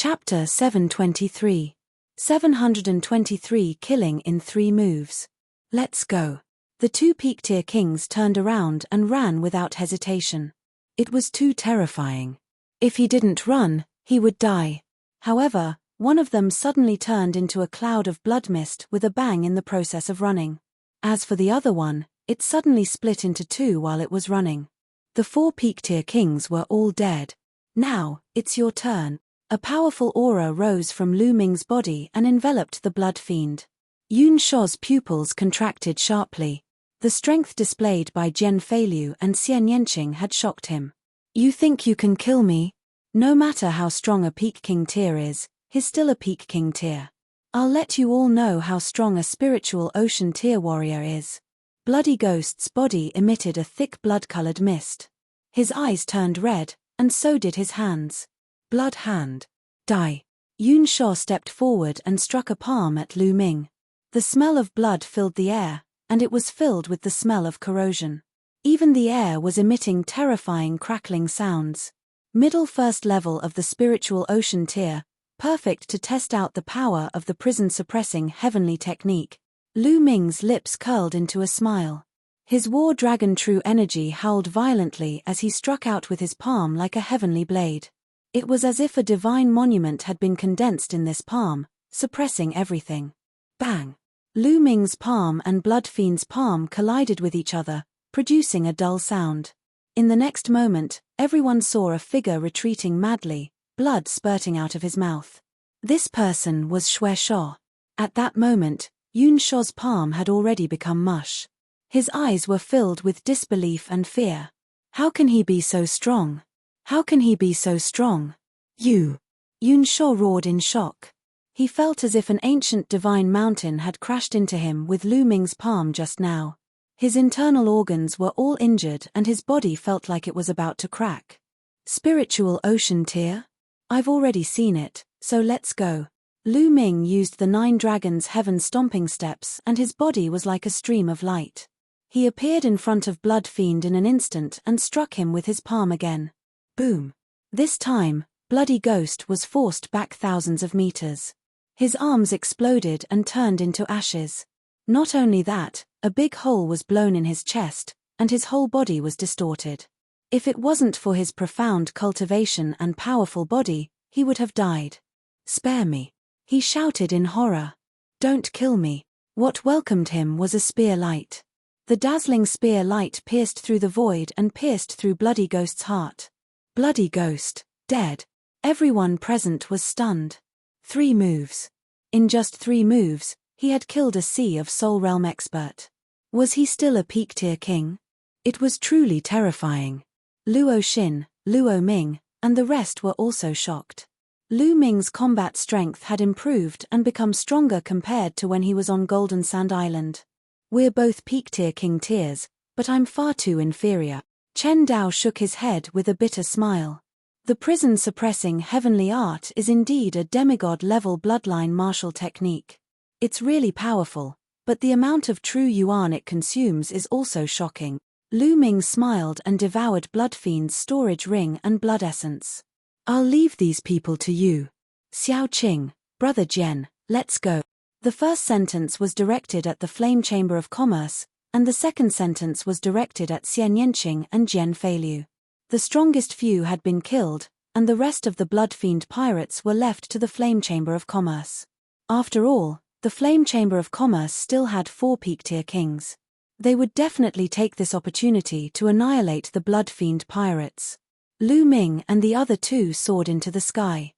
Chapter 723. 723 Killing in 3 Moves. Let's go. The 2 peak-tier kings turned around and ran without hesitation. It was too terrifying. If he didn't run, he would die. However, one of them suddenly turned into a cloud of blood mist with a bang in the process of running. As for the other one, it suddenly split into 2 while it was running. The 4 peak-tier kings were all dead. Now, it's your turn. A powerful aura rose from Lu Ming's body and enveloped the blood fiend. Yun Shuo's pupils contracted sharply. The strength displayed by Jian Feilu and Xian Yanqing had shocked him. You think you can kill me? No matter how strong a peak king tier is, he's still a peak king tier. I'll let you all know how strong a spiritual ocean tier warrior is. Bloody Ghost's body emitted a thick blood-colored mist. His eyes turned red, and so did his hands. Blood hand. Die. Yun Shuo stepped forward and struck a palm at Lu Ming. The smell of blood filled the air, and it was filled with the smell of corrosion. Even the air was emitting terrifying crackling sounds. Middle first level of the spiritual ocean tier, perfect to test out the power of the prison-suppressing heavenly technique. Lu Ming's lips curled into a smile. His war dragon true energy howled violently as he struck out with his palm like a heavenly blade. It was as if a divine monument had been condensed in this palm, suppressing everything. Bang! Lu Ming's palm and Blood Fiend's palm collided with each other, producing a dull sound. In the next moment, everyone saw a figure retreating madly, blood spurting out of his mouth. This person was Xue Shuo. At that moment, Yun Shuo's palm had already become mush. His eyes were filled with disbelief and fear. How can he be so strong? How can he be so strong? Yun Shuo roared in shock. He felt as if an ancient divine mountain had crashed into him with Lu Ming's palm just now. His internal organs were all injured and his body felt like it was about to crack. Spiritual ocean tier? I've already seen it, so let's go. Lu Ming used the 9 dragons' heaven stomping steps and his body was like a stream of light. He appeared in front of Blood Fiend in an instant and struck him with his palm again. Boom. This time, Bloody Ghost was forced back thousands of meters. His arms exploded and turned into ashes. Not only that, a big hole was blown in his chest, and his whole body was distorted. If it wasn't for his profound cultivation and powerful body, he would have died. Spare me. He shouted in horror. Don't kill me. What welcomed him was a spear light. The dazzling spear light pierced through the void and pierced through Bloody Ghost's heart. Bloody Ghost, dead. Everyone present was stunned. 3 moves. In just 3 moves, he had killed a Sea of Soul Realm expert. Was he still a peak-tier king? It was truly terrifying. Luo Xin, Luo Ming, and the rest were also shocked. Lu Ming's combat strength had improved and become stronger compared to when he was on Golden Sand Island. We're both peak-tier king tiers, but I'm far too inferior. Chen Dao shook his head with a bitter smile. The prison-suppressing heavenly art is indeed a demigod-level bloodline martial technique. It's really powerful, but the amount of true yuan it consumes is also shocking. Lu Ming smiled and devoured Blood Fiend's storage ring and blood essence. I'll leave these people to you. Xiao Qing, Brother Jian, let's go. The first sentence was directed at the Flame Chamber of Commerce, and the second sentence was directed at Xian Yanqing and Jian Feilu. The strongest few had been killed, and the rest of the Blood Fiend pirates were left to the Flame Chamber of Commerce. After all, the Flame Chamber of Commerce still had 4 peak-tier kings. They would definitely take this opportunity to annihilate the Blood Fiend pirates. Lu Ming and the other 2 soared into the sky.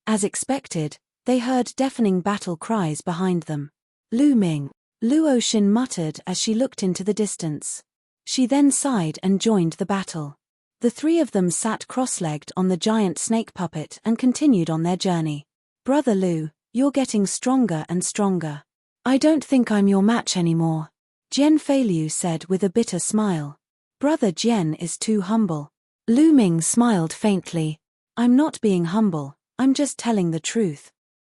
As expected, they heard deafening battle cries behind them. Lu Ming, Luo Xin muttered as she looked into the distance. She then sighed and joined the battle. The 3 of them sat cross-legged on the giant snake puppet and continued on their journey. Brother Lu, you're getting stronger and stronger. I don't think I'm your match anymore. Jian Feilu said with a bitter smile. Brother Jian is too humble. Lu Ming smiled faintly. I'm not being humble, I'm just telling the truth.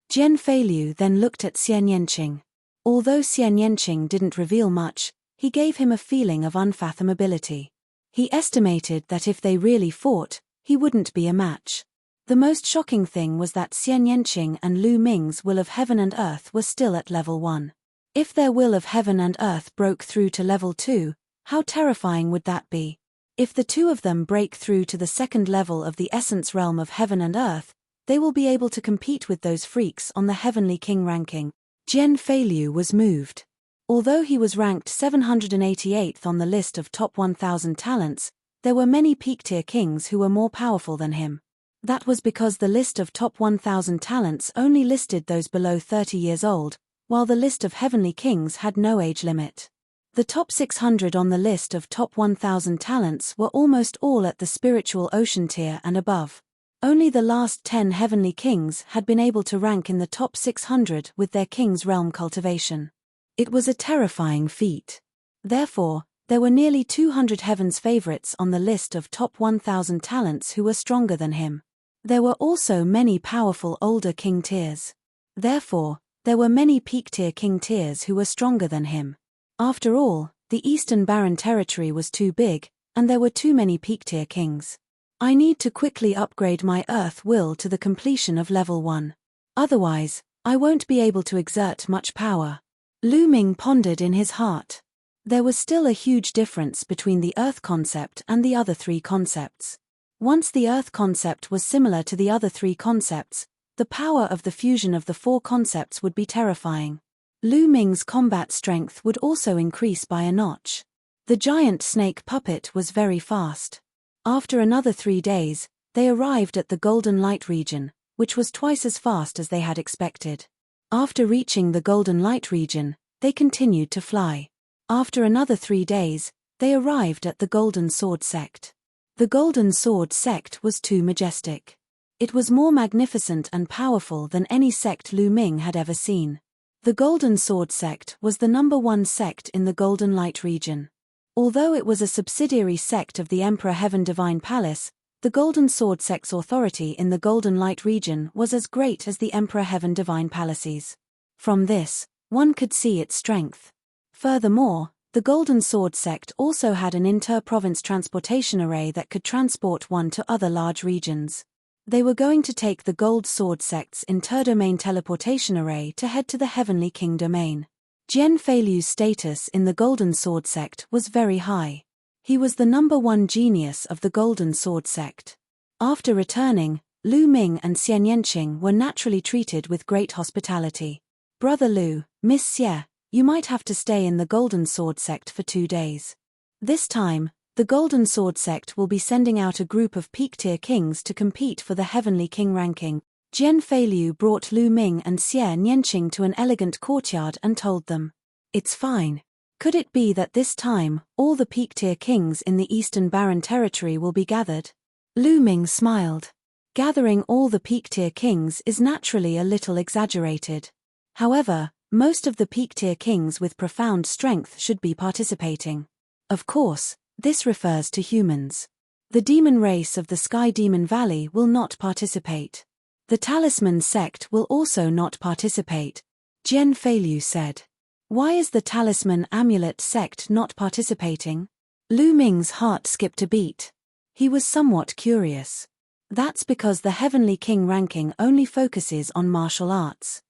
Jian Feilu then looked at Xian Yanqing. Although Xian Yanqing didn't reveal much, he gave him a feeling of unfathomability. He estimated that if they really fought, he wouldn't be a match. The most shocking thing was that Xian Yanqing and Lu Ming's will of heaven and earth were still at level 1. If their will of heaven and earth broke through to level 2, how terrifying would that be? If the two of them break through to the second level of the essence realm of heaven and earth, they will be able to compete with those freaks on the Heavenly King ranking. Jian Feiliu was moved. Although he was ranked 788th on the list of top 1,000 talents, there were many peak-tier kings who were more powerful than him. That was because the list of top 1,000 talents only listed those below 30 years old, while the list of heavenly kings had no age limit. The top 600 on the list of top 1,000 talents were almost all at the spiritual ocean tier and above. Only the last 10 heavenly kings had been able to rank in the top 600 with their king's realm cultivation. It was a terrifying feat. Therefore, there were nearly 200 heaven's favorites on the list of top 1,000 talents who were stronger than him. There were also many powerful older king tiers. Therefore, there were many peak-tier king tiers who were stronger than him. After all, the Eastern Barren Territory was too big, and there were too many peak-tier kings. I need to quickly upgrade my Earth will to the completion of level 1. Otherwise, I won't be able to exert much power. Lu Ming pondered in his heart. There was still a huge difference between the Earth concept and the other 3 concepts. Once the Earth concept was similar to the other 3 concepts, the power of the fusion of the 4 concepts would be terrifying. Lu Ming's combat strength would also increase by a notch. The giant snake puppet was very fast. After another 3 days, they arrived at the Golden Light region, which was twice as fast as they had expected. After reaching the Golden Light region, they continued to fly. After another 3 days, they arrived at the Golden Sword sect. The Golden Sword sect was too majestic. It was more magnificent and powerful than any sect Lu Ming had ever seen. The Golden Sword sect was the number 1 sect in the Golden Light region. Although it was a subsidiary sect of the Emperor Heaven Divine Palace, the Golden Sword sect's authority in the Golden Light region was as great as the Emperor Heaven Divine Palace's. From this, one could see its strength. Furthermore, the Golden Sword sect also had an inter-province transportation array that could transport one to other large regions. They were going to take the Gold Sword sect's interdomain teleportation array to head to the Heavenly King domain. Jian Feiliu's status in the Golden Sword sect was very high. He was the number 1 genius of the Golden Sword sect. After returning, Lu Ming and Xian Yanqing were naturally treated with great hospitality. Brother Lu, Miss Xie, you might have to stay in the Golden Sword sect for 2 days. This time, the Golden Sword sect will be sending out a group of peak-tier kings to compete for the Heavenly King ranking. Jian Feiliu brought Lu Ming and Xian Yanqing to an elegant courtyard and told them, "It's fine. Could it be that this time, all the peak-tier kings in the Eastern Barren Territory will be gathered?" Lu Ming smiled. Gathering all the peak-tier kings is naturally a little exaggerated. However, most of the peak-tier kings with profound strength should be participating. Of course, this refers to humans. The demon race of the Sky Demon Valley will not participate. The Talisman sect will also not participate, Jian Feiliu said. Why is the Talisman Amulet sect not participating? Lu Ming's heart skipped a beat. He was somewhat curious. That's because the Heavenly King ranking only focuses on martial arts.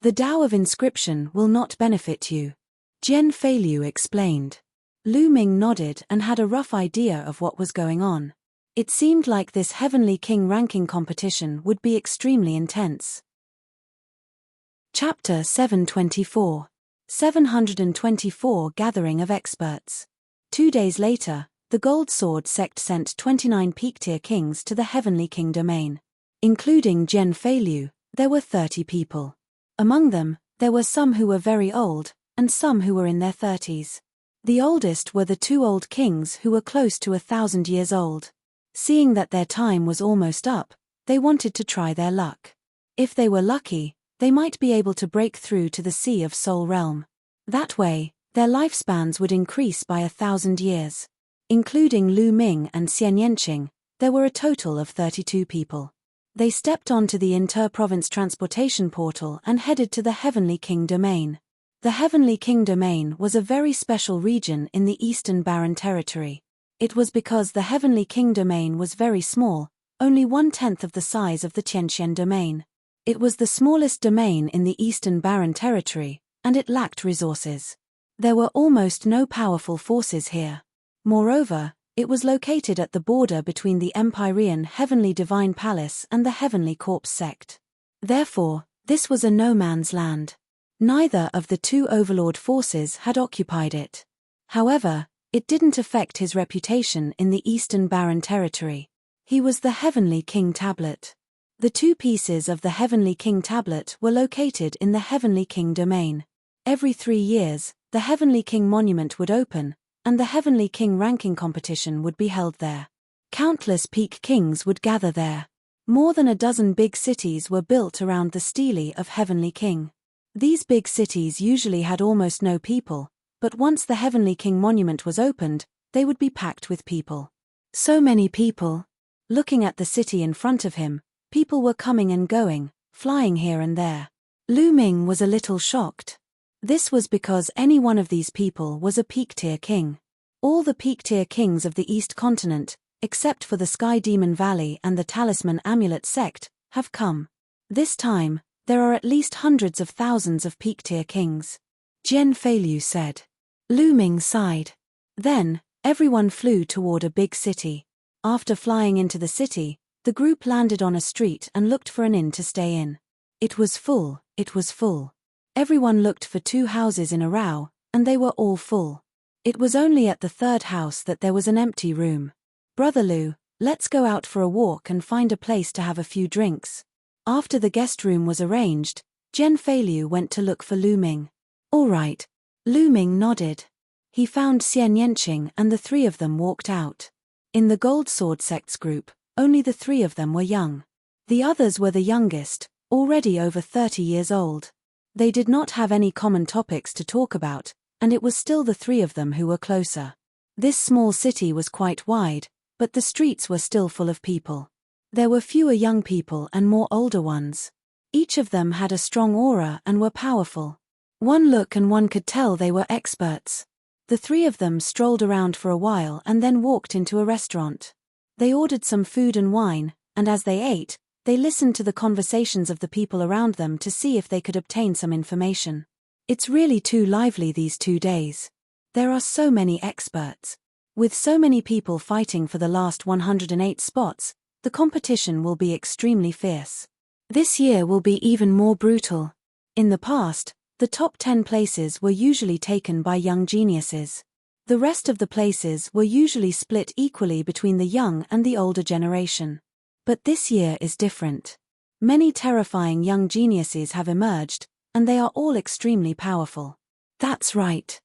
The Tao of Inscription will not benefit you, Jian Feiliu explained. Lu Ming nodded and had a rough idea of what was going on. It seemed like this Heavenly King ranking competition would be extremely intense. Chapter 724. 724 Gathering of Experts. 2 days later, the Gold Sword sect sent 29 peak-tier kings to the Heavenly King domain. Including Jian Feiliu, there were 30 people. Among them, there were some who were very old, and some who were in their 30s. The oldest were the 2 old kings who were close to 1,000 years old. Seeing that their time was almost up, they wanted to try their luck. If they were lucky, they might be able to break through to the Sea of Soul Realm. That way, their lifespans would increase by 1,000 years. Including Lu Ming and Xian Yanqing, there were a total of 32 people. They stepped onto the inter-province transportation portal and headed to the Heavenly King domain. The Heavenly King domain was a very special region in the Eastern Barren Territory. It was because the Heavenly King domain was very small, only 1/10 of the size of the Tianqian domain. It was the smallest domain in the Eastern Barren Territory, and it lacked resources. There were almost no powerful forces here. Moreover, it was located at the border between the Empyrean Heavenly Divine Palace and the Heavenly Corpse sect. Therefore, this was a no-man's land. Neither of the two overlord forces had occupied it. However, it didn't affect his reputation in the Eastern Barren Territory. He was the Heavenly King Tablet. The two pieces of the Heavenly King Tablet were located in the Heavenly King domain. Every 3 years, the Heavenly King Monument would open, and the Heavenly King ranking competition would be held there. Countless peak kings would gather there. More than a dozen big cities were built around the stele of Heavenly King. These big cities usually had almost no people, but once the Heavenly King Monument was opened, they would be packed with people. So many people. Looking at the city in front of him, people were coming and going, flying here and there. Lu Ming was a little shocked. This was because any one of these people was a peak-tier king. All the peak-tier kings of the East Continent, except for the Sky Demon Valley and the Talisman Amulet sect, have come. This time, there are at least hundreds of thousands of peak-tier kings. Jian Feilu said. Lu Ming sighed. Then, everyone flew toward a big city. After flying into the city, the group landed on a street and looked for an inn to stay in. It was full, it was full. Everyone looked for 2 houses in a row, and they were all full. It was only at the 3rd house that there was an empty room. Brother Lu, let's go out for a walk and find a place to have a few drinks. After the guest room was arranged, Jian Feilu went to look for Lu Ming. All right. Lu Ming nodded. He found Xian Yanqing and the 3 of them walked out. In the Gold Sword sect's group, only the 3 of them were young. The others were the youngest, already over 30 years old. They did not have any common topics to talk about, and it was still the 3 of them who were closer. This small city was quite wide, but the streets were still full of people. There were fewer young people and more older ones. Each of them had a strong aura and were powerful. One look and one could tell they were experts. The 3 of them strolled around for a while and then walked into a restaurant. They ordered some food and wine, and as they ate, they listened to the conversations of the people around them to see if they could obtain some information. It's really too lively these 2 days. There are so many experts. With so many people fighting for the last 108 spots, the competition will be extremely fierce. This year will be even more brutal. In the past, the top 10 places were usually taken by young geniuses. The rest of the places were usually split equally between the young and the older generation. But this year is different. Many terrifying young geniuses have emerged, and they are all extremely powerful. That's right.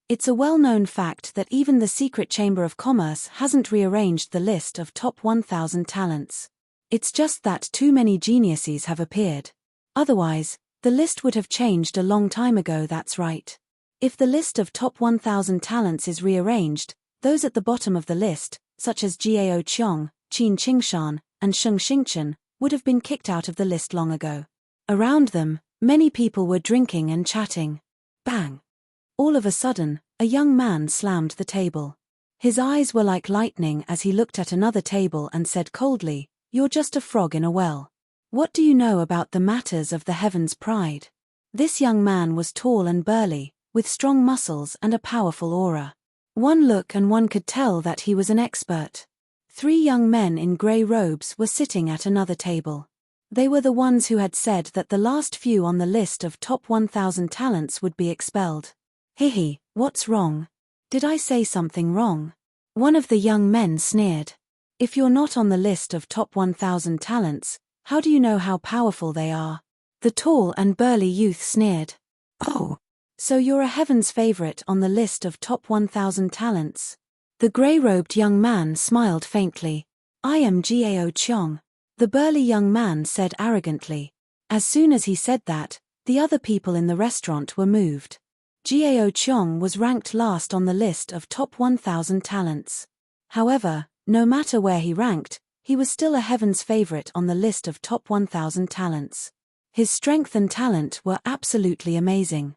It's a well-known fact that even the Secret Chamber of Commerce hasn't rearranged the list of top 1,000 talents. It's just that too many geniuses have appeared. Otherwise, the list would have changed a long time ago, that's right. If the list of top 1,000 talents is rearranged, those at the bottom of the list, such as Jiao Qiong, Qin Qingshan, and Sheng Xingchen, would have been kicked out of the list long ago. Around them, many people were drinking and chatting. Bang! All of a sudden, a young man slammed the table. His eyes were like lightning as he looked at another table and said coldly, "You're just a frog in a well. What do you know about the matters of the heavens' pride?" This young man was tall and burly, with strong muscles and a powerful aura. One look and one could tell that he was an expert. 3 young men in grey robes were sitting at another table. They were the ones who had said that the last few on the list of top 1,000 talents would be expelled. Hihi, what's wrong? Did I say something wrong? One of the young men sneered. If you're not on the list of top 1,000 talents, how do you know how powerful they are? The tall and burly youth sneered. Oh, so you're a heaven's favorite on the list of top 1,000 talents? The grey-robed young man smiled faintly. I am Jiao Qiong. The burly young man said arrogantly. As soon as he said that, the other people in the restaurant were moved. Jiao Qiong was ranked last on the list of top 1,000 talents. However, no matter where he ranked, he was still a heaven's favorite on the list of top 1,000 talents. His strength and talent were absolutely amazing.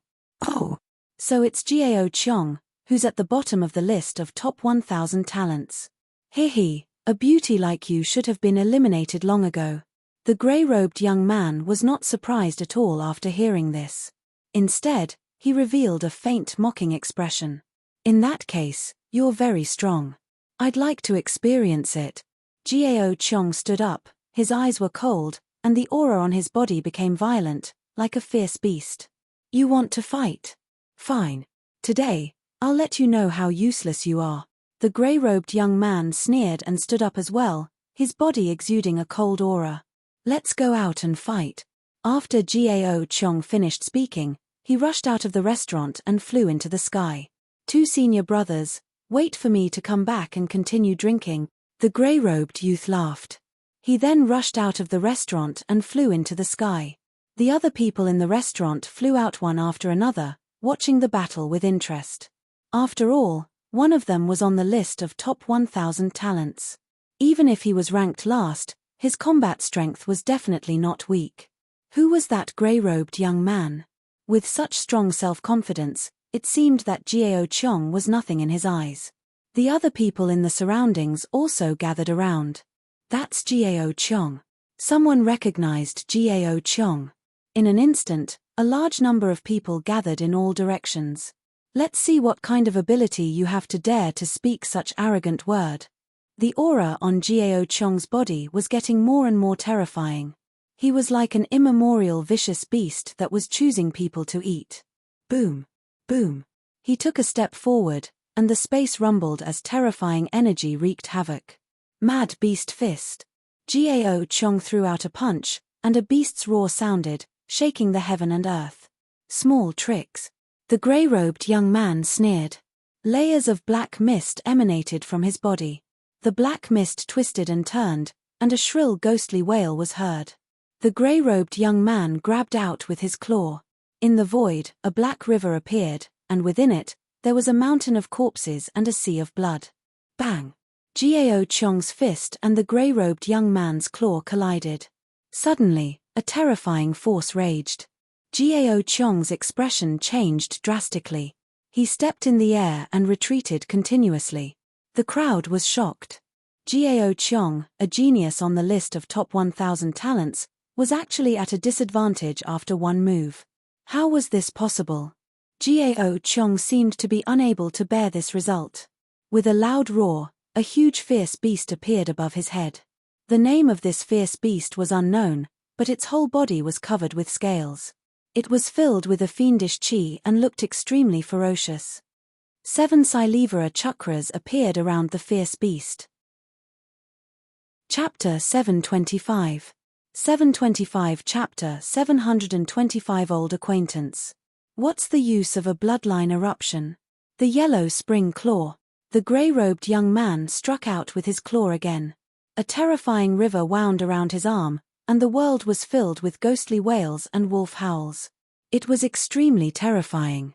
Oh, so it's Jiao Qiong, who's at the bottom of the list of top 1,000 talents. Hihi, A beauty like you should have been eliminated long ago. The grey-robed young man was not surprised at all after hearing this. Instead, he revealed a faint mocking expression. In that case, you're very strong. I'd like to experience it. Gao Chong stood up, his eyes were cold, and the aura on his body became violent, like a fierce beast. You want to fight? Fine. Today, I'll let you know how useless you are. The grey-robed young man sneered and stood up as well, his body exuding a cold aura. Let's go out and fight. After Gao Chong finished speaking, he rushed out of the restaurant and flew into the sky. Two senior brothers, wait for me to come back and continue drinking. The grey-robed youth laughed. He then rushed out of the restaurant and flew into the sky. The other people in the restaurant flew out one after another, watching the battle with interest. After all, one of them was on the list of top 1,000 talents. Even if he was ranked last, his combat strength was definitely not weak. Who was that grey-robed young man? With such strong self-confidence, it seemed that Gao Chong was nothing in his eyes. The other people in the surroundings also gathered around. That's Gao Chong. Someone recognized Gao Chong. In an instant, a large number of people gathered in all directions. Let's see what kind of ability you have to dare to speak such arrogant word. The aura on Gao Chong's body was getting more and more terrifying. He was like an immemorial vicious beast that was choosing people to eat. Boom. Boom. He took a step forward, and the space rumbled as terrifying energy wreaked havoc. Mad Beast Fist. Gao Chong threw out a punch, and a beast's roar sounded, shaking the heaven and earth. Small tricks. The grey-robed young man sneered. Layers of black mist emanated from his body. The black mist twisted and turned, and a shrill ghostly wail was heard. The grey-robed young man grabbed out with his claw. In the void, a black river appeared, and within it, there was a mountain of corpses and a sea of blood. Bang! Gao Chong's fist and the grey-robed young man's claw collided. Suddenly, a terrifying force raged. Gao Chong's expression changed drastically. He stepped in the air and retreated continuously. The crowd was shocked. Gao Chong, a genius on the list of top 1,000 talents, was actually at a disadvantage after one move. How was this possible? Gao Chong seemed to be unable to bear this result. With a loud roar, a huge fierce beast appeared above his head. The name of this fierce beast was unknown, but its whole body was covered with scales. It was filled with a fiendish chi and looked extremely ferocious. 7 Silivara chakras appeared around the fierce beast. Chapter 725. 725 Chapter 725 Old Acquaintance. What's the use of a bloodline eruption? The yellow spring claw. The grey-robed young man struck out with his claw again. A terrifying river wound around his arm, and the world was filled with ghostly wails and wolf howls. It was extremely terrifying.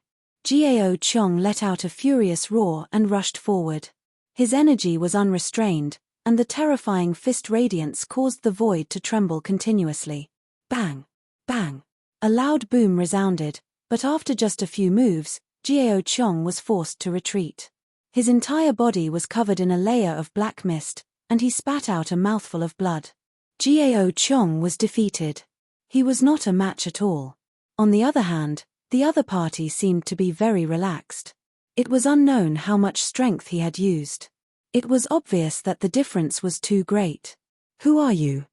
Gao Chong let out a furious roar and rushed forward. His energy was unrestrained, and the terrifying fist radiance caused the void to tremble continuously. Bang! Bang! A loud boom resounded, but after just a few moves, Gao Chong was forced to retreat. His entire body was covered in a layer of black mist, and he spat out a mouthful of blood. Gao Chong was defeated. He was not a match at all. On the other hand, the other party seemed to be very relaxed. It was unknown how much strength he had used. It was obvious that the difference was too great. Who are you?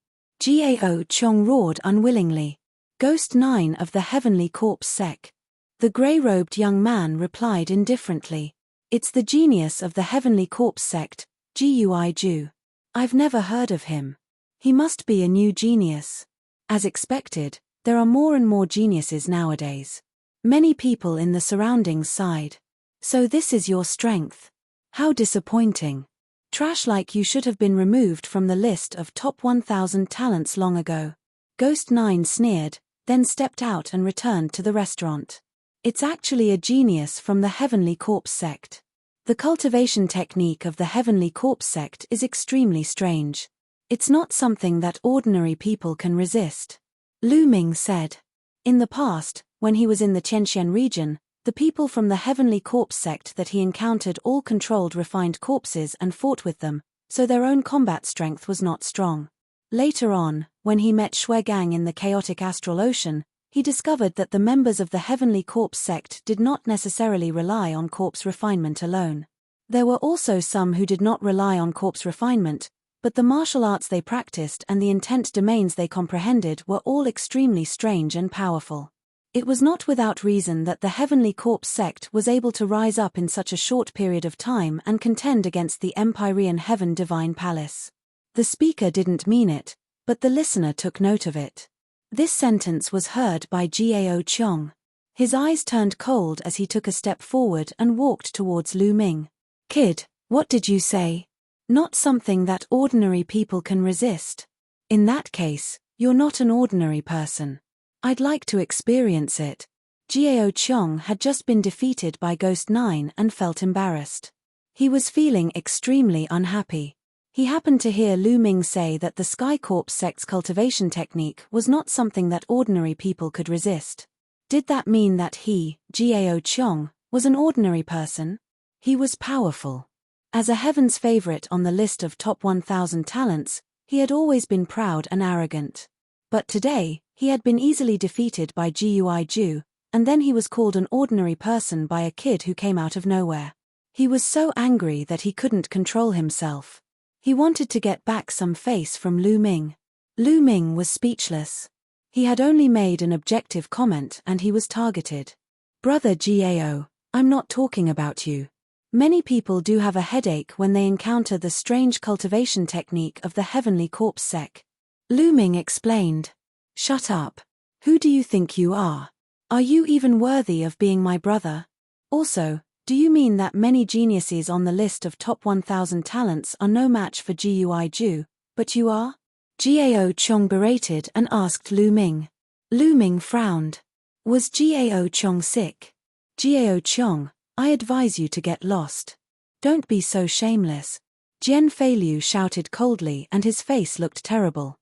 Gao Chong roared unwillingly. Ghost 9 of the Heavenly Corpse Sect. The grey-robed young man replied indifferently. It's the genius of the Heavenly Corpse Sect, Gui Ju. I've never heard of him. He must be a new genius. As expected, there are more and more geniuses nowadays. Many people in the surroundings sighed. So this is your strength. How disappointing. Trash, like you should have been removed from the list of top 1,000 talents long ago. Ghost 9 sneered, then stepped out and returned to the restaurant. It's actually a genius from the Heavenly Corpse Sect. The cultivation technique of the Heavenly Corpse Sect is extremely strange. It's not something that ordinary people can resist. Lu Ming said. In the past, when he was in the Tianxian region, the people from the Heavenly Corpse Sect that he encountered all controlled refined corpses and fought with them, so their own combat strength was not strong. Later on, when he met Shui Gang in the chaotic astral ocean, he discovered that the members of the Heavenly Corpse sect did not necessarily rely on corpse refinement alone. There were also some who did not rely on corpse refinement, but the martial arts they practiced and the intent domains they comprehended were all extremely strange and powerful. It was not without reason that the Heavenly Corpse sect was able to rise up in such a short period of time and contend against the Empyrean Heaven Divine Palace. The speaker didn't mean it, but the listener took note of it. This sentence was heard by Gao Qiong. His eyes turned cold as he took a step forward and walked towards Lu Ming. "Kid, what did you say? Not something that ordinary people can resist. In that case, you're not an ordinary person. I'd like to experience it." Gao Qiong had just been defeated by Ghost 9 and felt embarrassed. He was feeling extremely unhappy. He happened to hear Lu Ming say that the Sky Corpse sect's cultivation technique was not something that ordinary people could resist. Did that mean that he, Gao Qiong, was an ordinary person? He was powerful. As a heaven's favorite on the list of top 1,000 talents, he had always been proud and arrogant. But today, he had been easily defeated by Gui Ju, and then he was called an ordinary person by a kid who came out of nowhere. He was so angry that he couldn't control himself. He wanted to get back some face from Lu Ming. Lu Ming was speechless. He had only made an objective comment and he was targeted. "Brother Gao, I'm not talking about you. Many people do have a headache when they encounter the strange cultivation technique of the Heavenly Corpse sect." Lu Ming explained. "Shut up. Who do you think you are? Are you even worthy of being my brother? Also, do you mean that many geniuses on the list of top 1,000 talents are no match for Gui Ju, but you are?" Gao Qiong berated and asked Lu Ming. Lu Ming frowned. Was Gao Qiong sick? "Gao Qiong, I advise you to get lost. Don't be so shameless." Jian Feilu shouted coldly and his face looked terrible.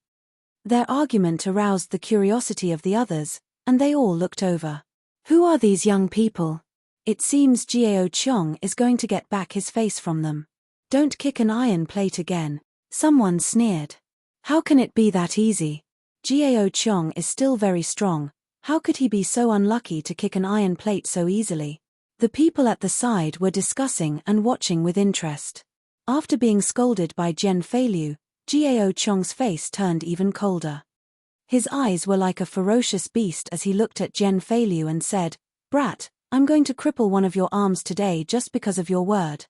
Their argument aroused the curiosity of the others, and they all looked over. Who are these young people? It seems Gao Qiong is going to get back his face from them. "Don't kick an iron plate again," someone sneered. "How can it be that easy? Gao Qiong is still very strong. How could he be so unlucky to kick an iron plate so easily?" The people at the side were discussing and watching with interest. After being scolded by Jian Feilu, Gao Qiong's face turned even colder. His eyes were like a ferocious beast as he looked at Jian Feilu and said, "Brat, I'm going to cripple one of your arms today just because of your word."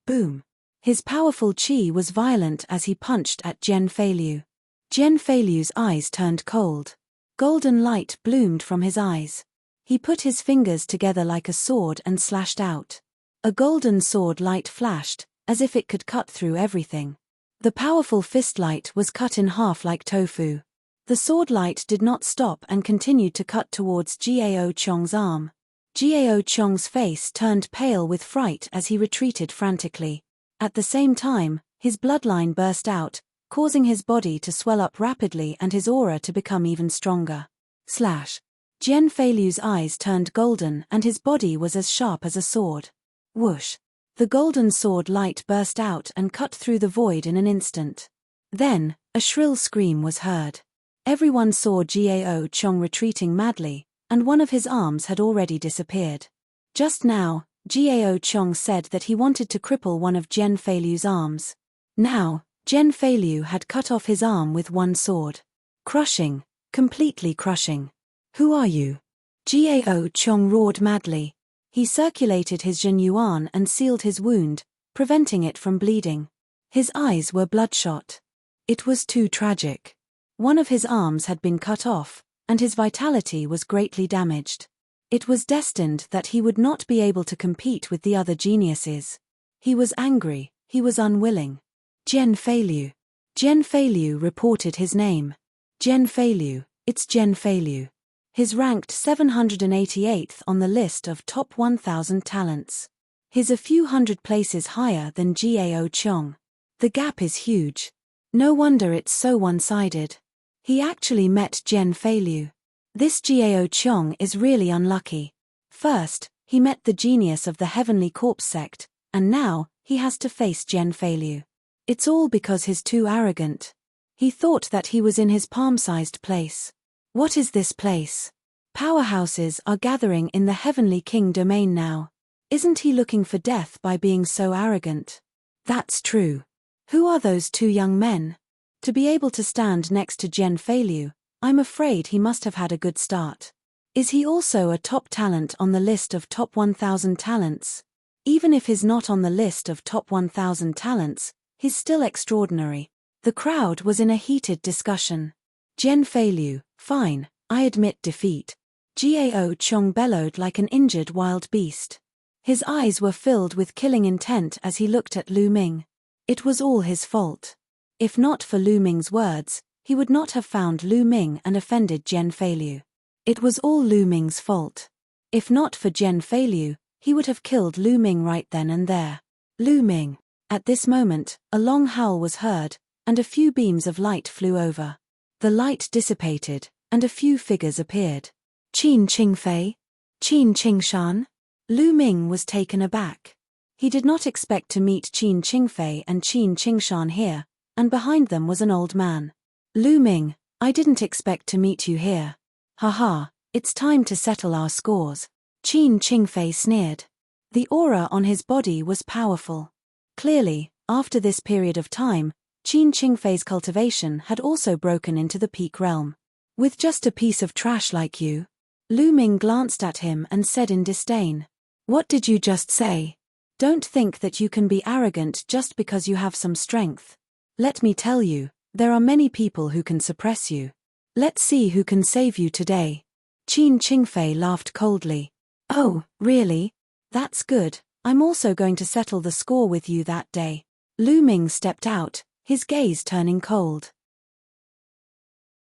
Boom. His powerful chi was violent as he punched at Jian Feilu. Jian Feilu's eyes turned cold. Golden light bloomed from his eyes. He put his fingers together like a sword and slashed out. A golden sword light flashed, as if it could cut through everything. The powerful fist light was cut in half like tofu. The sword light did not stop and continued to cut towards Gao Qiong's arm. Gao Qiong's face turned pale with fright as he retreated frantically. At the same time, his bloodline burst out, causing his body to swell up rapidly and his aura to become even stronger. Slash. Jian Feilu's eyes turned golden and his body was as sharp as a sword. Whoosh. The golden sword light burst out and cut through the void in an instant. Then, a shrill scream was heard. Everyone saw Gao Qiong retreating madly, and one of his arms had already disappeared. Just now, Gao Qiong said that he wanted to cripple one of Jian Feilu's arms. Now, Jian Feilu had cut off his arm with one sword. Crushing, completely crushing. "Who are you?" Gao Qiong roared madly. He circulated his Zhen Yuan and sealed his wound, preventing it from bleeding. His eyes were bloodshot. It was too tragic. One of his arms had been cut off, and his vitality was greatly damaged. It was destined that he would not be able to compete with the other geniuses. He was angry, he was unwilling. Jian Feilu. Jian Feilu reported his name. Jian Feilu, it's Jian Feilu. He's ranked 788th on the list of top 1,000 talents. He's a few hundred places higher than Gao Qiong. The gap is huge. No wonder it's so one-sided. He actually met Jian Feilu. This Gao Qiong is really unlucky. First, he met the genius of the Heavenly Corpse sect, and now, he has to face Jian Feilu. It's all because he's too arrogant. He thought that he was in his palm-sized place. What is this place? Powerhouses are gathering in the Heavenly King domain now. Isn't he looking for death by being so arrogant? That's true. Who are those two young men? To be able to stand next to Jen Feilu, I'm afraid he must have had a good start. Is he also a top talent on the list of top 1,000 talents? Even if he's not on the list of top 1,000 talents, he's still extraordinary. The crowd was in a heated discussion. Jen Feilu, fine, I admit defeat. Gao Chong bellowed like an injured wild beast. His eyes were filled with killing intent as he looked at Lu Ming. It was all his fault. If not for Lu Ming's words, he would not have found Lu Ming and offended Jen Feilu. It was all Lu Ming's fault. If not for Jen Feilu, he would have killed Lu Ming right then and there. Lu Ming. At this moment, a long howl was heard, and a few beams of light flew over. The light dissipated, and a few figures appeared. Qin Qingfei? Qin Qingshan? Lu Ming was taken aback. He did not expect to meet Qin Qingfei and Qin Qingshan here, and behind them was an old man. Lu Ming, I didn't expect to meet you here. Haha, it's time to settle our scores. Qin Qingfei sneered. The aura on his body was powerful. Clearly, after this period of time, Qin Qingfei's cultivation had also broken into the peak realm. With just a piece of trash like you? Lu Ming glanced at him and said in disdain. What did you just say? Don't think that you can be arrogant just because you have some strength. Let me tell you, there are many people who can suppress you. Let's see who can save you today. Qin Qingfei laughed coldly. Oh, really? That's good. I'm also going to settle the score with you that day. Lu Ming stepped out, his gaze turning cold.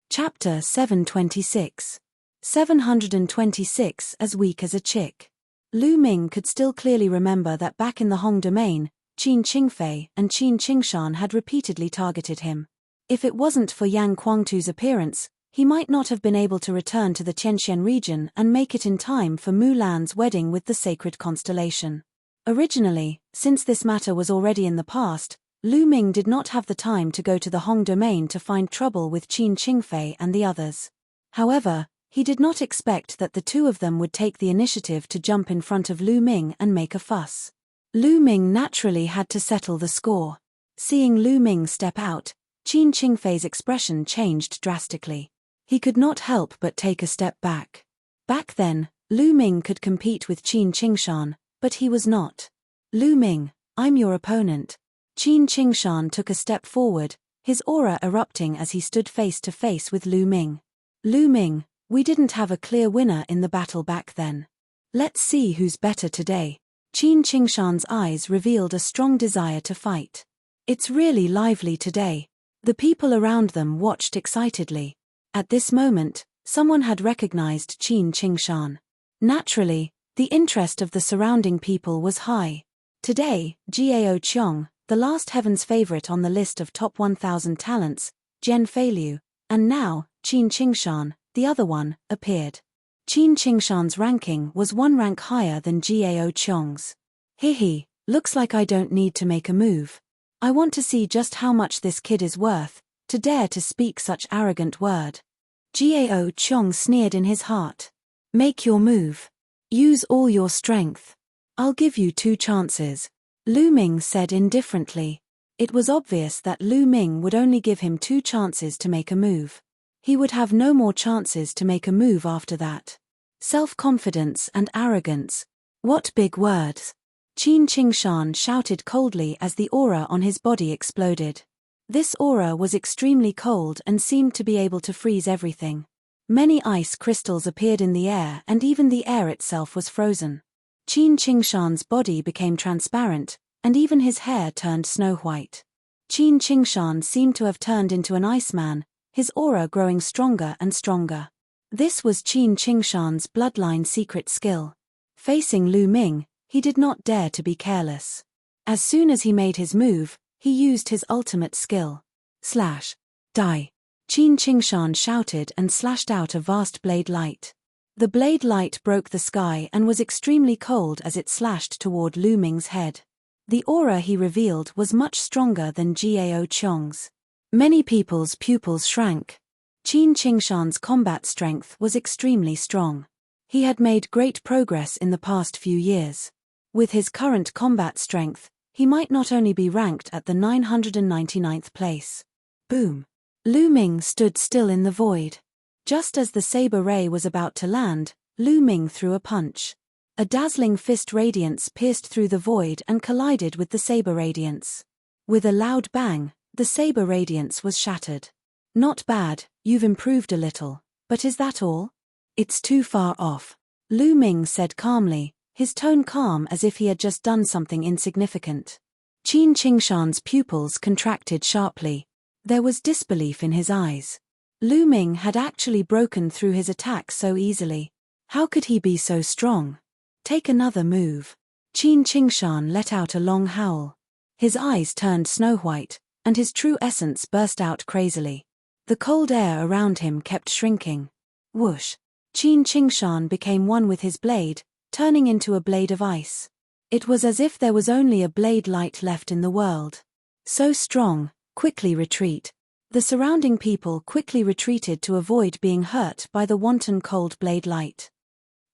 Chapter 726. 726 As weak as a chick. Lu Ming could still clearly remember that back in the Hong domain, Qin Qingfei and Qin Qingshan had repeatedly targeted him. If it wasn't for Yang Guangtu's appearance, he might not have been able to return to the Tianxian region and make it in time for Mulan's wedding with the sacred constellation. Originally, since this matter was already in the past, Lu Ming did not have the time to go to the Hong domain to find trouble with Qin Qingfei and the others. However, he did not expect that the two of them would take the initiative to jump in front of Lu Ming and make a fuss. Lu Ming naturally had to settle the score. Seeing Lu Ming step out, Qin Qingfei's expression changed drastically. He could not help but take a step back. Back then, Lu Ming could compete with Qin Qingshan, but he was not. Lu Ming, I'm your opponent. Qin Qingshan took a step forward, his aura erupting as he stood face to face with Lu Ming. Lu Ming, we didn't have a clear winner in the battle back then. Let's see who's better today. Qin Qingshan's eyes revealed a strong desire to fight. It's really lively today. The people around them watched excitedly. At this moment, someone had recognized Qin Qingshan. Naturally, the interest of the surrounding people was high. Today, Gao Qiong, the last heaven's favorite on the list of top 1,000 talents, Jen Feilu, and now, Qin Qingshan, the other one, appeared. Qin Qingshan's ranking was one rank higher than Gao Qiong's. Hehe, looks like I don't need to make a move. I want to see just how much this kid is worth, to dare to speak such arrogant word. Gao Qiong sneered in his heart. Make your move. Use all your strength. I'll give you 2 chances. Lu Ming said indifferently. It was obvious that Lu Ming would only give him 2 chances to make a move. He would have no more chances to make a move after that. Self-confidence and arrogance. What big words. Qin Qingshan shouted coldly as the aura on his body exploded. This aura was extremely cold and seemed to be able to freeze everything. Many ice crystals appeared in the air and even the air itself was frozen. Qin Qingshan's body became transparent, and even his hair turned snow-white. Qin Qingshan seemed to have turned into an iceman, his aura growing stronger and stronger. This was Qin Qingshan's bloodline secret skill. Facing Lu Ming, he did not dare to be careless. As soon as he made his move, he used his ultimate skill. Slash. Die. Qin Qingshan shouted and slashed out a vast blade light. The blade light broke the sky and was extremely cold as it slashed toward Lu Ming's head. The aura he revealed was much stronger than Gao Qiong's. Many people's pupils shrank. Qin Qingshan's combat strength was extremely strong. He had made great progress in the past few years. With his current combat strength, he might not only be ranked at the 999th place. Boom! Lu Ming stood still in the void. Just as the saber ray was about to land, Lu Ming threw a punch. A dazzling fist radiance pierced through the void and collided with the saber radiance. With a loud bang, the saber radiance was shattered. Not bad, you've improved a little, but is that all? It's too far off. Lu Ming said calmly, his tone calm as if he had just done something insignificant. Qin Qingshan's pupils contracted sharply. There was disbelief in his eyes. Lu Ming had actually broken through his attack so easily. How could he be so strong? Take another move. Qin Qingshan let out a long howl. His eyes turned snow-white, and his true essence burst out crazily. The cold air around him kept shrinking. Whoosh! Qin Qingshan became one with his blade, turning into a blade of ice. It was as if there was only a blade light left in the world. So strong, quickly retreat. The surrounding people quickly retreated to avoid being hurt by the wanton cold blade light.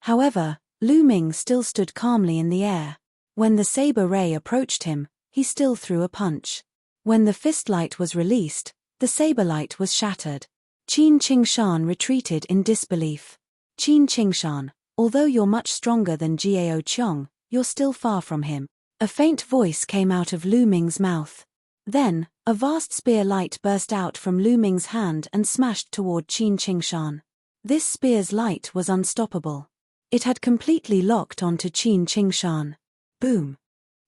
However, Lu Ming still stood calmly in the air. When the saber ray approached him, he still threw a punch. When the fist light was released, the saber light was shattered. Qin Qingshan retreated in disbelief. Qin Qingshan, although you're much stronger than Gao Qiong, you're still far from him. A faint voice came out of Lu Ming's mouth. Then, a vast spear light burst out from Lu Ming's hand and smashed toward Qin Qingshan. This spear's light was unstoppable. It had completely locked onto Qin Qingshan. Boom!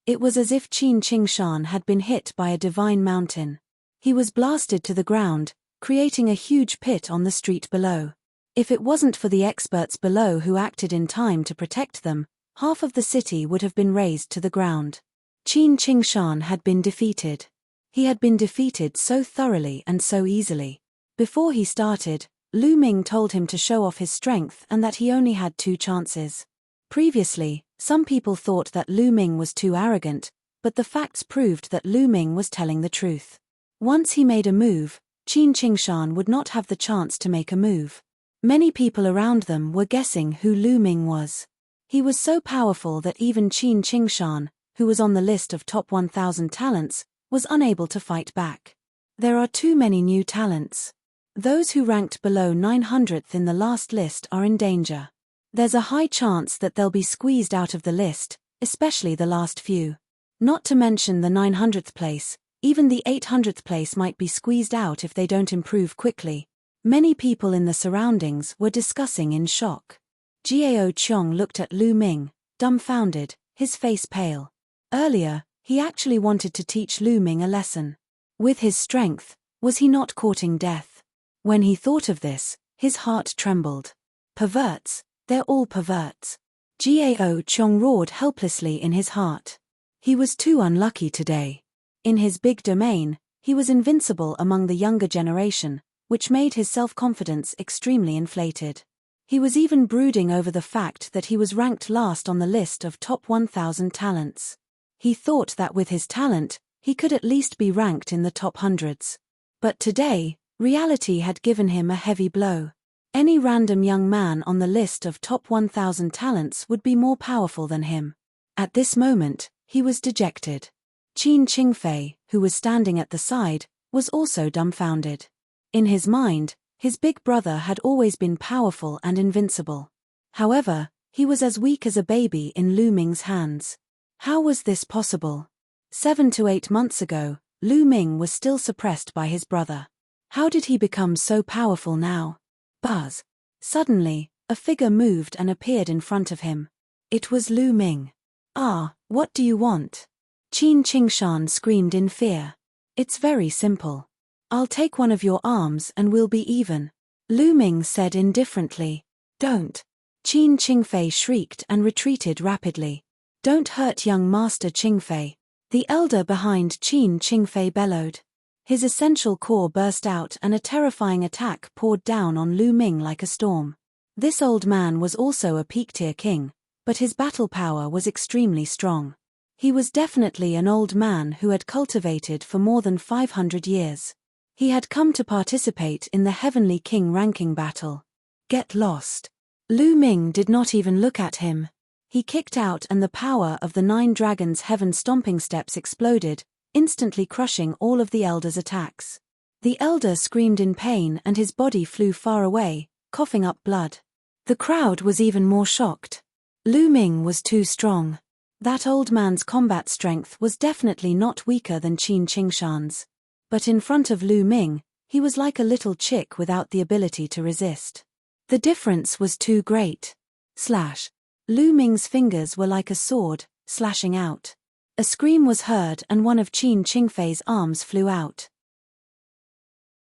It was as if Qin Qingshan had been hit by a divine mountain. He was blasted to the ground, creating a huge pit on the street below. If it wasn't for the experts below who acted in time to protect them, half of the city would have been razed to the ground. Qin Qingshan had been defeated. He had been defeated so thoroughly and so easily. Before he started, Lu Ming told him to show off his strength and that he only had 2 chances. Previously, some people thought that Lu Ming was too arrogant, but the facts proved that Lu Ming was telling the truth. Once he made a move, Qin Qingshan would not have the chance to make a move. Many people around them were guessing who Lu Ming was. He was so powerful that even Qin Qingshan, who was on the list of top 1,000 talents, was unable to fight back. There are too many new talents. Those who ranked below 900th in the last list are in danger. There's a high chance that they'll be squeezed out of the list, especially the last few. Not to mention the 900th place, even the 800th place might be squeezed out if they don't improve quickly. Many people in the surroundings were discussing in shock. Gao Qiong looked at Lu Ming, dumbfounded, his face pale. Earlier, he actually wanted to teach Lu Ming a lesson. With his strength, was he not courting death? When he thought of this, his heart trembled. Perverts, they're all perverts. Gao Qiong roared helplessly in his heart. He was too unlucky today. In his big domain, he was invincible among the younger generation, which made his self-confidence extremely inflated. He was even brooding over the fact that he was ranked last on the list of top 1,000 talents. He thought that with his talent, he could at least be ranked in the top hundreds. But today, reality had given him a heavy blow. Any random young man on the list of top 1,000 talents would be more powerful than him. At this moment, he was dejected. Qin Qingfei, who was standing at the side, was also dumbfounded. In his mind, his big brother had always been powerful and invincible. However, he was as weak as a baby in Lu Ming's hands. How was this possible? 7 to 8 months ago, Lu Ming was still suppressed by his brother. How did he become so powerful now? Buzz! Suddenly, a figure moved and appeared in front of him. It was Lu Ming. "Ah, what do you want?" Qin Qingshan screamed in fear. "It's very simple. I'll take one of your arms and we'll be even," Lu Ming said indifferently. "Don't." Qin Qingfei shrieked and retreated rapidly. "Don't hurt young Master Qingfei," the elder behind Qin Qingfei bellowed. His essential core burst out and a terrifying attack poured down on Lu Ming like a storm. This old man was also a peak-tier king, but his battle power was extremely strong. He was definitely an old man who had cultivated for more than 500 years. He had come to participate in the Heavenly King ranking battle. Get lost. Lu Ming did not even look at him. He kicked out and the power of the 9 dragons' heaven stomping steps exploded, instantly crushing all of the elder's attacks. The elder screamed in pain and his body flew far away, coughing up blood. The crowd was even more shocked. Lu Ming was too strong. That old man's combat strength was definitely not weaker than Qin Qingshan's. But in front of Lu Ming, he was like a little chick without the ability to resist. The difference was too great. Slash. Lu Ming's fingers were like a sword, slashing out. A scream was heard and one of Qin Qingfei's arms flew out.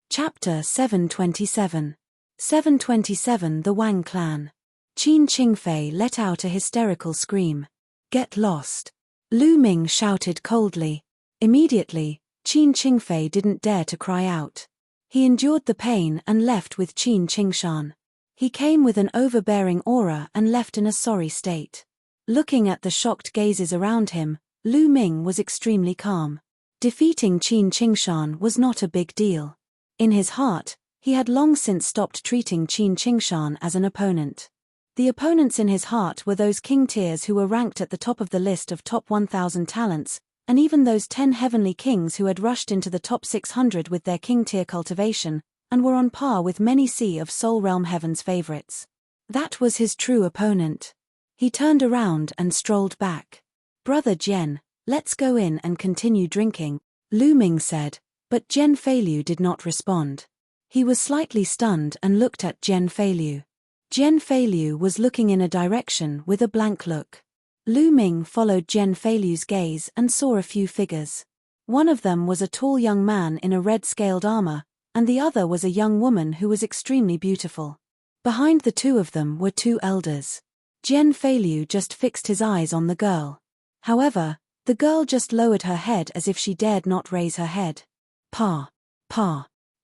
Chapter 727. 727 The Wang Clan. Qin Qingfei let out a hysterical scream. Get lost. Lu Ming shouted coldly. Immediately, Qin Qingfei didn't dare to cry out. He endured the pain and left with Qin Qingshan. He came with an overbearing aura and left in a sorry state. Looking at the shocked gazes around him, Lu Ming was extremely calm. Defeating Qin Qingshan was not a big deal. In his heart, he had long since stopped treating Qin Qingshan as an opponent. The opponents in his heart were those king tiers who were ranked at the top of the list of top 1,000 talents, and even those 10 heavenly kings who had rushed into the top 600 with their king tier cultivation, and were on par with many Sea of Soul Realm Heaven's favorites. That was his true opponent. He turned around and strolled back. Brother Jian, let's go in and continue drinking, Lu Ming said, but Jian Feilu did not respond. He was slightly stunned and looked at Jian Feilu. Jian Feilu was looking in a direction with a blank look. Lu Ming followed Jian Feilu's gaze and saw a few figures. One of them was a tall young man in a red-scaled armor, and the other was a young woman who was extremely beautiful. Behind the two of them were 2 elders. Jian Feilu just fixed his eyes on the girl. However, the girl just lowered her head as if she dared not raise her head. Pa.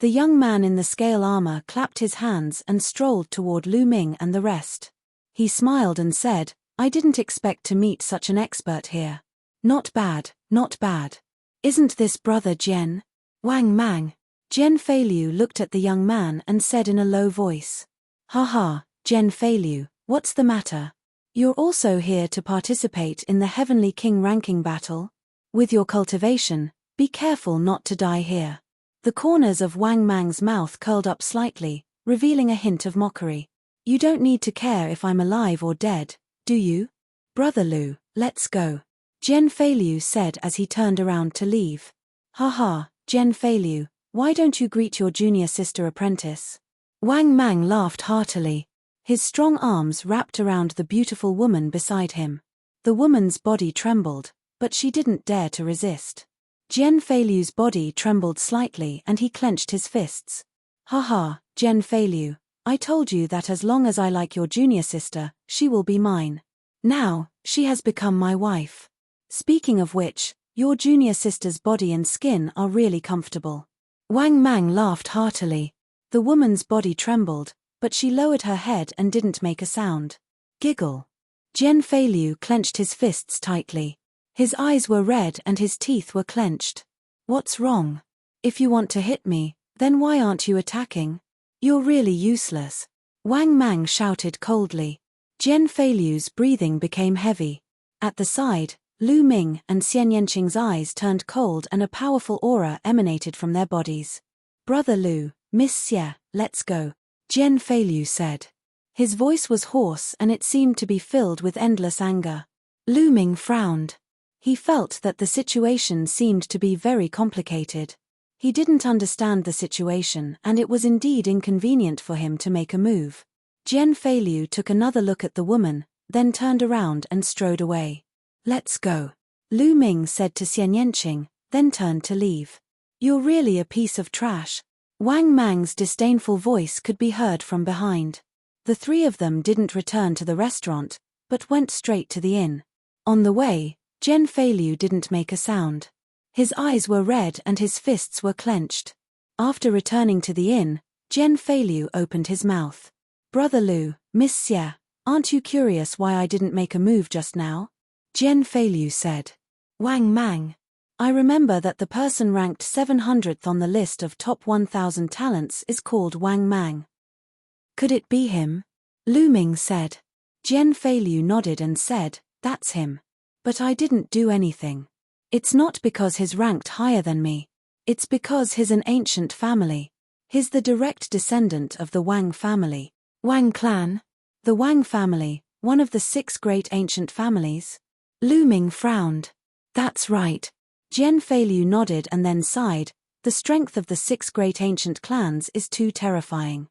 The young man in the scale armor clapped his hands and strolled toward Lu Ming and the rest. He smiled and said, I didn't expect to meet such an expert here. Not bad, not bad. Isn't this brother Jian? Wang Mang. Jian Feilu looked at the young man and said in a low voice. Haha, Jian Feilu, what's the matter? You're also here to participate in the Heavenly King ranking battle? With your cultivation, be careful not to die here. The corners of Wang Mang's mouth curled up slightly, revealing a hint of mockery. You don't need to care if I'm alive or dead, do you? Brother Lu, let's go. Jian Feilu said as he turned around to leave. Haha, Jian Feilu, why don't you greet your junior sister apprentice? Wang Mang laughed heartily. His strong arms wrapped around the beautiful woman beside him. The woman's body trembled, but she didn't dare to resist. Jian Feilu's body trembled slightly and he clenched his fists. Haha, Jian Feilu, I told you that as long as I like your junior sister, she will be mine. Now, she has become my wife. Speaking of which, your junior sister's body and skin are really comfortable. Wang Mang laughed heartily. The woman's body trembled, but she lowered her head and didn't make a sound. Giggle. Jian Feilu clenched his fists tightly. His eyes were red and his teeth were clenched. What's wrong? If you want to hit me, then why aren't you attacking? You're really useless. Wang Mang shouted coldly. Jian Feilu's breathing became heavy. At the side, Lu Ming and Xian Yanqing's eyes turned cold and a powerful aura emanated from their bodies. Brother Lu, Miss Xie, let's go, Jian Feilu said. His voice was hoarse and it seemed to be filled with endless anger. Lu Ming frowned. He felt that the situation seemed to be very complicated. He didn't understand the situation and it was indeed inconvenient for him to make a move. Jian Feilu took another look at the woman, then turned around and strode away. Let's go, Lu Ming said to Xian Yanqing, then turned to leave. You're really a piece of trash. Wang Mang's disdainful voice could be heard from behind. The 3 of them didn't return to the restaurant, but went straight to the inn. On the way, Jian Feilu didn't make a sound. His eyes were red and his fists were clenched. After returning to the inn, Jian Feilu opened his mouth. Brother Lu, Miss Xie, aren't you curious why I didn't make a move just now? Jian Feilu said. Wang Mang. I remember that the person ranked 700th on the list of top 1,000 talents is called Wang Mang. Could it be him? Lu Ming said. Jian Feiliu nodded and said, that's him. But I didn't do anything. It's not because he's ranked higher than me. It's because he's an ancient family. He's the direct descendant of the Wang family. Wang clan? The Wang family, one of the 6 great ancient families? Lu Ming frowned. That's right. Jian Feiliu nodded and then sighed. The strength of the 6 great ancient clans is too terrifying.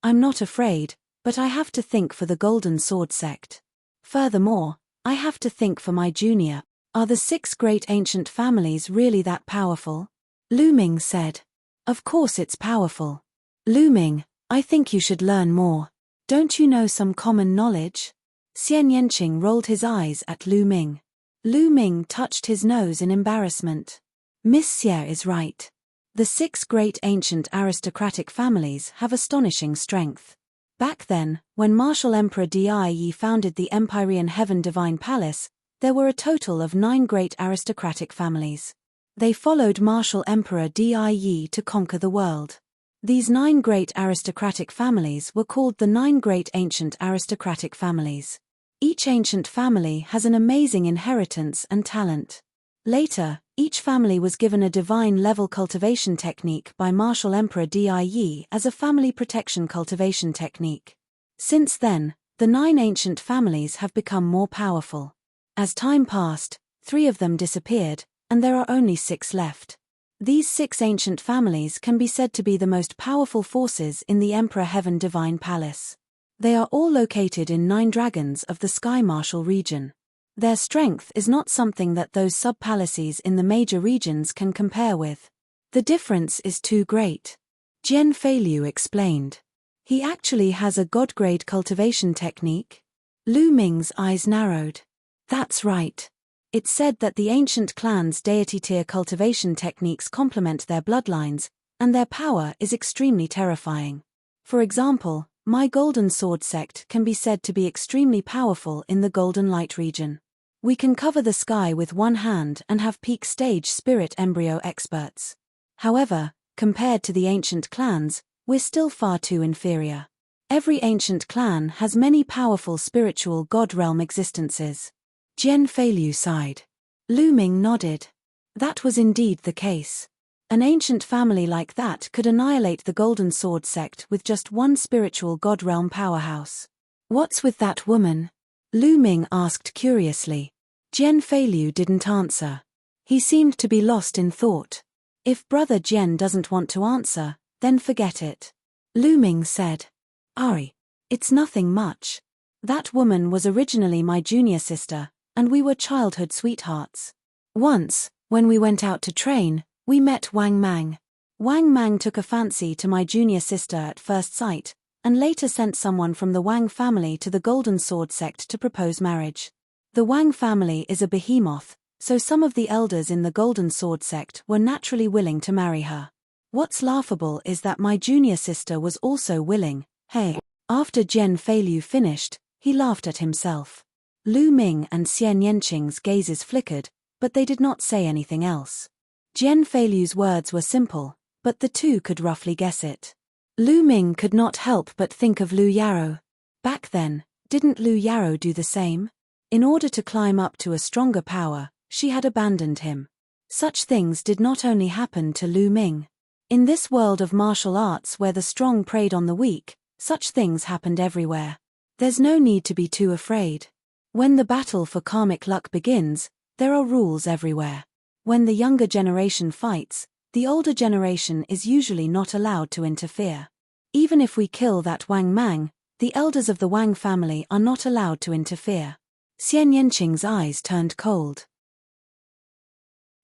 I'm not afraid, but I have to think for the Golden Sword sect. Furthermore, I have to think for my junior. Are the 6 great ancient families really that powerful? Lu Ming said. Of course it's powerful. Lu Ming, I think you should learn more. Don't you know some common knowledge? Xian Yanqing rolled his eyes at Lu Ming. Lu Ming touched his nose in embarrassment. Miss Xie is right. The 6 great ancient aristocratic families have astonishing strength. Back then, when Martial Emperor Di founded the Empyrean Heaven Divine Palace, there were a total of 9 great aristocratic families. They followed Martial Emperor Di to conquer the world. These 9 great aristocratic families were called the 9 great ancient aristocratic families. Each ancient family has an amazing inheritance and talent. Later, each family was given a divine-level cultivation technique by Martial Emperor Di as a family protection cultivation technique. Since then, the 9 ancient families have become more powerful. As time passed, 3 of them disappeared, and there are only 6 left. These 6 ancient families can be said to be the most powerful forces in the Emperor Heaven Divine Palace. They are all located in 9 dragons of the Sky Martial region. Their strength is not something that those sub-palaces in the major regions can compare with. The difference is too great. Jian Feiliu explained. He actually has a god-grade cultivation technique? Lu Ming's eyes narrowed. That's right. It's said that the ancient clans' deity-tier cultivation techniques complement their bloodlines, and their power is extremely terrifying. For example, my Golden Sword sect can be said to be extremely powerful in the Golden Light region. We can cover the sky with one hand and have peak stage spirit embryo experts. However, compared to the ancient clans, we're still far too inferior. Every ancient clan has many powerful spiritual god realm existences. Jian Feiliu sighed. Lu Ming nodded. That was indeed the case. An ancient family like that could annihilate the Golden Sword sect with just one spiritual god realm powerhouse. What's with that woman? Lu Ming asked curiously. Jian Feiliu didn't answer. He seemed to be lost in thought. If Brother Jian doesn't want to answer, then forget it. Lu Ming said. Ari. It's nothing much. That woman was originally my junior sister, and we were childhood sweethearts. Once, when we went out to train, we met Wang Mang. Wang Mang took a fancy to my junior sister at first sight, and later sent someone from the Wang family to the Golden Sword sect to propose marriage. The Wang family is a behemoth, so some of the elders in the Golden Sword sect were naturally willing to marry her. What's laughable is that my junior sister was also willing. Hey. After Jian Feiliu finished, he laughed at himself. Lu Ming and Xian Yanqing's gazes flickered, but they did not say anything else. Jian Feiliu's words were simple, but the two could roughly guess it. Lu Ming could not help but think of Lu Yarou. Back then, didn't Lu Yarou do the same? In order to climb up to a stronger power, she had abandoned him. Such things did not only happen to Lu Ming. In this world of martial arts where the strong preyed on the weak, such things happened everywhere. There's no need to be too afraid. When the battle for karmic luck begins, there are rules everywhere. When the younger generation fights, the older generation is usually not allowed to interfere. Even if we kill that Wang Mang, the elders of the Wang family are not allowed to interfere. Xian Yanqing's eyes turned cold.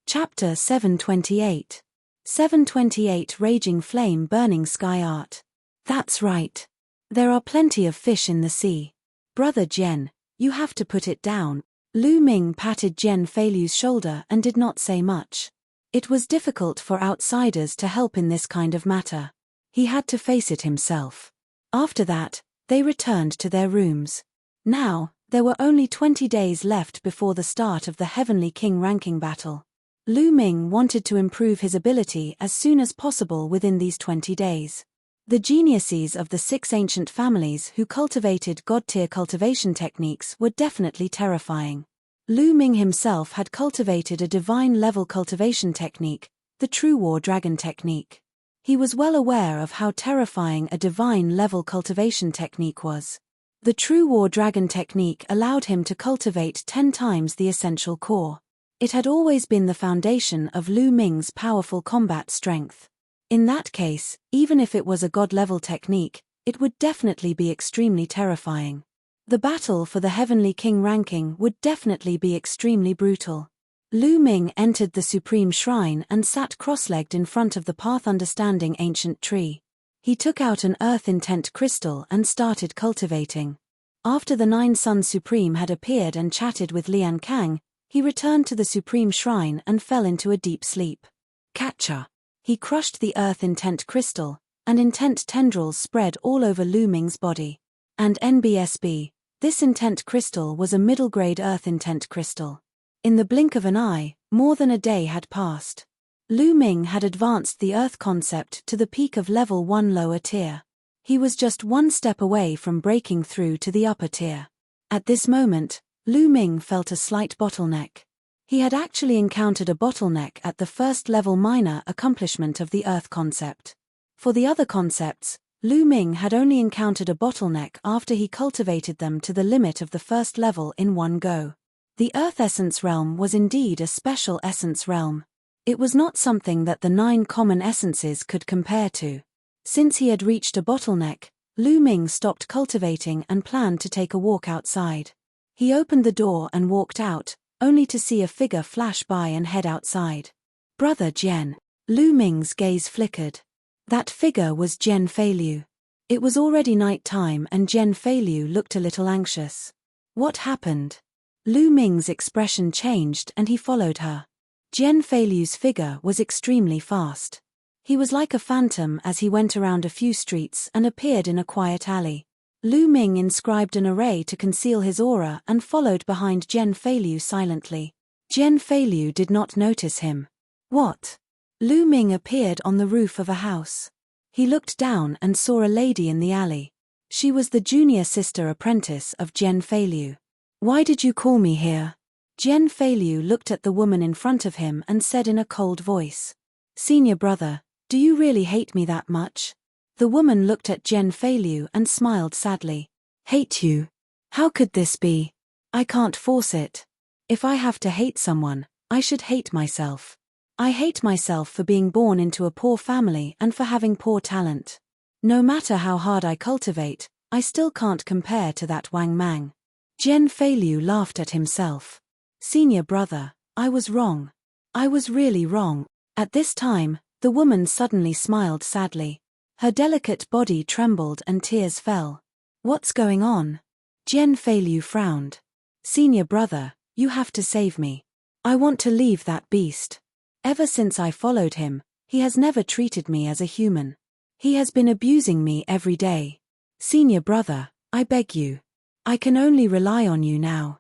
Chapter 728. 728 Raging Flame Burning Sky Art. That's right. There are plenty of fish in the sea. Brother Jian, you have to put it down. Lu Ming patted Jian Feiliu's shoulder and did not say much. It was difficult for outsiders to help in this kind of matter. He had to face it himself. After that, they returned to their rooms. Now, There were only 20 days left before the start of the Heavenly King ranking battle. Lu Ming wanted to improve his ability as soon as possible within these 20 days. The geniuses of the 6 ancient families who cultivated god-tier cultivation techniques were definitely terrifying. Lu Ming himself had cultivated a divine-level cultivation technique, the True War Dragon technique. He was well aware of how terrifying a divine-level cultivation technique was. The True War Dragon technique allowed him to cultivate 10 times the essential core. It had always been the foundation of Lu Ming's powerful combat strength. In that case, even if it was a god-level technique, it would definitely be extremely terrifying. The battle for the Heavenly King ranking would definitely be extremely brutal. Lu Ming entered the Supreme Shrine and sat cross-legged in front of the Path Understanding ancient tree. He took out an Earth Intent crystal and started cultivating. After the 9 Suns Supreme had appeared and chatted with Lian Kang, he returned to the Supreme Shrine and fell into a deep sleep. Catcher. He crushed the Earth Intent crystal, and intent tendrils spread all over Lu Ming's body. And NBSB, this intent crystal was a middle-grade Earth Intent crystal. In the blink of an eye, more than a day had passed. Lu Ming had advanced the Earth concept to the peak of level 1 lower tier. He was just one step away from breaking through to the upper tier. At this moment, Lu Ming felt a slight bottleneck. He had actually encountered a bottleneck at the first level minor accomplishment of the Earth concept. For the other concepts, Lu Ming had only encountered a bottleneck after he cultivated them to the limit of the first level in one go. The Earth Essence Realm was indeed a special essence realm. It was not something that the 9 common essences could compare to. Since he had reached a bottleneck, Lu Ming stopped cultivating and planned to take a walk outside. He opened the door and walked out, only to see a figure flash by and head outside. Brother Jian. Lu Ming's gaze flickered. That figure was Jian Feilu. It was already night time and Jian Feilu looked a little anxious. What happened? Lu Ming's expression changed and he followed her. Jian Feilu's figure was extremely fast. He was like a phantom as he went around a few streets and appeared in a quiet alley. Lu Ming inscribed an array to conceal his aura and followed behind Jian Feilu silently. Jian Feilu did not notice him. What? Lu Ming appeared on the roof of a house. He looked down and saw a lady in the alley. She was the junior sister apprentice of Jian Feilu. Why did you call me here? Jian Feilu looked at the woman in front of him and said in a cold voice. Senior brother, do you really hate me that much? The woman looked at Jian Feilu and smiled sadly. Hate you? How could this be? I can't force it. If I have to hate someone, I should hate myself. I hate myself for being born into a poor family and for having poor talent. No matter how hard I cultivate, I still can't compare to that Wang Mang. Jian Feilu laughed at himself. Senior brother, I was wrong. I was really wrong. At this time, the woman suddenly smiled sadly. Her delicate body trembled and tears fell. What's going on? Jian Feilu frowned. Senior brother, you have to save me. I want to leave that beast. Ever since I followed him, he has never treated me as a human. He has been abusing me every day. Senior brother, I beg you. I can only rely on you now.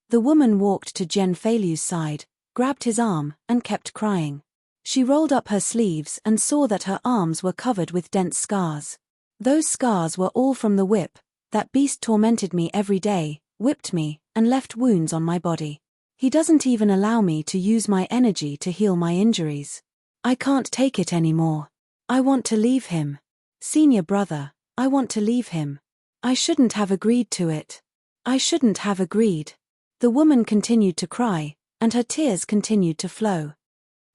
The woman walked to Jian Feilu's side, grabbed his arm, and kept crying. She rolled up her sleeves and saw that her arms were covered with dense scars. Those scars were all from the whip. That beast tormented me every day, whipped me, and left wounds on my body. He doesn't even allow me to use my energy to heal my injuries. I can't take it anymore. I want to leave him. Senior brother, I want to leave him. I shouldn't have agreed to it. I shouldn't have agreed. The woman continued to cry, and her tears continued to flow.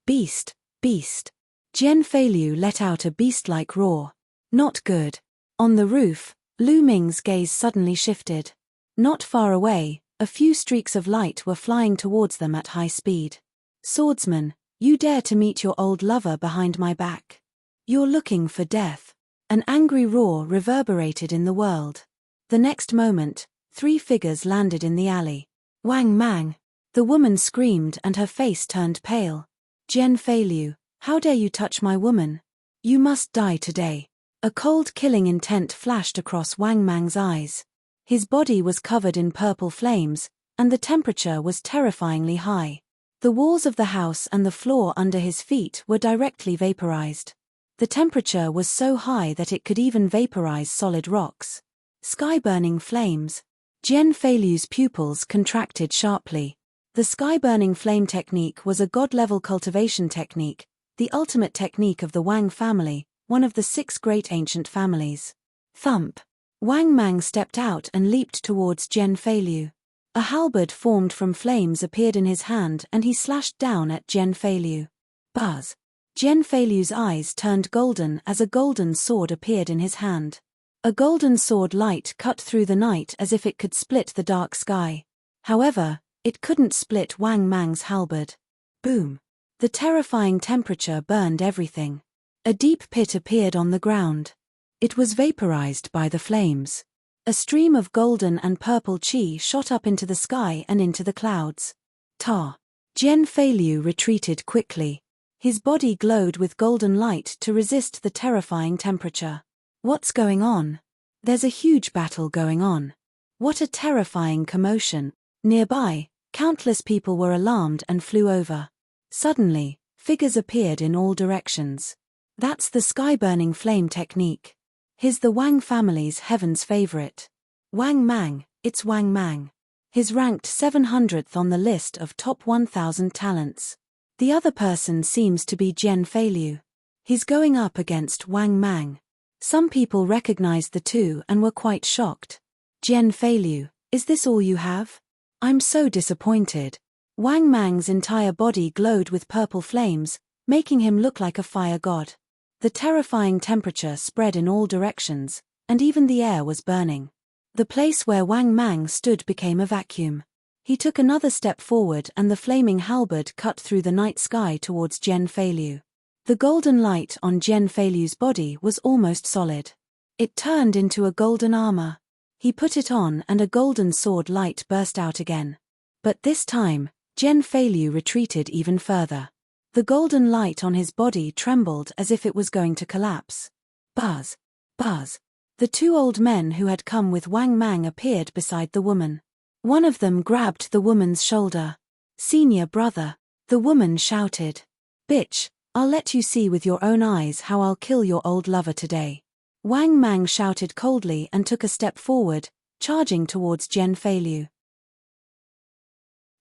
Beast, beast. Jian Feilu let out a beast-like roar. Not good. On the roof, Lu Ming's gaze suddenly shifted. Not far away, a few streaks of light were flying towards them at high speed. Swordsman, you dare to meet your old lover behind my back. You're looking for death. An angry roar reverberated in the world. The next moment, 3 figures landed in the alley. Wang Mang. The woman screamed and her face turned pale. Jian Feilu, how dare you touch my woman? You must die today. A cold killing intent flashed across Wang Mang's eyes. His body was covered in purple flames, and the temperature was terrifyingly high. The walls of the house and the floor under his feet were directly vaporized. The temperature was so high that it could even vaporize solid rocks. Sky-burning flames. Jian Feilu's pupils contracted sharply. The sky-burning flame technique was a god-level cultivation technique, the ultimate technique of the Wang family, one of the 6 great ancient families. Thump. Wang Mang stepped out and leaped towards Jian Feilu. A halberd formed from flames appeared in his hand and he slashed down at Jian Feilu. Buzz. Jian Feilu's eyes turned golden as a golden sword appeared in his hand. A golden sword light cut through the night as if it could split the dark sky. However, it couldn't split Wang Mang's halberd. Boom. The terrifying temperature burned everything. A deep pit appeared on the ground. It was vaporized by the flames. A stream of golden and purple qi shot up into the sky and into the clouds. Ta. Jian Feilu retreated quickly. His body glowed with golden light to resist the terrifying temperature. What's going on? There's a huge battle going on. What a terrifying commotion. Nearby, countless people were alarmed and flew over. Suddenly, figures appeared in all directions. That's the sky-burning flame technique. He's the Wang family's heaven's favorite. Wang Mang, it's Wang Mang. He's ranked 700th on the list of top 1,000 talents. The other person seems to be Jian Feilu. He's going up against Wang Mang. Some people recognized the two and were quite shocked. Jian Feilu, is this all you have? I'm so disappointed. Wang Mang's entire body glowed with purple flames, making him look like a fire god. The terrifying temperature spread in all directions, and even the air was burning. The place where Wang Mang stood became a vacuum. He took another step forward and the flaming halberd cut through the night sky towards Jian Feilu. The golden light on Jian Feilu's body was almost solid. It turned into a golden armor. He put it on and a golden sword light burst out again. But this time, Jian Feilu retreated even further. The golden light on his body trembled as if it was going to collapse. Buzz. Buzz. The 2 old men who had come with Wang Mang appeared beside the woman. One of them grabbed the woman's shoulder. "Senior brother," the woman shouted. "Bitch, I'll let you see with your own eyes how I'll kill your old lover today." Wang Mang shouted coldly and took a step forward, charging towards Jian Feilu.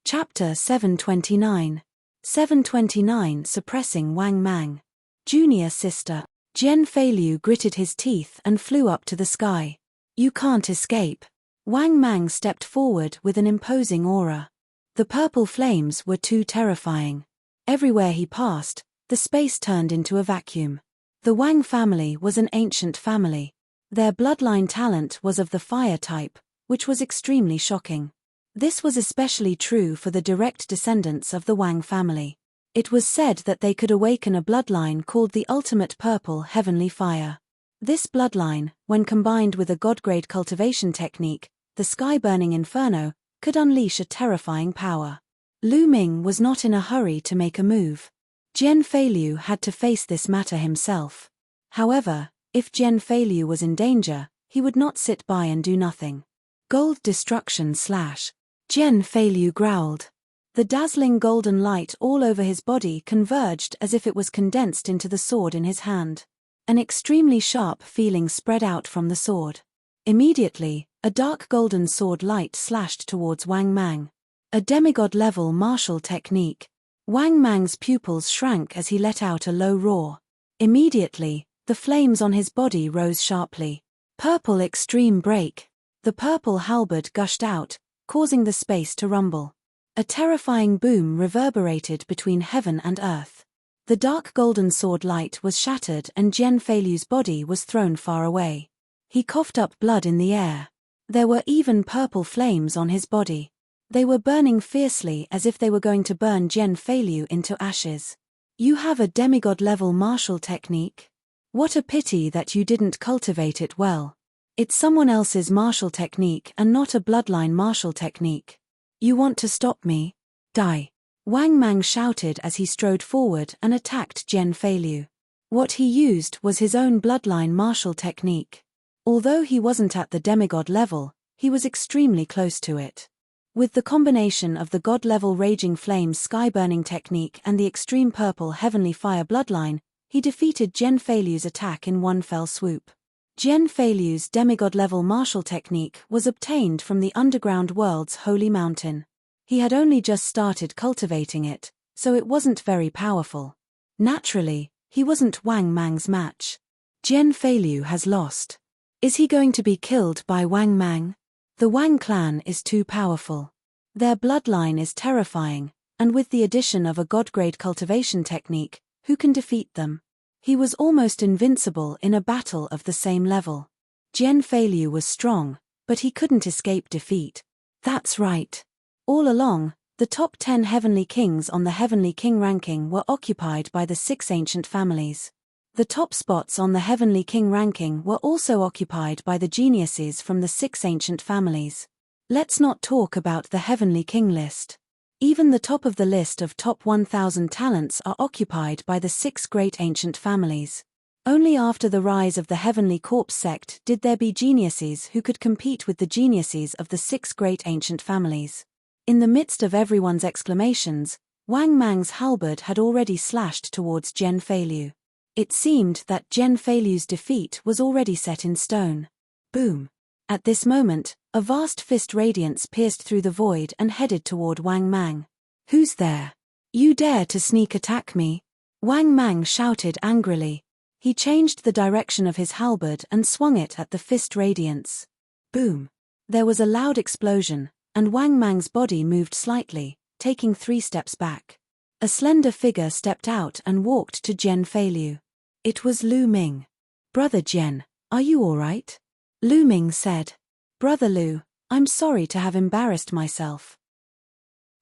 Chapter 729. 729 Suppressing Wang Mang. Junior sister. Jian Feilu gritted his teeth and flew up to the sky. "You can't escape." Wang Mang stepped forward with an imposing aura. The purple flames were too terrifying. Everywhere he passed, the space turned into a vacuum. The Wang family was an ancient family. Their bloodline talent was of the fire type, which was extremely shocking. This was especially true for the direct descendants of the Wang family. It was said that they could awaken a bloodline called the ultimate purple heavenly fire. This bloodline, when combined with a god-grade cultivation technique, the sky-burning inferno, could unleash a terrifying power. Lu Ming was not in a hurry to make a move. Jian Feilu had to face this matter himself. However, if Jian Feilu was in danger, he would not sit by and do nothing. Gold destruction / Jian Feilu growled. The dazzling golden light all over his body converged as if it was condensed into the sword in his hand. An extremely sharp feeling spread out from the sword. Immediately, a dark golden sword light slashed towards Wang Mang. A demigod-level martial technique. Wang Mang's pupils shrank as he let out a low roar. Immediately, the flames on his body rose sharply. Purple extreme break. The purple halberd gushed out, causing the space to rumble. A terrifying boom reverberated between heaven and earth. The dark golden sword light was shattered and Jian Feilu's body was thrown far away. He coughed up blood in the air. There were even purple flames on his body. They were burning fiercely as if they were going to burn Jian Feilu into ashes. "You have a demigod-level martial technique? What a pity that you didn't cultivate it well. It's someone else's martial technique and not a bloodline martial technique. You want to stop me? Die." Wang Mang shouted as he strode forward and attacked Jian Feilu. What he used was his own bloodline martial technique. Although he wasn't at the demigod level, He was extremely close to it. With the combination of the God-level Raging Flames sky-burning technique and the extreme purple Heavenly Fire bloodline, he defeated Jian Feilu's attack in one fell swoop. Jian Feilu's demigod-level martial technique was obtained from the underground world's holy mountain. He had only just started cultivating it, so it wasn't very powerful. Naturally, he wasn't Wang Mang's match. Jian Feilu has lost. Is he going to be killed by Wang Mang? The Wang clan is too powerful. Their bloodline is terrifying, and with the addition of a god-grade cultivation technique, who can defeat them? He was almost invincible in a battle of the same level. Jian Feilu was strong, but he couldn't escape defeat. That's right. All along, the top 10 heavenly kings on the Heavenly King ranking were occupied by the 6 ancient families. The top spots on the Heavenly King ranking were also occupied by the geniuses from the 6 ancient families. Let's not talk about the Heavenly King list. Even the top of the list of top 1,000 talents are occupied by the 6 great ancient families. Only after the rise of the Heavenly Corpse sect did there be geniuses who could compete with the geniuses of the 6 great ancient families. In the midst of everyone's exclamations, Wang Mang's halberd had already slashed towards Jian Feilu. It seemed that Jian Feilu's defeat was already set in stone. Boom! At this moment, a vast fist radiance pierced through the void and headed toward Wang Mang. Who's there? You dare to sneak attack me? Wang Mang shouted angrily. He changed the direction of his halberd and swung it at the fist radiance. Boom! There was a loud explosion, and Wang Mang's body moved slightly, taking 3 steps back. A slender figure stepped out and walked to Jian Feilu. It was Lu Ming. Brother Jian, are you all right? Lu Ming said. Brother Lu, I'm sorry to have embarrassed myself.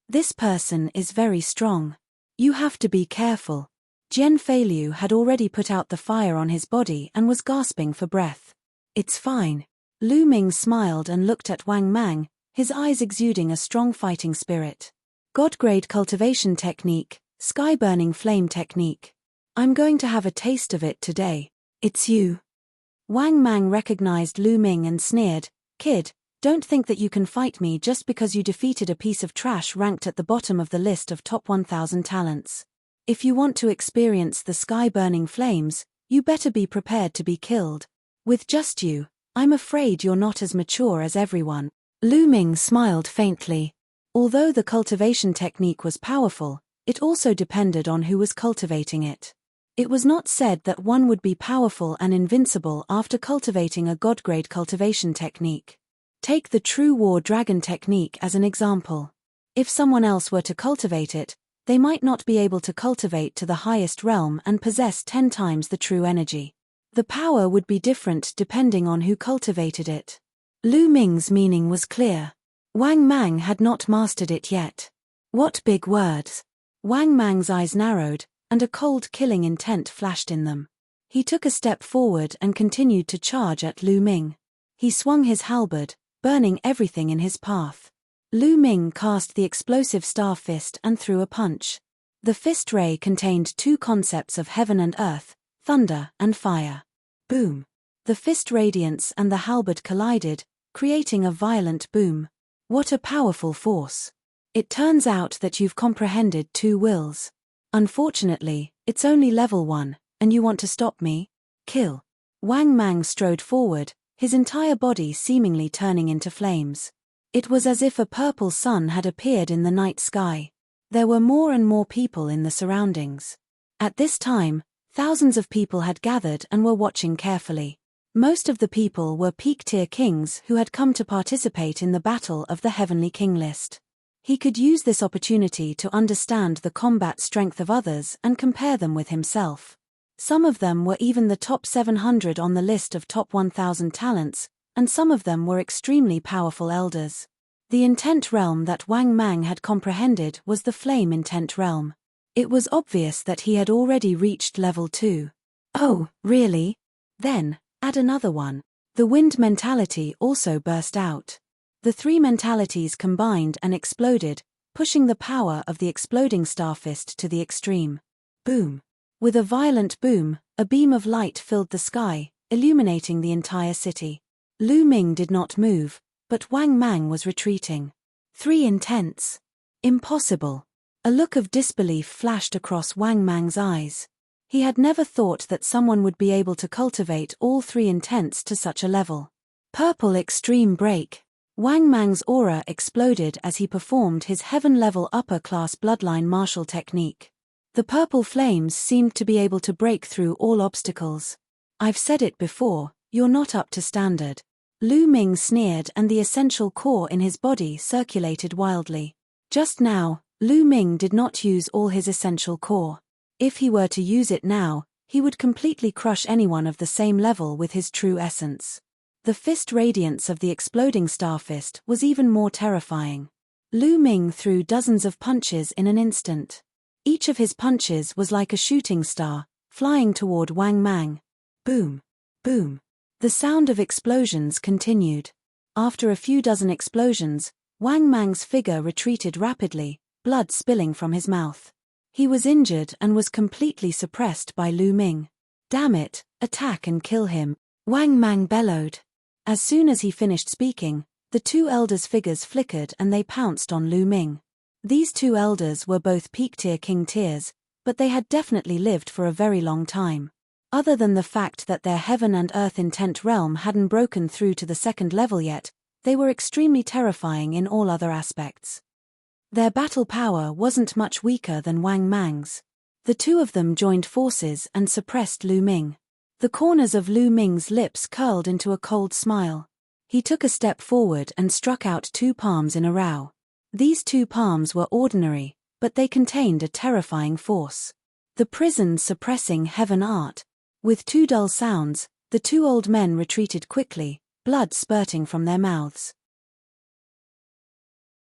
This person is very strong. You have to be careful. Jian Feilu had already put out the fire on his body and was gasping for breath. It's fine. Lu Ming smiled and looked at Wang Mang, his eyes exuding a strong fighting spirit. God-grade cultivation technique, sky-burning flame technique. I'm going to have a taste of it today. It's you. Wang Mang recognized Lu Ming and sneered, Kid, don't think that you can fight me just because you defeated a piece of trash ranked at the bottom of the list of top 1,000 talents. If you want to experience the sky-burning flames, you better be prepared to be killed. With just you, I'm afraid you're not as mature as everyone. Lu Ming smiled faintly. Although the cultivation technique was powerful, it also depended on who was cultivating it. It was not said that one would be powerful and invincible after cultivating a god-grade cultivation technique. Take the True War Dragon technique as an example. If someone else were to cultivate it, they might not be able to cultivate to the highest realm and possess 10 times the true energy. The power would be different depending on who cultivated it. Lu Ming's meaning was clear. Wang Mang had not mastered it yet. What big words! Wang Mang's eyes narrowed, and a cold killing intent flashed in them. He took a step forward and continued to charge at Lu Ming. He swung his halberd, burning everything in his path. Lu Ming cast the explosive star fist and threw a punch. The fist ray contained 2 concepts of heaven and earth, thunder and fire. Boom! The fist radiance and the halberd collided, creating a violent boom. What a powerful force! It turns out that you've comprehended 2 wills. Unfortunately, it's only level 1, and you want to stop me? Kill. Wang Mang strode forward, his entire body seemingly turning into flames. It was as if a purple sun had appeared in the night sky. There were more and more people in the surroundings. At this time, thousands of people had gathered and were watching carefully. Most of the people were peak-tier kings who had come to participate in the battle of the Heavenly King list. He could use this opportunity to understand the combat strength of others and compare them with himself. Some of them were even the top 700 on the list of top 1,000 talents, and some of them were extremely powerful elders. The intent realm that Wang Mang had comprehended was the flame intent realm. It was obvious that he had already reached level 2. Oh, really? Then, add another one. The wind mentality also burst out. The 3 mentalities combined and exploded, pushing the power of the exploding starfist to the extreme. Boom! With a violent boom, a beam of light filled the sky, illuminating the entire city. Lu Ming did not move, but Wang Mang was retreating. 3 intents. Impossible. A look of disbelief flashed across Wang Mang's eyes. He had never thought that someone would be able to cultivate all 3 intents to such a level. Purple Extreme Break. Wang Mang's aura exploded as he performed his heaven-level upper-class bloodline martial technique. The purple flames seemed to be able to break through all obstacles. I've said it before, you're not up to standard. Lu Ming sneered, and the essential core in his body circulated wildly. Just now, Lu Ming did not use all his essential core. If he were to use it now, he would completely crush anyone of the same level with his true essence. The fist radiance of the exploding star fist was even more terrifying. Lu Ming threw dozens of punches in an instant. Each of his punches was like a shooting star, flying toward Wang Mang. Boom! Boom! The sound of explosions continued. After a few dozen explosions, Wang Mang's figure retreated rapidly, blood spilling from his mouth. He was injured and was completely suppressed by Lu Ming. Damn it, attack and kill him, Wang Mang bellowed. As soon as he finished speaking, the 2 elders' figures flickered and they pounced on Lu Ming. These 2 elders were both peak-tier king tiers, but they had definitely lived for a very long time. Other than the fact that their heaven and earth intent realm hadn't broken through to the 2nd level yet, they were extremely terrifying in all other aspects. Their battle power wasn't much weaker than Wang Mang's. The 2 of them joined forces and suppressed Lu Ming. The corners of Lu Ming's lips curled into a cold smile. He took a step forward and struck out 2 palms in a row. These 2 palms were ordinary, but they contained a terrifying force. The prison-suppressing heaven art. With 2 dull sounds, the 2 old men retreated quickly, blood spurting from their mouths.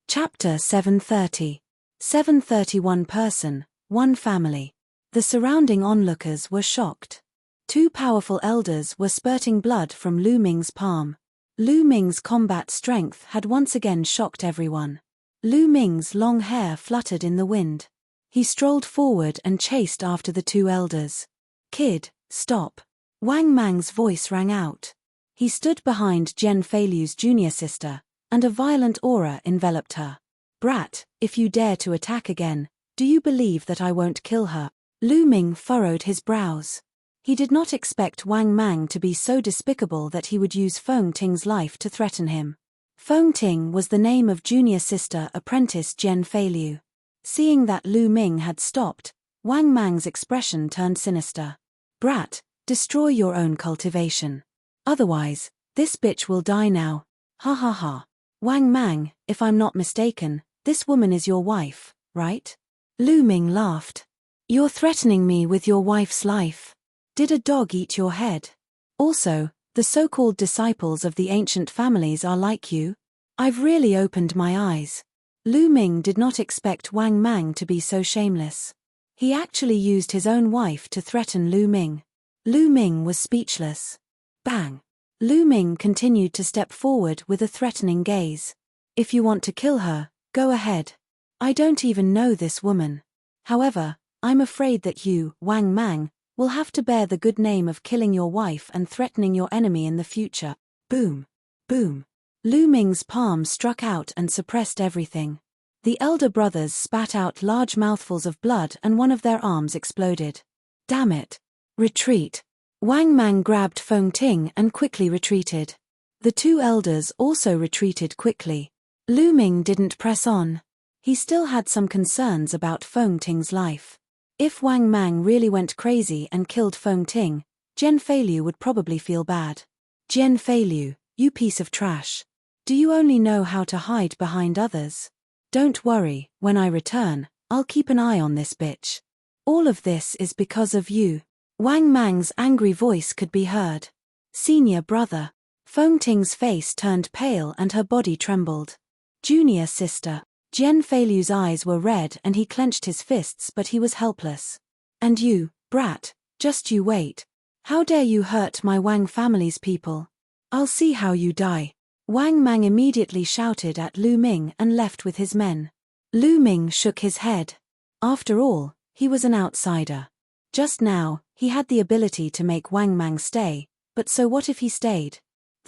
Chapter 730. 731 Person, 1 Family. The surrounding onlookers were shocked. 2 powerful elders were spurting blood from Lu Ming's palm. Lu Ming's combat strength had once again shocked everyone. Lu Ming's long hair fluttered in the wind. He strolled forward and chased after the 2 elders. Kid, stop. Wang Mang's voice rang out. He stood behind Jian Feilu's junior sister, and a violent aura enveloped her. Brat, if you dare to attack again, do you believe that I won't kill her? Lu Ming furrowed his brows. He did not expect Wang Mang to be so despicable that he would use Feng Ting's life to threaten him. Feng Ting was the name of junior sister apprentice Jian Feilu. Seeing that Lu Ming had stopped, Wang Mang's expression turned sinister. Brat, destroy your own cultivation. Otherwise, this bitch will die now. Ha ha ha. Wang Mang, if I'm not mistaken, this woman is your wife, right? Lu Ming laughed. You're threatening me with your wife's life. Did a dog eat your head? Also, the so-called disciples of the ancient families are like you? I've really opened my eyes. Lu Ming did not expect Wang Mang to be so shameless. He actually used his own wife to threaten Lu Ming. Lu Ming was speechless. Bang! Lu Ming continued to step forward with a threatening gaze. If you want to kill her, go ahead. I don't even know this woman. However, I'm afraid that you, Wang Mang, will have to bear the good name of killing your wife and threatening your enemy in the future. Boom! Boom! Lu Ming's palm struck out and suppressed everything. The elder brothers spat out large mouthfuls of blood and one of their arms exploded. Damn it! Retreat! Wang Mang grabbed Feng Ting and quickly retreated. The 2 elders also retreated quickly. Lu Ming didn't press on. He still had some concerns about Feng Ting's life. If Wang Mang really went crazy and killed Feng Ting, Jian Feilu would probably feel bad. Jian Feilu, you piece of trash. Do you only know how to hide behind others? Don't worry, when I return, I'll keep an eye on this bitch. All of this is because of you. Wang Mang's angry voice could be heard. Senior brother. Feng Ting's face turned pale and her body trembled. Junior sister. Jian Feilu's eyes were red and he clenched his fists, but he was helpless. And you, brat, just you wait. How dare you hurt my Wang family's people? I'll see how you die. Wang Mang immediately shouted at Lu Ming and left with his men. Lu Ming shook his head. After all, he was an outsider. Just now, he had the ability to make Wang Mang stay, but so what if he stayed?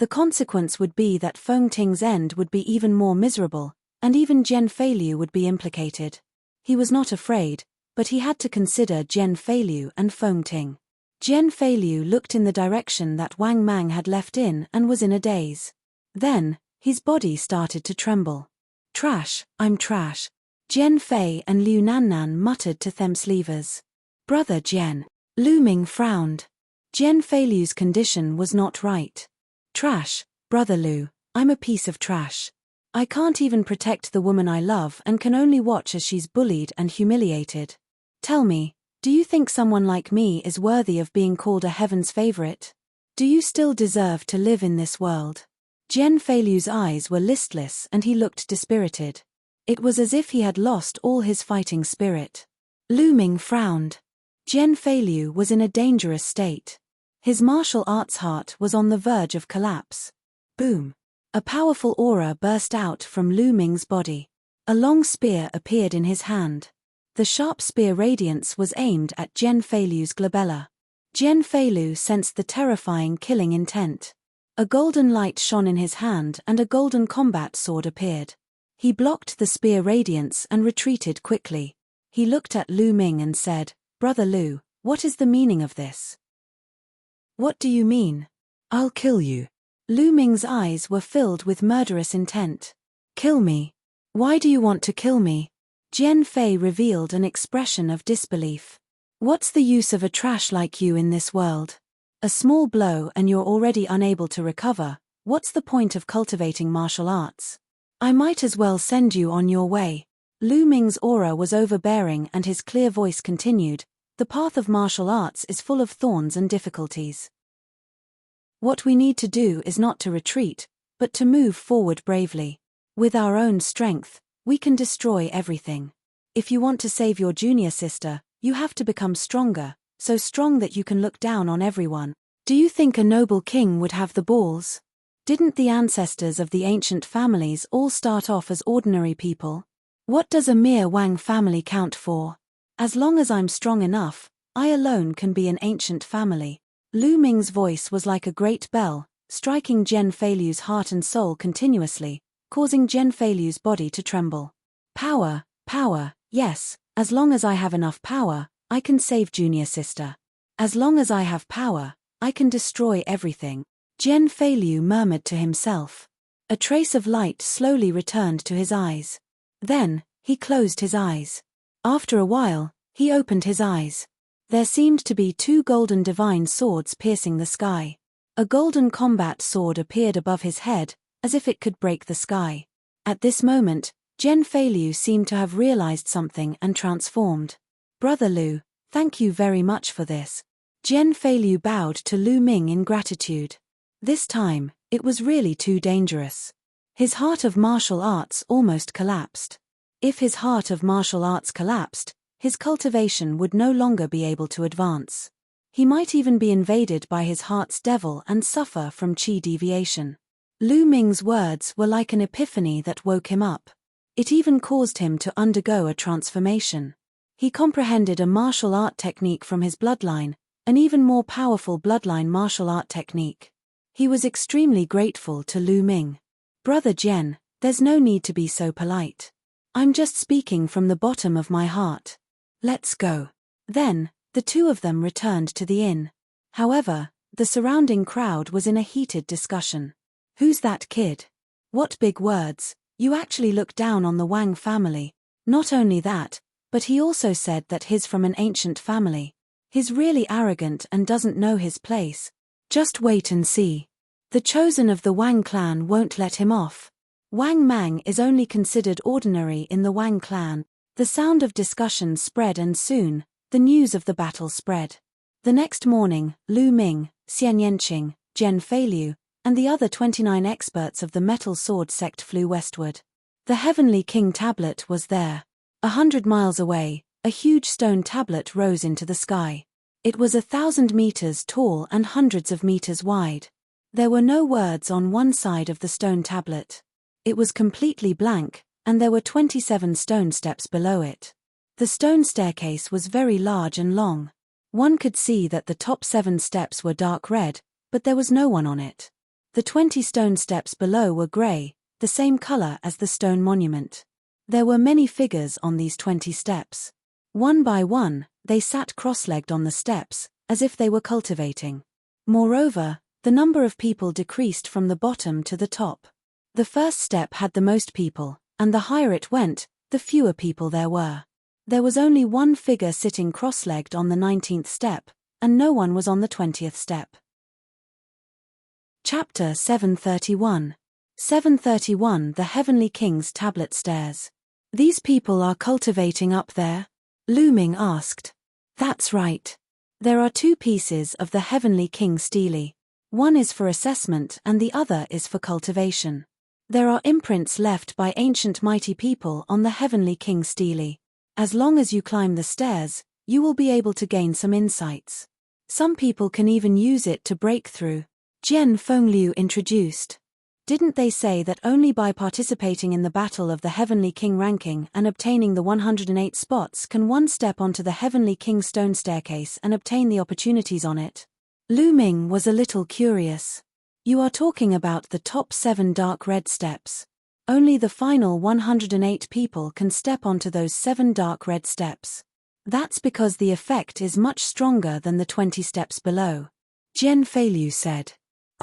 The consequence would be that Feng Ting's end would be even more miserable, and even Jian Feilu would be implicated. He was not afraid, but he had to consider Jian Feilu and Feng Ting. Jian Feilu looked in the direction that Wang Mang had left in and was in a daze. Then, his body started to tremble. Trash, I'm trash. Jian Fei and Liu Nannan muttered to themselves. Brother Jian. Lu Ming frowned. Jian Feilu's condition was not right. Trash, Brother Lu, I'm a piece of trash. I can't even protect the woman I love and can only watch as she's bullied and humiliated. Tell me, do you think someone like me is worthy of being called a heaven's favorite? Do you still deserve to live in this world? Jian Feilu's eyes were listless and he looked dispirited. It was as if he had lost all his fighting spirit. Lu Ming frowned. Jian Feilu was in a dangerous state. His martial arts heart was on the verge of collapse. Boom! A powerful aura burst out from Lu Ming's body. A long spear appeared in his hand. The sharp spear radiance was aimed at Jian Feilu's glabella. Jian Feilu sensed the terrifying killing intent. A golden light shone in his hand and a golden combat sword appeared. He blocked the spear radiance and retreated quickly. He looked at Lu Ming and said, Brother Lu, what is the meaning of this? What do you mean? I'll kill you. Lu Ming's eyes were filled with murderous intent. Kill me? Why do you want to kill me? Jian Fei revealed an expression of disbelief. What's the use of a trash like you in this world? A small blow and you're already unable to recover. What's the point of cultivating martial arts? I might as well send you on your way. Lu Ming's aura was overbearing and his clear voice continued, the path of martial arts is full of thorns and difficulties. What we need to do is not to retreat, but to move forward bravely. With our own strength, we can destroy everything. If you want to save your junior sister, you have to become stronger, so strong that you can look down on everyone. Do you think a noble king would have the balls? Didn't the ancestors of the ancient families all start off as ordinary people? What does a mere Wang family count for? As long as I'm strong enough, I alone can be an ancient family. Lu Ming's voice was like a great bell, striking Jian Feilu's heart and soul continuously, causing Jian Feilu's body to tremble. Power, power, yes, as long as I have enough power, I can save junior sister. As long as I have power, I can destroy everything. Jian Feilu murmured to himself. A trace of light slowly returned to his eyes. Then, he closed his eyes. After a while, he opened his eyes. There seemed to be two golden divine swords piercing the sky. A golden combat sword appeared above his head, as if it could break the sky. At this moment, Jian Feilu seemed to have realized something and transformed. Brother Lu, thank you very much for this. Jian Feilu bowed to Lu Ming in gratitude. This time, it was really too dangerous. His heart of martial arts almost collapsed. If his heart of martial arts collapsed, his cultivation would no longer be able to advance. He might even be invaded by his heart's devil and suffer from qi deviation. Lu Ming's words were like an epiphany that woke him up. It even caused him to undergo a transformation. He comprehended a martial art technique from his bloodline, an even more powerful bloodline martial art technique. He was extremely grateful to Lu Ming. Brother Jian, there's no need to be so polite. I'm just speaking from the bottom of my heart. Let's go. Then, the two of them returned to the inn. However, the surrounding crowd was in a heated discussion. Who's that kid? What big words, you actually look down on the Wang family. Not only that, but he also said that he's from an ancient family. He's really arrogant and doesn't know his place. Just wait and see. The chosen of the Wang clan won't let him off. Wang Mang is only considered ordinary in the Wang clan. The sound of discussion spread and soon, the news of the battle spread. The next morning, Lu Ming, Xian Yanqing, Jian Feilu, and the other 29 experts of the metal sword sect flew westward. The Heavenly King tablet was there. 100 miles away, a huge stone tablet rose into the sky. It was 1,000 meters tall and hundreds of meters wide. There were no words on one side of the stone tablet. It was completely blank, and there were 27 stone steps below it. The stone staircase was very large and long. One could see that the top 7 steps were dark red, but there was no one on it. The 20 stone steps below were grey, the same color as the stone monument. There were many figures on these 20 steps. One by one, they sat cross-legged on the steps, as if they were cultivating. Moreover, the number of people decreased from the bottom to the top. The first step had the most people, and the higher it went, the fewer people there were. There was only one figure sitting cross-legged on the 19th step, and no one was on the 20th step. Chapter 731. 731 The Heavenly King's Tablet Stairs. These people are cultivating up there? Lu Ming asked. That's right. There are 2 pieces of the Heavenly King stele. One is for assessment and the other is for cultivation. There are imprints left by ancient mighty people on the Heavenly King stele. As long as you climb the stairs, you will be able to gain some insights. Some people can even use it to break through. Jian Fengliu introduced. Didn't they say that only by participating in the Battle of the Heavenly King ranking and obtaining the 108 spots can one step onto the Heavenly King stone staircase and obtain the opportunities on it? Lu Ming was a little curious. You are talking about the top 7 dark red steps. Only the final 108 people can step onto those 7 dark red steps. That's because the effect is much stronger than the 20 steps below. Jian Fengliu said.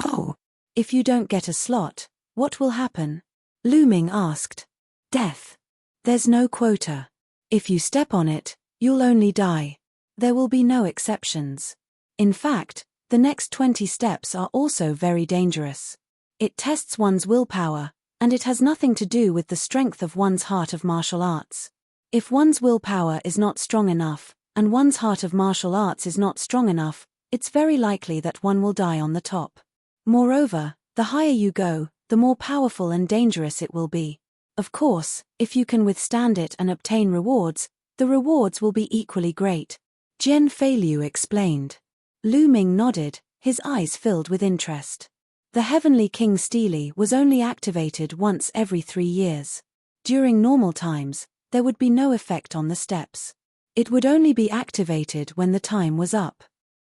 Oh. If you don't get a slot, what will happen? Lu Ming asked. Death. There's no quota. If you step on it, you'll only die. There will be no exceptions. In fact, the next 20 steps are also very dangerous. It tests one's willpower, and it has nothing to do with the strength of one's heart of martial arts. If one's willpower is not strong enough, and one's heart of martial arts is not strong enough, it's very likely that one will die on the top. Moreover, the higher you go, the more powerful and dangerous it will be. Of course, if you can withstand it and obtain rewards, the rewards will be equally great. Jian Fengliu explained. Lu Ming nodded, his eyes filled with interest. The Heavenly King stele was only activated once every 3 years. During normal times, there would be no effect on the steps. It would only be activated when the time was up.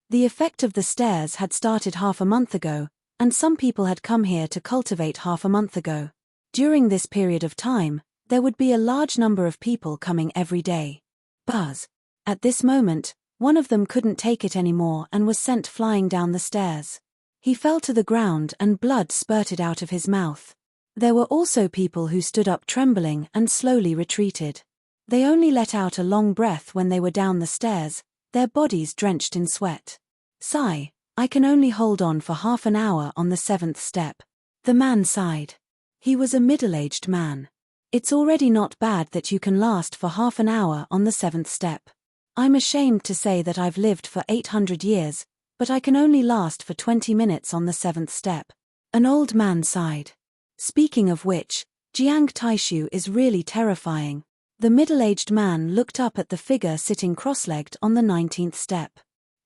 The effect of the stairs had started half a month ago, and some people had come here to cultivate half a month ago. During this period of time, there would be a large number of people coming every day. Buzz. At this moment, one of them couldn't take it anymore and was sent flying down the stairs. He fell to the ground and blood spurted out of his mouth. There were also people who stood up trembling and slowly retreated. They only let out a long breath when they were down the stairs, their bodies drenched in sweat. Sigh. I can only hold on for half an hour on the 7th step. The man sighed. He was a middle-aged man. It's already not bad that you can last for half an hour on the 7th step. I'm ashamed to say that I've lived for 800 years, but I can only last for 20 minutes on the 7th step. An old man sighed. Speaking of which, Jiang Taishu is really terrifying. The middle-aged man looked up at the figure sitting cross-legged on the 19th step.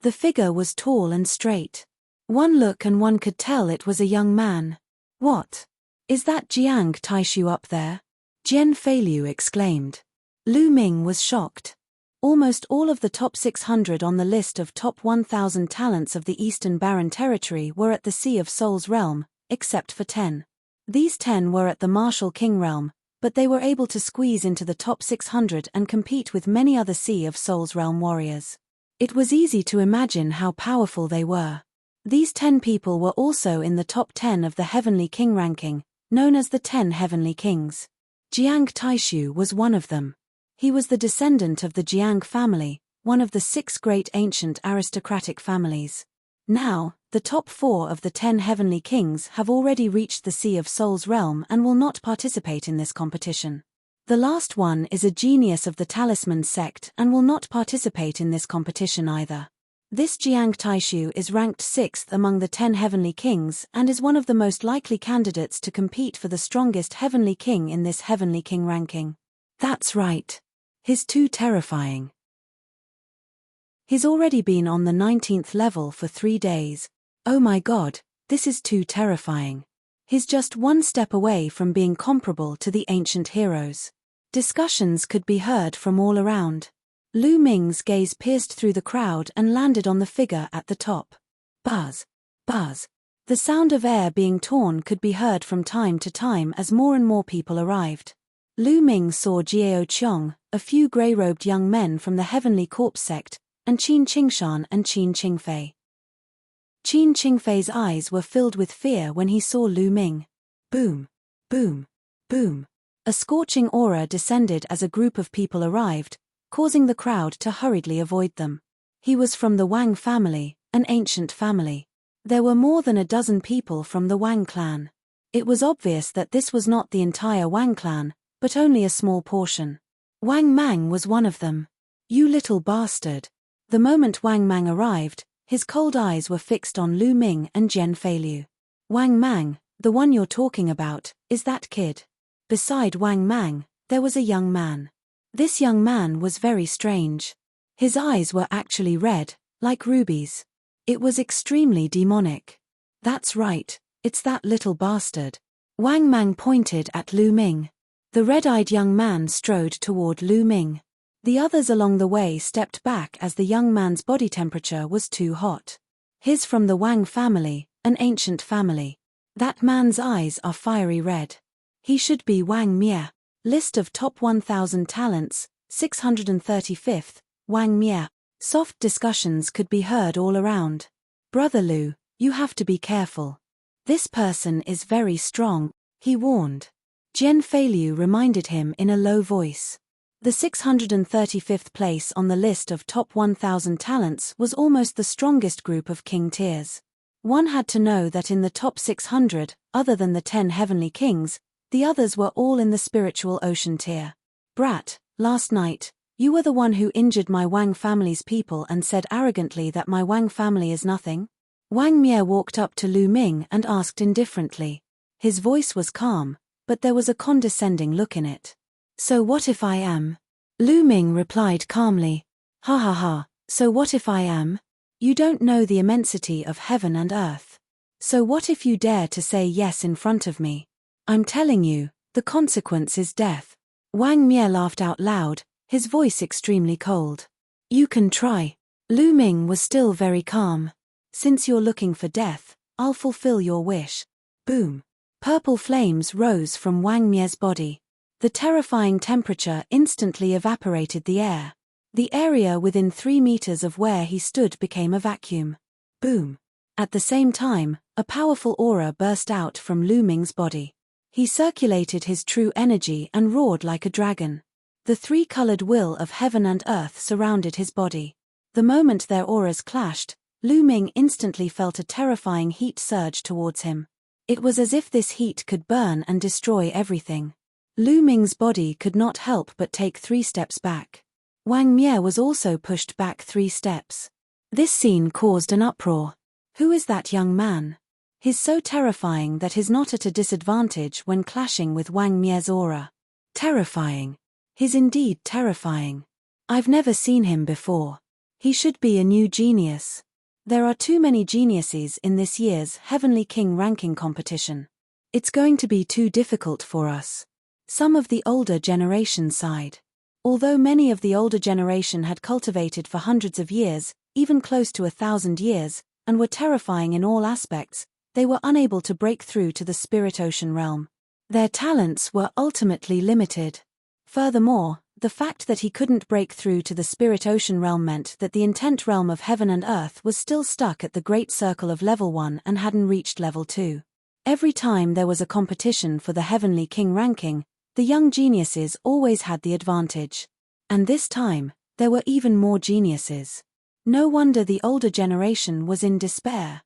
The figure was tall and straight. One look and one could tell it was a young man. What? Is that Jiang Taishu up there? Jian Fengliu exclaimed. Lu Ming was shocked. Almost all of the top 600 on the list of top 1,000 talents of the Eastern Barren Territory were at the Sea of Souls realm, except for 10. These 10 were at the Martial King realm, but they were able to squeeze into the top 600 and compete with many other Sea of Souls realm warriors. It was easy to imagine how powerful they were. These 10 people were also in the top 10 of the Heavenly King ranking, known as the 10 Heavenly Kings. Jiang Taishu was one of them. He was the descendant of the Jiang family, one of the 6 great ancient aristocratic families. Now, the top 4 of the 10 Heavenly Kings have already reached the Sea of Souls realm and will not participate in this competition. The last one is a genius of the Talisman sect and will not participate in this competition either. This Jiang Taishu is ranked 6th among the 10 Heavenly Kings and is one of the most likely candidates to compete for the strongest Heavenly King in this Heavenly King ranking. That's right. He's too terrifying. He's already been on the 19th level for 3 days. Oh my god, this is too terrifying. He's just one step away from being comparable to the ancient heroes. Discussions could be heard from all around. Lu Ming's gaze pierced through the crowd and landed on the figure at the top. Buzz. Buzz. The sound of air being torn could be heard from time to time as more and more people arrived. Lu Ming saw Jiao Qiong, a few grey-robed young men from the Heavenly Corpse sect, and Qin Qingshan and Qin Qingfei. Qin Qingfei's eyes were filled with fear when he saw Lu Ming. Boom, boom, boom. A scorching aura descended as a group of people arrived, causing the crowd to hurriedly avoid them. He was from the Wang family, an ancient family. There were more than a dozen people from the Wang clan. It was obvious that this was not the entire Wang clan, but only a small portion. Wang Mang was one of them. You little bastard. The moment Wang Mang arrived, his cold eyes were fixed on Lu Ming and Jian Feiliu. Wang Mang, the one you're talking about, is that kid. Beside Wang Mang, there was a young man. This young man was very strange. His eyes were actually red, like rubies. It was extremely demonic. That's right, it's that little bastard. Wang Mang pointed at Lu Ming. The red-eyed young man strode toward Lu Ming. The others along the way stepped back as the young man's body temperature was too hot. He's from the Wang family, an ancient family. That man's eyes are fiery red. He should be Wang Mie. List of top 1000 talents, 635th, Wang Mie. Soft discussions could be heard all around. Brother Lu, you have to be careful. This person is very strong, he warned. Jian Feiliu reminded him in a low voice. The 635th place on the list of top 1000 talents was almost the strongest group of king tiers. One had to know that in the top 600, other than the 10 heavenly kings, the others were all in the spiritual ocean tier. Brat, last night, you were the one who injured my Wang family's people and said arrogantly that my Wang family is nothing? Wang Mie walked up to Lu Ming and asked indifferently. His voice was calm, but there was a condescending look in it. So what if I am? Lu Ming replied calmly. Ha ha ha, so what if I am? You don't know the immensity of heaven and earth. So what if you dare to say yes in front of me? I'm telling you, the consequence is death. Wang Mie laughed out loud, his voice extremely cold. You can try. Lu Ming was still very calm. Since you're looking for death, I'll fulfill your wish. Boom. Purple flames rose from Wang Mie's body. The terrifying temperature instantly evaporated the air. The area within 3 meters of where he stood became a vacuum. Boom. At the same time, a powerful aura burst out from Lu Ming's body. He circulated his true energy and roared like a dragon. The 3-colored will of heaven and earth surrounded his body. The moment their auras clashed, Lu Ming instantly felt a terrifying heat surge towards him. It was as if this heat could burn and destroy everything. Lu Ming's body could not help but take 3 steps back. Wang Mie was also pushed back 3 steps. This scene caused an uproar. Who is that young man? He's so terrifying that he's not at a disadvantage when clashing with Wang Mie's aura. Terrifying. He's indeed terrifying. I've never seen him before. He should be a new genius. There are too many geniuses in this year's Heavenly King ranking competition. It's going to be too difficult for us. Some of the older generation sighed. Although many of the older generation had cultivated for hundreds of years, even close to 1,000 years, and were terrifying in all aspects, they were unable to break through to the spirit ocean realm. Their talents were ultimately limited. Furthermore, the fact that he couldn't break through to the spirit ocean realm meant that the intent realm of heaven and earth was still stuck at the great circle of level 1 and hadn't reached level 2. Every time there was a competition for the Heavenly King ranking, the young geniuses always had the advantage. And this time, there were even more geniuses. No wonder the older generation was in despair.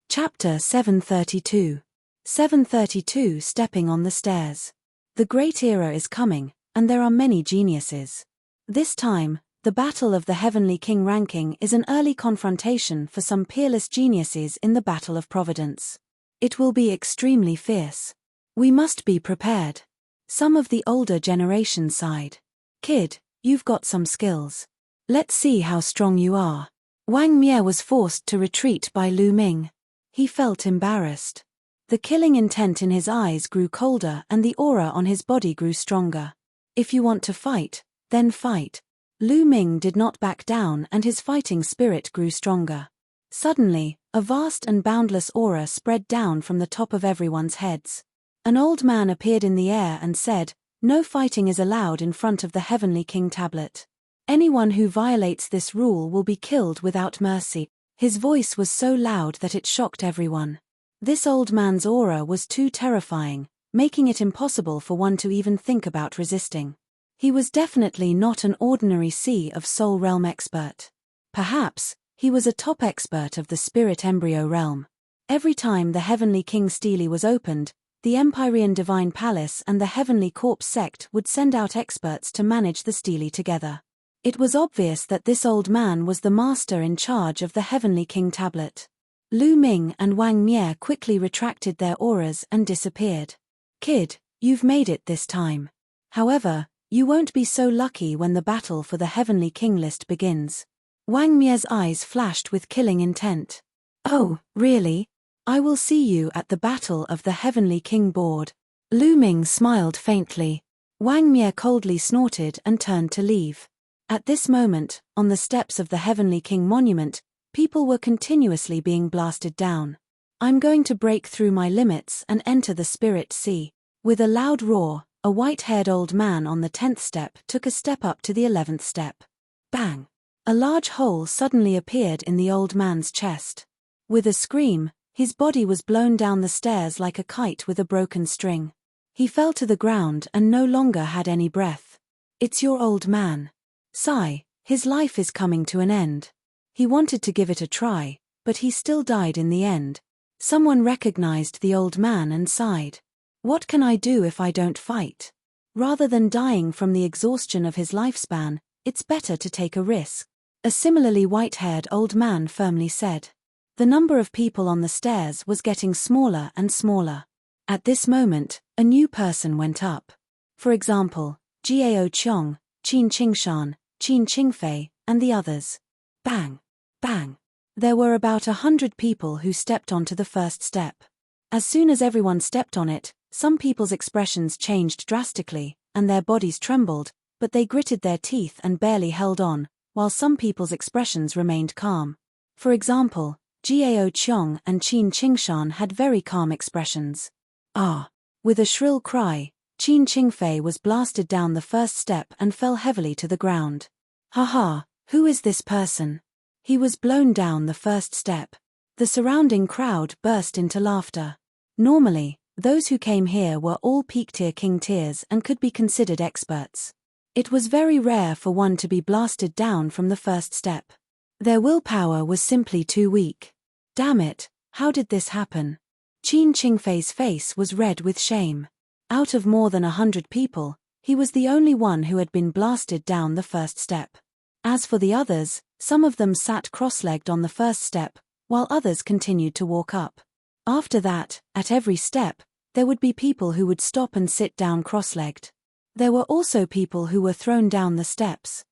Chapter 732. 732 Stepping on the Stairs. The great era is coming, and there are many geniuses. This time, the Battle of the Heavenly King ranking is an early confrontation for some peerless geniuses in the Battle of Providence. It will be extremely fierce. We must be prepared. Some of the older generation sighed. Kid, you've got some skills. Let's see how strong you are. Wang Mie was forced to retreat by Lu Ming. He felt embarrassed. The killing intent in his eyes grew colder and the aura on his body grew stronger. If you want to fight, then fight. Lu Ming did not back down and his fighting spirit grew stronger. Suddenly, A vast and boundless aura spread down from the top of everyone's heads. An old man appeared in the air and said, "No fighting is allowed in front of the Heavenly King tablet. Anyone who violates this rule will be killed without mercy." His voice was so loud that it shocked everyone. This old man's aura was too terrifying, making it impossible for one to even think about resisting. He was definitely not an ordinary Sea of Soul Realm expert. Perhaps, he was a top expert of the Spirit Embryo Realm. Every time the Heavenly King Stele was opened, the Empyrean Divine Palace and the Heavenly Corpse sect would send out experts to manage the Stele together. It was obvious that this old man was the master in charge of the Heavenly King tablet. Lu Ming and Wang Mie quickly retracted their auras and disappeared. "Kid, you've made it this time. However, you won't be so lucky when the battle for the Heavenly King list begins." Wang Mie's eyes flashed with killing intent. "Oh, really? I will see you at the Battle of the Heavenly King board." Lu Ming smiled faintly. Wang Mie coldly snorted and turned to leave. At this moment, on the steps of the Heavenly King monument, people were continuously being blasted down. "I'm going to break through my limits and enter the Spirit Sea." With a loud roar, a white-haired old man on the 10th step took a step up to the 11th step. Bang! A large hole suddenly appeared in the old man's chest. With a scream, his body was blown down the stairs like a kite with a broken string. He fell to the ground and no longer had any breath. "It's your old man. Sigh, his life is coming to an end." He wanted to give it a try, but he still died in the end. Someone recognized the old man and sighed. "What can I do if I don't fight? Rather than dying from the exhaustion of his lifespan, it's better to take a risk." A similarly white-haired old man firmly said. The number of people on the stairs was getting smaller and smaller. At this moment, a new person went up. For example, Jiao Qiong, Qin Qingshan, Qin Qingfei, and the others. Bang! Bang! There were about 100 people who stepped onto the first step. As soon as everyone stepped on it, some people's expressions changed drastically, and their bodies trembled, but they gritted their teeth and barely held on, while some people's expressions remained calm. For example, Jiao Qiong and Qin Qingshan had very calm expressions. "Ah!" With a shrill cry, Qin Qingfei was blasted down the first step and fell heavily to the ground. "Haha, who is this person?" He was blown down the first step. The surrounding crowd burst into laughter. Normally, those who came here were all peak-tier king tiers and could be considered experts. It was very rare for one to be blasted down from the first step. Their willpower was simply too weak. Damn it, how did this happen? Qin Qingfei's face was red with shame. Out of more than 100 people, he was the only one who had been blasted down the first step. As for the others, some of them sat cross-legged on the first step, while others continued to walk up. After that, at every step, there would be people who would stop and sit down cross-legged. There were also people who were thrown down the steps.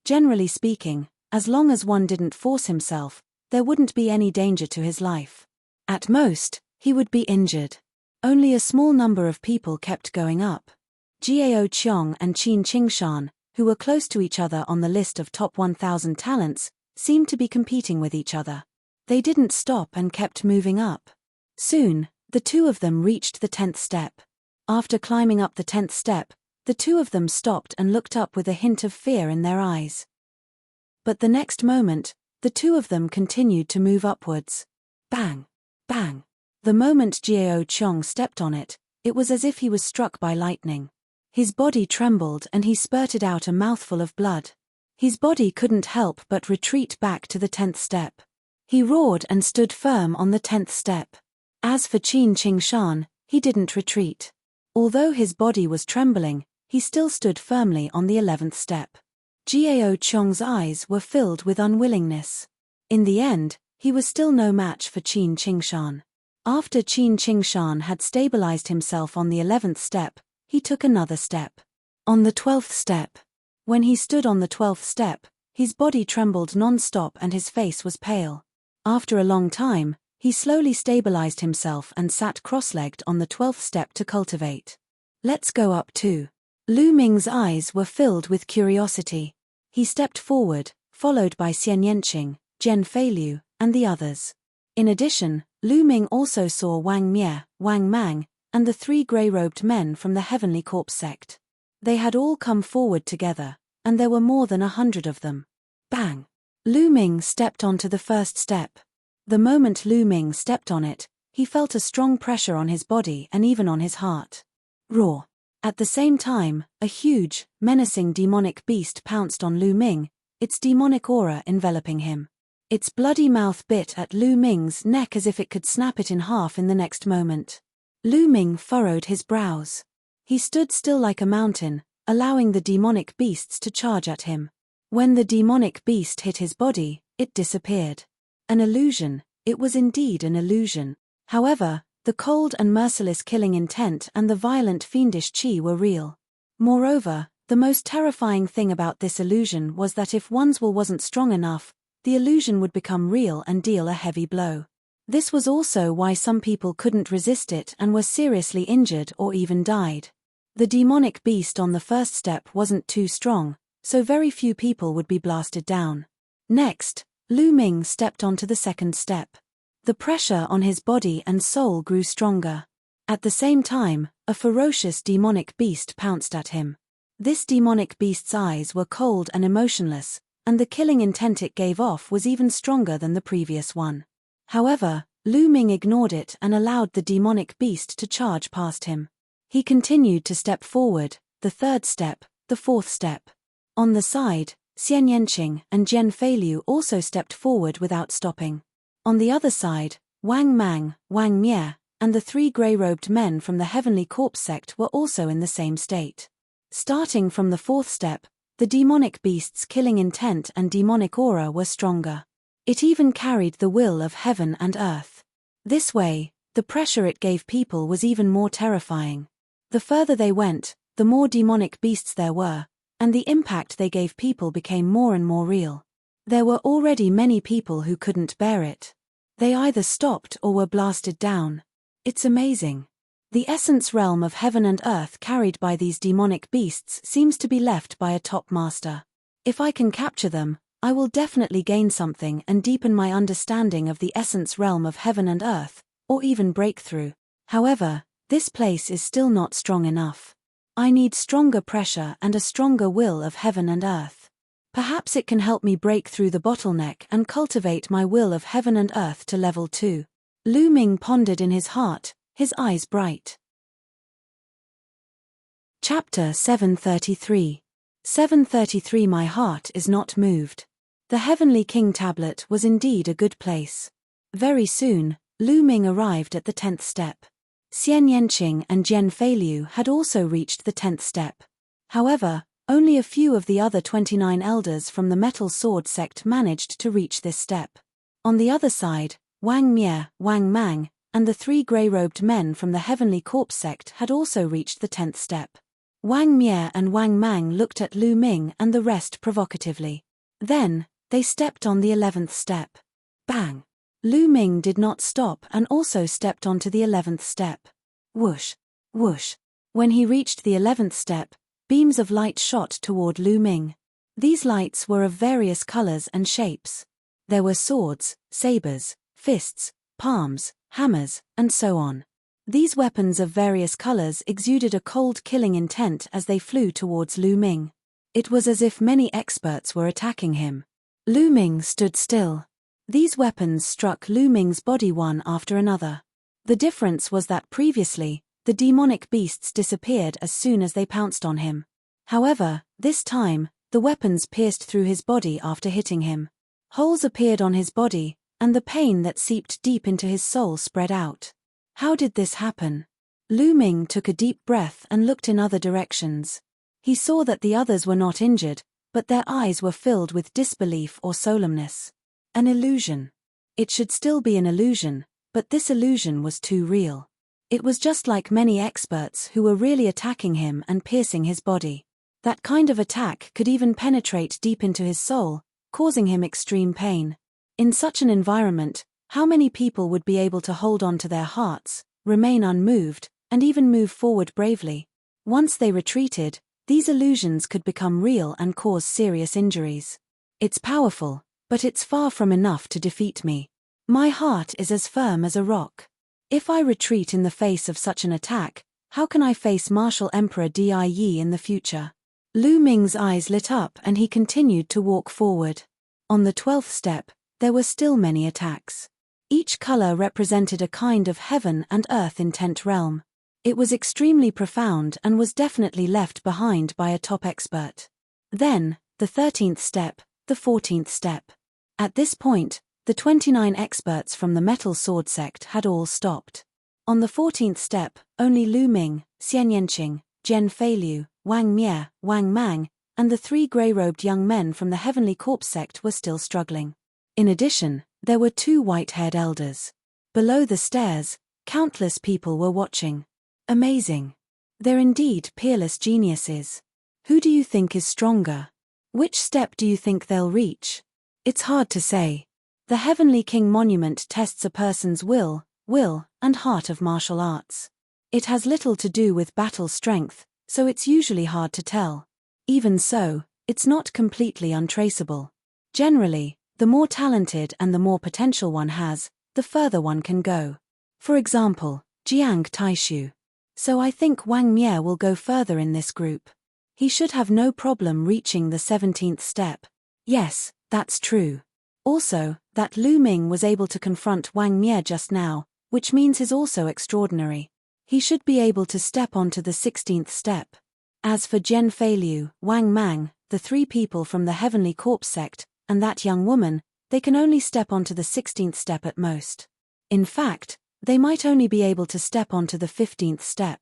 Generally speaking, as long as one didn't force himself, there wouldn't be any danger to his life. At most, he would be injured. Only a small number of people kept going up. Jiao Qiong and Qin Qingshan, who were close to each other on the list of top 1,000 talents, seemed to be competing with each other. They didn't stop and kept moving up. Soon, the two of them reached the 10th step. After climbing up the 10th step, the two of them stopped and looked up with a hint of fear in their eyes. But the next moment, the two of them continued to move upwards. Bang! Bang! The moment Jiao Qiong stepped on it, it was as if he was struck by lightning. His body trembled and he spurted out a mouthful of blood. His body couldn't help but retreat back to the 10th step. He roared and stood firm on the 10th step. As for Qin Qingshan, he didn't retreat. Although his body was trembling, he still stood firmly on the 11th step. Jiao Qiong's eyes were filled with unwillingness. In the end, he was still no match for Qin Qingshan. After Qin Qingshan had stabilized himself on the 11th step, he took another step. On the 12th step. When he stood on the 12th step, his body trembled non-stop and his face was pale. After a long time, he slowly stabilized himself and sat cross-legged on the 12th step to cultivate. "Let's go up too." Lu Ming's eyes were filled with curiosity. He stepped forward, followed by Xian Yanqing, Zhen Feiliu, and the others. In addition, Lu Ming also saw Wang Mie, Wang Mang, and the 3 grey-robed men from the Heavenly Corpse sect. They had all come forward together, and there were more than 100 of them. Bang! Lu Ming stepped onto the first step. The moment Lu Ming stepped on it, he felt a strong pressure on his body and even on his heart. Roar! At the same time, a huge, menacing demonic beast pounced on Lu Ming, its demonic aura enveloping him. Its bloody mouth bit at Lu Ming's neck as if it could snap it in half in the next moment. Lu Ming furrowed his brows. He stood still like a mountain, allowing the demonic beasts to charge at him. When the demonic beast hit his body, it disappeared. An illusion, it was indeed an illusion. However, the cold and merciless killing intent and the violent fiendish chi were real. Moreover, the most terrifying thing about this illusion was that if one's will wasn't strong enough, the illusion would become real and deal a heavy blow. This was also why some people couldn't resist it and were seriously injured or even died. The demonic beast on the first step wasn't too strong, so very few people would be blasted down. Next, Lu Ming stepped onto the second step. The pressure on his body and soul grew stronger. At the same time, a ferocious demonic beast pounced at him. This demonic beast's eyes were cold and emotionless, and the killing intent it gave off was even stronger than the previous one. However, Lu Ming ignored it and allowed the demonic beast to charge past him. He continued to step forward, the third step, the fourth step. On the side, Xian Yanqing and Jian Feiliu also stepped forward without stopping. On the other side, Wang Mang, Wang Mie, and the 3 grey-robed men from the Heavenly Corpse sect were also in the same state. Starting from the fourth step, the demonic beast's killing intent and demonic aura were stronger. It even carried the will of heaven and earth. This way, the pressure it gave people was even more terrifying. The further they went, the more demonic beasts there were, and the impact they gave people became more and more real. There were already many people who couldn't bear it. They either stopped or were blasted down. It's amazing. The essence realm of heaven and earth carried by these demonic beasts seems to be left by a top master. If I can capture them, I will definitely gain something and deepen my understanding of the essence realm of heaven and earth, or even breakthrough. However, this place is still not strong enough. I need stronger pressure and a stronger will of heaven and earth. Perhaps it can help me break through the bottleneck and cultivate my will of heaven and earth to level 2. Lu Ming pondered in his heart, his eyes bright. Chapter 733. 733 My heart is not moved. The Heavenly King tablet was indeed a good place. Very soon, Lu Ming arrived at the 10th step. Xian Yanqing and Jian Feiliu had also reached the 10th step. However, only a few of the other 29 elders from the Metal Sword sect managed to reach this step. On the other side, Wang Mie, Wang Mang, and the 3 grey-robed men from the Heavenly Corpse sect had also reached the 10th step. Wang Mie and Wang Mang looked at Lu Ming and the rest provocatively. Then, they stepped on the 11th step. Bang! Lu Ming did not stop and also stepped onto the 11th step. Whoosh! Whoosh! When he reached the 11th step, beams of light shot toward Lu Ming. These lights were of various colors and shapes. There were swords, sabers, fists, palms, hammers, and so on. These weapons of various colors exuded a cold killing intent as they flew towards Lu Ming. It was as if many experts were attacking him. Lu Ming stood still. These weapons struck Lu Ming's body one after another. The difference was that previously, the demonic beasts disappeared as soon as they pounced on him. However, this time, the weapons pierced through his body after hitting him. Holes appeared on his body, and the pain that seeped deep into his soul spread out. How did this happen? Lu Ming took a deep breath and looked in other directions. He saw that the others were not injured, but their eyes were filled with disbelief or solemnness. An illusion. It should still be an illusion, but this illusion was too real. It was just like many experts who were really attacking him and piercing his body. That kind of attack could even penetrate deep into his soul, causing him extreme pain. In such an environment, how many people would be able to hold on to their hearts, remain unmoved, and even move forward bravely? Once they retreated, these illusions could become real and cause serious injuries. It's powerful, but it's far from enough to defeat me. My heart is as firm as a rock. If I retreat in the face of such an attack, how can I face Martial Emperor Di in the future? Lu Ming's eyes lit up and he continued to walk forward. On the 12th step, there were still many attacks. Each color represented a kind of heaven and earth intent realm. It was extremely profound and was definitely left behind by a top expert. Then, the 13th step, the 14th step. At this point, the 29 experts from the Metal Sword sect had all stopped. On the 14th step, only Lu Ming, Xian Yanqing, Zhen Feiliu, Wang Mie, Wang Mang, and the 3 grey-robed young men from the Heavenly Corpse sect were still struggling. In addition, there were 2 white-haired elders. Below the stairs, countless people were watching. Amazing. They're indeed peerless geniuses. Who do you think is stronger? Which step do you think they'll reach? It's hard to say. The Heavenly King Monument tests a person's will, and heart of martial arts. It has little to do with battle strength, so it's usually hard to tell. Even so, it's not completely untraceable. Generally, the more talented and the more potential one has, the further one can go. For example, Jiang Taishu. So I think Wang Mie will go further in this group. He should have no problem reaching the 17th step. Yes, that's true. Also, that Lu Ming was able to confront Wang Mie just now, which means he's also extraordinary. He should be able to step onto the 16th step. As for Zhen Feiliu, Wang Mang, the 3 people from the Heavenly Corpse sect, and that young woman, they can only step onto the 16th step at most. In fact, they might only be able to step onto the 15th step.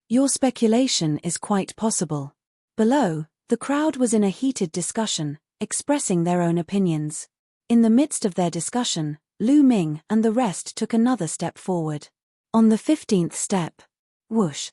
Your speculation is quite possible. Below, the crowd was in a heated discussion, expressing their own opinions. In the midst of their discussion, Lu Ming and the rest took another step forward. On the 15th step, whoosh!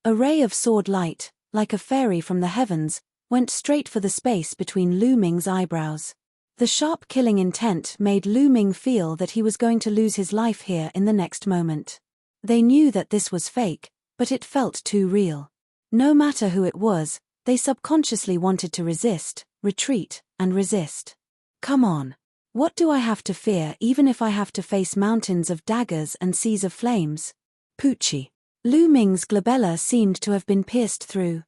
A ray of sword light, like a fairy from the heavens, went straight for the space between Lu Ming's eyebrows. The sharp killing intent made Lu Ming feel that he was going to lose his life here in the next moment. They knew that this was fake, but it felt too real. No matter who it was, they subconsciously wanted to resist, retreat, and resist. Come on. What do I have to fear even if I have to face mountains of daggers and seas of flames? Poochie. Lu Ming's glabella seemed to have been pierced through.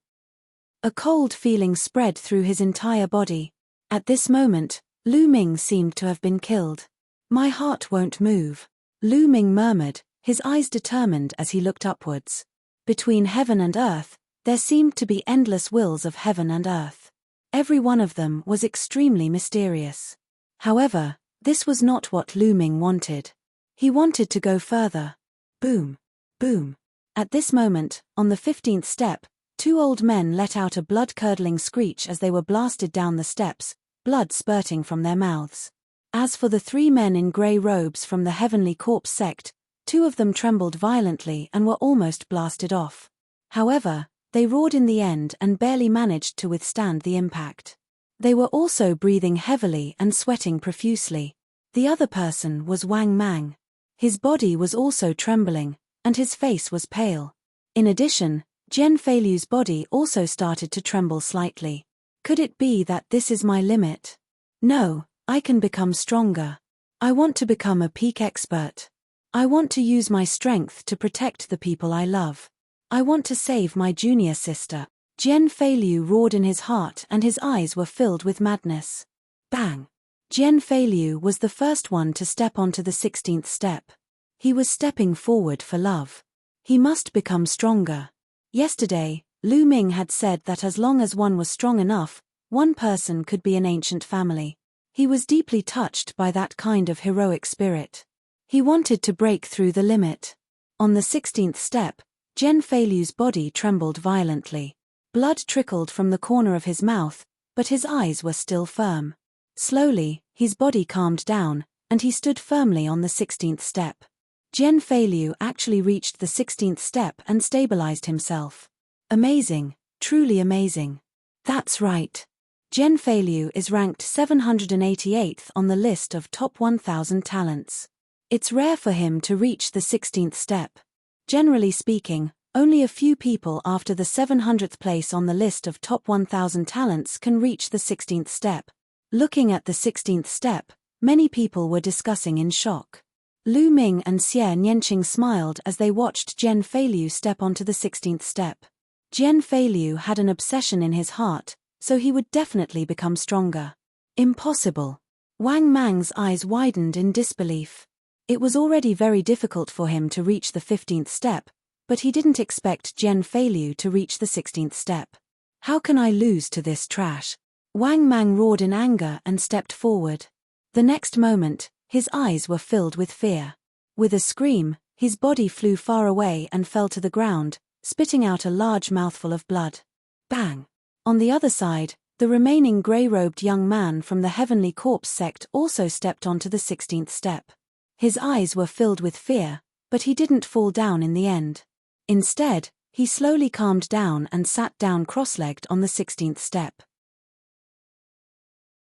A cold feeling spread through his entire body. At this moment, Lu Ming seemed to have been killed. My heart won't move. Lu Ming murmured, his eyes determined as he looked upwards. Between heaven and earth, there seemed to be endless wills of heaven and earth. Every one of them was extremely mysterious. However, this was not what Lu Ming wanted. He wanted to go further. Boom. Boom. At this moment, on the 15th step, 2 old men let out a blood-curdling screech as they were blasted down the steps, blood spurting from their mouths. As for the 3 men in grey robes from the Heavenly Corpse sect, 2 of them trembled violently and were almost blasted off. However, they roared in the end and barely managed to withstand the impact. They were also breathing heavily and sweating profusely. The other person was Wang Mang. His body was also trembling, and his face was pale. In addition, Zhen Feiliu's body also started to tremble slightly. Could it be that this is my limit? No, I can become stronger. I want to become a peak expert. I want to use my strength to protect the people I love. I want to save my junior sister. Zhen Feiliu roared in his heart and his eyes were filled with madness. Bang! Zhen Feiliu was the first one to step onto the 16th step. He was stepping forward for love. He must become stronger. Yesterday, Lu Ming had said that as long as one was strong enough, one person could be an ancient family. He was deeply touched by that kind of heroic spirit. He wanted to break through the limit. On the 16th step, Zhen Feiliu's body trembled violently. Blood trickled from the corner of his mouth, but his eyes were still firm. Slowly, his body calmed down, and he stood firmly on the 16th step. Zhen Feiliu actually reached the 16th step and stabilized himself. Amazing, truly amazing. That's right. Zhen Feiliu is ranked 788th on the list of top 1000 talents. It's rare for him to reach the 16th step. Generally speaking, only a few people after the 700th place on the list of top 1000 talents can reach the 16th step. Looking at the 16th step, many people were discussing in shock. Lu Ming and Xie Nianqing smiled as they watched Jian Feiliu step onto the 16th step. Jian Feiliu had an obsession in his heart, so he would definitely become stronger. Impossible. Wang Mang's eyes widened in disbelief. It was already very difficult for him to reach the 15th step, but he didn't expect Jian Feiliu to reach the 16th step. How can I lose to this trash? Wang Mang roared in anger and stepped forward. The next moment, his eyes were filled with fear. With a scream, his body flew far away and fell to the ground, spitting out a large mouthful of blood. Bang! On the other side, the remaining grey-robed young man from the Heavenly Corpse sect also stepped onto the 16th step. His eyes were filled with fear, but he didn't fall down in the end. Instead, he slowly calmed down and sat down cross-legged on the 16th step.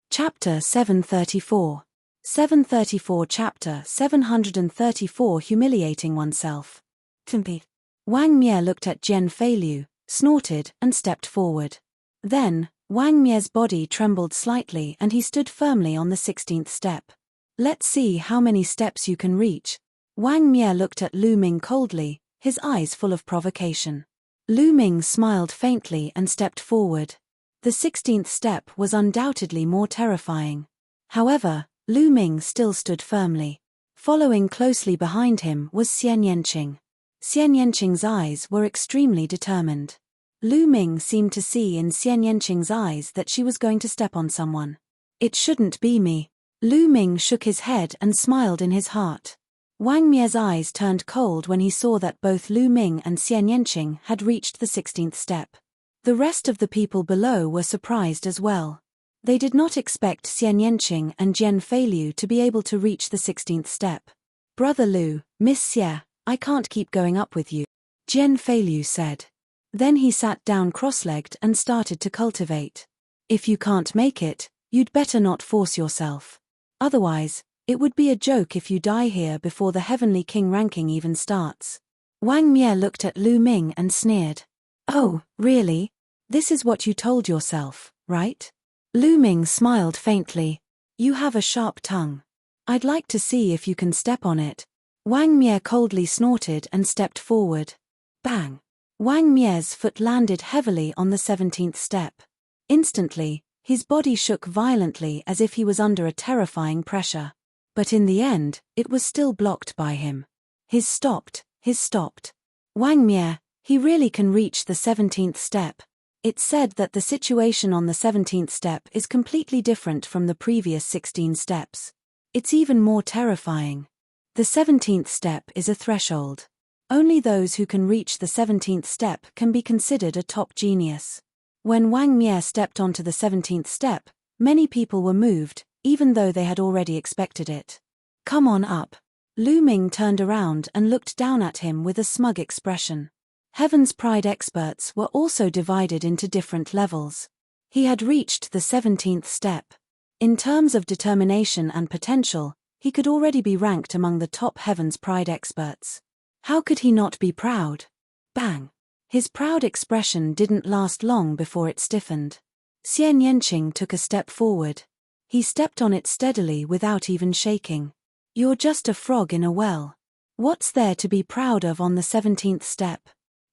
Chapter 734. 734 Chapter 734 Humiliating Oneself. Timpi. Wang Mie looked at Jian Feiliu, snorted, and stepped forward. Then, Wang Mie's body trembled slightly and he stood firmly on the 16th step. Let's see how many steps you can reach. Wang Mie looked at Lu Ming coldly, his eyes full of provocation. Lu Ming smiled faintly and stepped forward. The 16th step was undoubtedly more terrifying. However, Lu Ming still stood firmly. Following closely behind him was Xie Nianqing. Xie Nianqing's eyes were extremely determined. Lu Ming seemed to see in Xie Nianqing's eyes that she was going to step on someone. It shouldn't be me. Lu Ming shook his head and smiled in his heart. Wang Mie's eyes turned cold when he saw that both Lu Ming and Xie Nianqing had reached the 16th step. The rest of the people below were surprised as well. They did not expect Xie Nianqing and Jian Feiliu to be able to reach the 16th step. Brother Lu, Miss Xie, I can't keep going up with you, Jian Feiliu said. Then he sat down cross-legged and started to cultivate. If you can't make it, you'd better not force yourself. Otherwise, it would be a joke if you die here before the Heavenly King ranking even starts. Wang Mie looked at Lu Ming and sneered. Oh, really? This is what you told yourself, right? Lu Ming smiled faintly. You have a sharp tongue. I'd like to see if you can step on it. Wang Mie coldly snorted and stepped forward. Bang! Wang Mie's foot landed heavily on the 17th step. Instantly, his body shook violently as if he was under a terrifying pressure. But in the end, it was still blocked by him. His stopped. Wang Mie, he really can reach the 17th step. It's said that the situation on the 17th step is completely different from the previous 16 steps. It's even more terrifying. The 17th step is a threshold. Only those who can reach the 17th step can be considered a top genius. When Wang Mie stepped onto the 17th step, many people were moved, even though they had already expected it. Come on up. Lu Ming turned around and looked down at him with a smug expression. Heaven's Pride experts were also divided into different levels. He had reached the 17th step. In terms of determination and potential, he could already be ranked among the top Heaven's Pride experts. How could he not be proud? Bang! His proud expression didn't last long before it stiffened. Xie Nianqing took a step forward. He stepped on it steadily without even shaking. You're just a frog in a well. What's there to be proud of on the 17th step?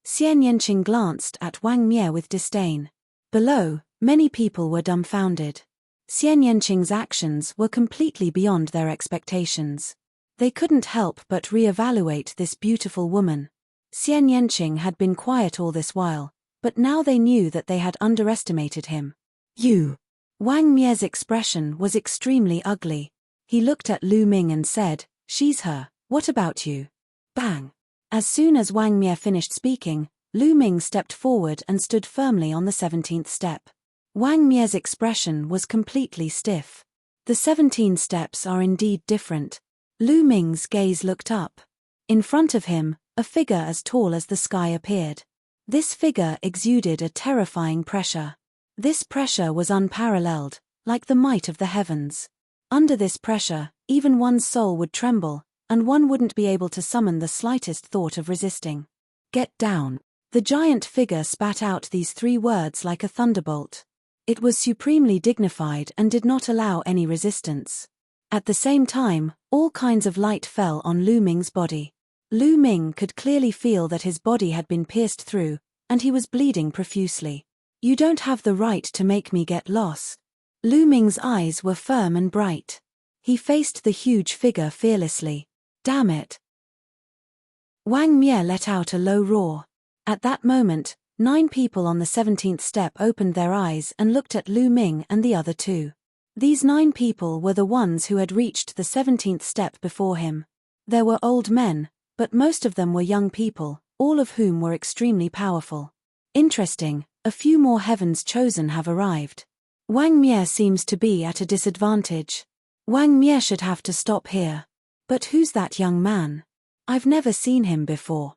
Xie Nianqing glanced at Wang Mie with disdain. Below, many people were dumbfounded. Xie Nianqing's actions were completely beyond their expectations. They couldn't help but re-evaluate this beautiful woman. Xie Nianqing had been quiet all this while, but now they knew that they had underestimated him. You! Wang Mie's expression was extremely ugly. He looked at Lu Ming and said, She's her, what about you? Bang! As soon as Wang Mie finished speaking, Lu Ming stepped forward and stood firmly on the 17th step. Wang Mie's expression was completely stiff. The 17 steps are indeed different. Lu Ming's gaze looked up. In front of him, a figure as tall as the sky appeared. This figure exuded a terrifying pressure. This pressure was unparalleled, like the might of the heavens. Under this pressure, even one's soul would tremble, and one wouldn't be able to summon the slightest thought of resisting. Get down. The giant figure spat out these 3 words like a thunderbolt. It was supremely dignified and did not allow any resistance. At the same time, all kinds of light fell on Lu Ming's body. Lu Ming could clearly feel that his body had been pierced through, and he was bleeding profusely. "You don't have the right to make me get lost." Lu Ming's eyes were firm and bright. He faced the huge figure fearlessly. "Damn it!" Wang Mie let out a low roar. At that moment, 9 people on the 17th step opened their eyes and looked at Lu Ming and the other 2. These 9 people were the ones who had reached the 17th step before him. There were old men, but most of them were young people, all of whom were extremely powerful. Interesting, a few more heavens chosen have arrived. Wang Mie seems to be at a disadvantage. Wang Mie should have to stop here. But who's that young man? I've never seen him before.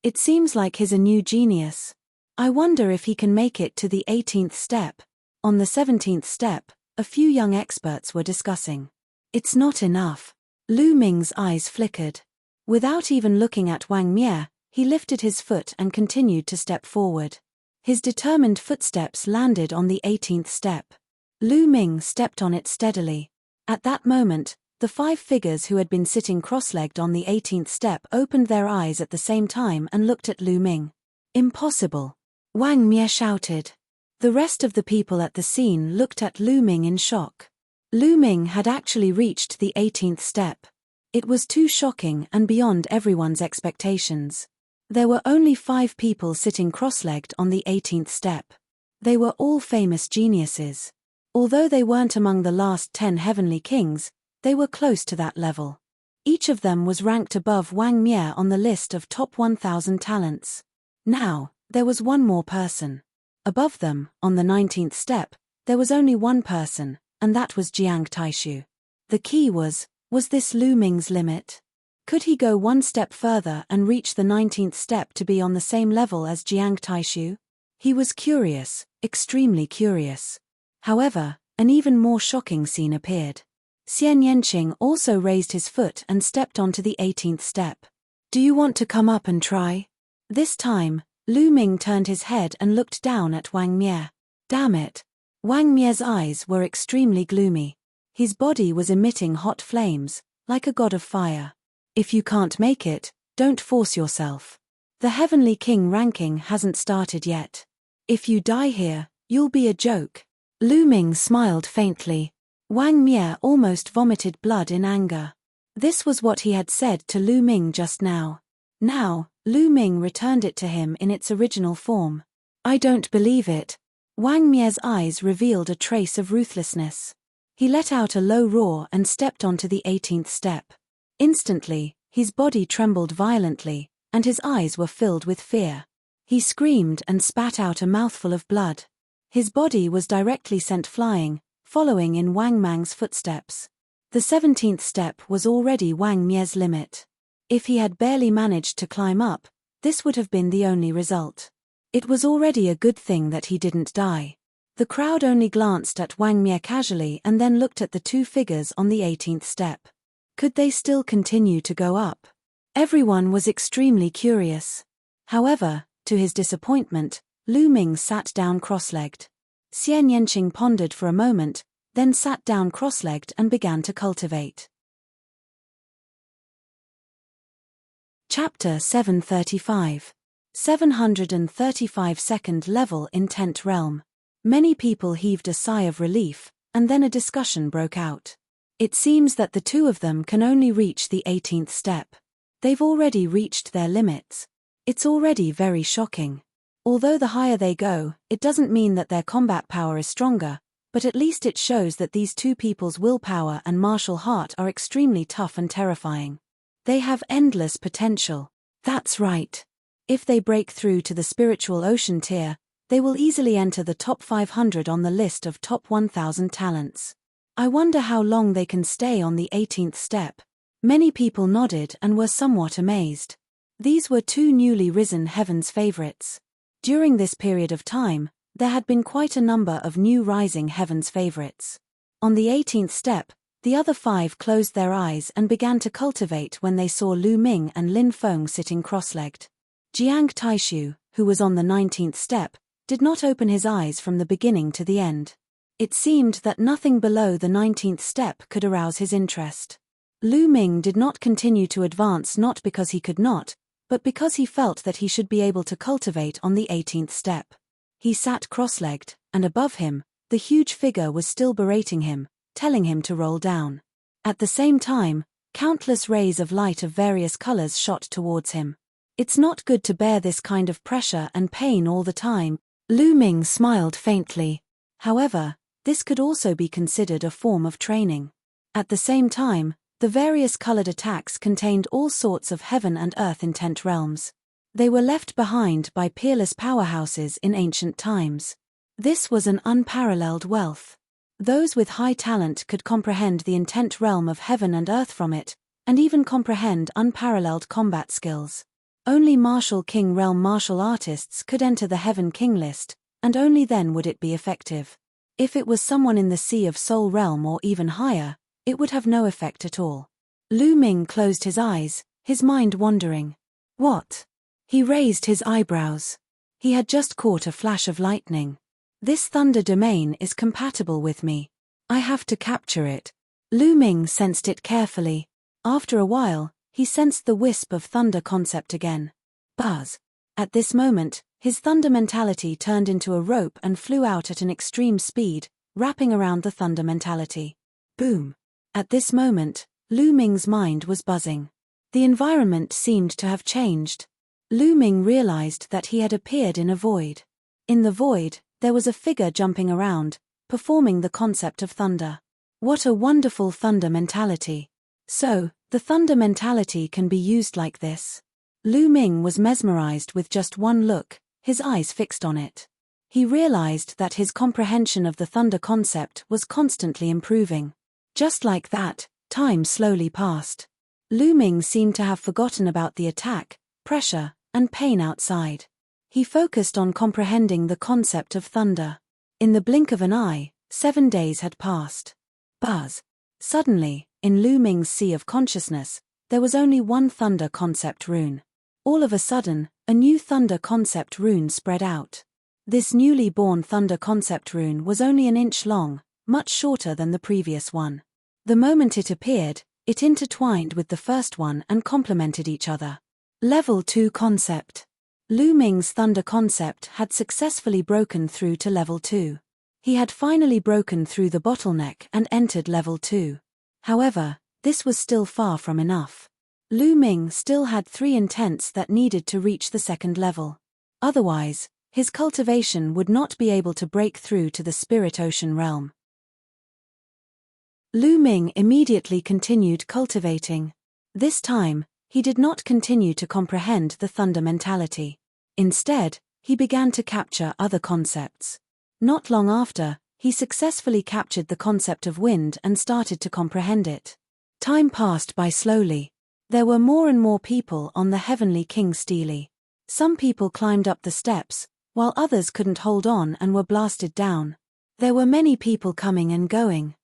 It seems like he's a new genius. I wonder if he can make it to the 18th step. On the 17th step, a few young experts were discussing. It's not enough. Lu Ming's eyes flickered. Without even looking at Wang Mie, he lifted his foot and continued to step forward. His determined footsteps landed on the 18th step. Lu Ming stepped on it steadily. At that moment, the 5 figures who had been sitting cross-legged on the 18th step opened their eyes at the same time and looked at Lu Ming. "Impossible!" Wang Mie shouted. The rest of the people at the scene looked at Lu Ming in shock. Lu Ming had actually reached the 18th step. It was too shocking and beyond everyone's expectations. There were only 5 people sitting cross-legged on the 18th step. They were all famous geniuses. Although they weren't among the last 10 heavenly kings, they were close to that level. Each of them was ranked above Wang Mie on the list of top 1,000 talents. Now, there was one more person. Above them, on the 19th step, there was only one person, and that was Jiang Taishu. The key was this Lu Ming's limit? Could he go one step further and reach the 19th step to be on the same level as Jiang Taishu? He was curious, extremely curious. However, an even more shocking scene appeared. Xian Yanqing also raised his foot and stepped onto the 18th step. "Do you want to come up and try?" This time, Lu Ming turned his head and looked down at Wang Mie. Damn it! Wang Mie's eyes were extremely gloomy. His body was emitting hot flames, like a god of fire. "If you can't make it, don't force yourself. The Heavenly King ranking hasn't started yet. If you die here, you'll be a joke." Lu Ming smiled faintly. Wang Mie almost vomited blood in anger. This was what he had said to Lu Ming just now. Now, Lu Ming returned it to him in its original form. "I don't believe it." Wang Mie's eyes revealed a trace of ruthlessness. He let out a low roar and stepped onto the 18th step. Instantly, his body trembled violently, and his eyes were filled with fear. He screamed and spat out a mouthful of blood. His body was directly sent flying, following in Wang Mang's footsteps. The 17th step was already Wang Mie's limit. If he had barely managed to climb up, this would have been the only result. It was already a good thing that he didn't die. The crowd only glanced at Wang Mie casually and then looked at the 2 figures on the 18th step. Could they still continue to go up? Everyone was extremely curious. However, to his disappointment, Lu Ming sat down cross-legged. Xian Yanqing pondered for a moment, then sat down cross-legged and began to cultivate. Chapter 735. 735 Second Level Intent Realm. Many people heaved a sigh of relief, and then a discussion broke out. It seems that the 2 of them can only reach the 18th step. They've already reached their limits. It's already very shocking. Although the higher they go, it doesn't mean that their combat power is stronger, but at least it shows that these 2 people's willpower and martial heart are extremely tough and terrifying. They have endless potential. That's right. If they break through to the spiritual ocean tier, they will easily enter the top 500 on the list of top 1,000 talents. I wonder how long they can stay on the 18th step. Many people nodded and were somewhat amazed. These were 2 newly risen heaven's favorites. During this period of time, there had been quite a number of new rising heaven's favorites. On the 18th step, the other 5 closed their eyes and began to cultivate when they saw Lu Ming and Lin Feng sitting cross-legged. Jiang Taishu, who was on the 19th step, did not open his eyes from the beginning to the end. It seemed that nothing below the 19th step could arouse his interest. Lu Ming did not continue to advance, not because he could not, but because he felt that he should be able to cultivate on the 18th step. He sat cross-legged, and above him, the huge figure was still berating him, telling him to roll down. At the same time, countless rays of light of various colors shot towards him. It's not good to bear this kind of pressure and pain all the time. Lu Ming smiled faintly. However, this could also be considered a form of training. At the same time, the various colored attacks contained all sorts of heaven and earth intent realms. They were left behind by peerless powerhouses in ancient times. This was an unparalleled wealth. Those with high talent could comprehend the intent realm of heaven and earth from it, and even comprehend unparalleled combat skills. Only martial king realm martial artists could enter the Heaven King list, and only then would it be effective. If it was someone in the Sea of Soul realm or even higher, it would have no effect at all. Lu Ming closed his eyes, his mind wandering. What? He raised his eyebrows. He had just caught a flash of lightning. This thunder domain is compatible with me. I have to capture it. Lu Ming sensed it carefully. After a while, he sensed the wisp of thunder concept again. Buzz. At this moment, his thunder mentality turned into a rope and flew out at an extreme speed, wrapping around the thunder mentality. Boom. At this moment, Lu Ming's mind was buzzing. The environment seemed to have changed. Lu Ming realized that he had appeared in a void. In the void, there was a figure jumping around, performing the concept of thunder. What a wonderful thunder mentality. So, the thunder mentality can be used like this. Lu Ming was mesmerized with just one look, his eyes fixed on it. He realized that his comprehension of the thunder concept was constantly improving. Just like that, time slowly passed. Lu Ming seemed to have forgotten about the attack, pressure, and pain outside. He focused on comprehending the concept of thunder. In the blink of an eye, 7 days had passed. Buzz. Suddenly, in Lu Ming's sea of consciousness, there was only one thunder concept rune. All of a sudden, a new thunder concept rune spread out. This newly born thunder concept rune was only an inch long, much shorter than the previous one. The moment it appeared, it intertwined with the first one and complemented each other. Level 2 concept. Lu Ming's thunder concept had successfully broken through to level 2. He had finally broken through the bottleneck and entered level 2. However, this was still far from enough. Lu Ming still had 3 intents that needed to reach the second level. Otherwise, his cultivation would not be able to break through to the spirit ocean realm. Lu Ming immediately continued cultivating. This time, he did not continue to comprehend the thunder mentality. Instead, he began to capture other concepts. Not long after, he successfully captured the concept of wind and started to comprehend it. Time passed by slowly. There were more and more people on the Heavenly King Steely. Some people climbed up the steps, while others couldn't hold on and were blasted down. There were many people coming and going.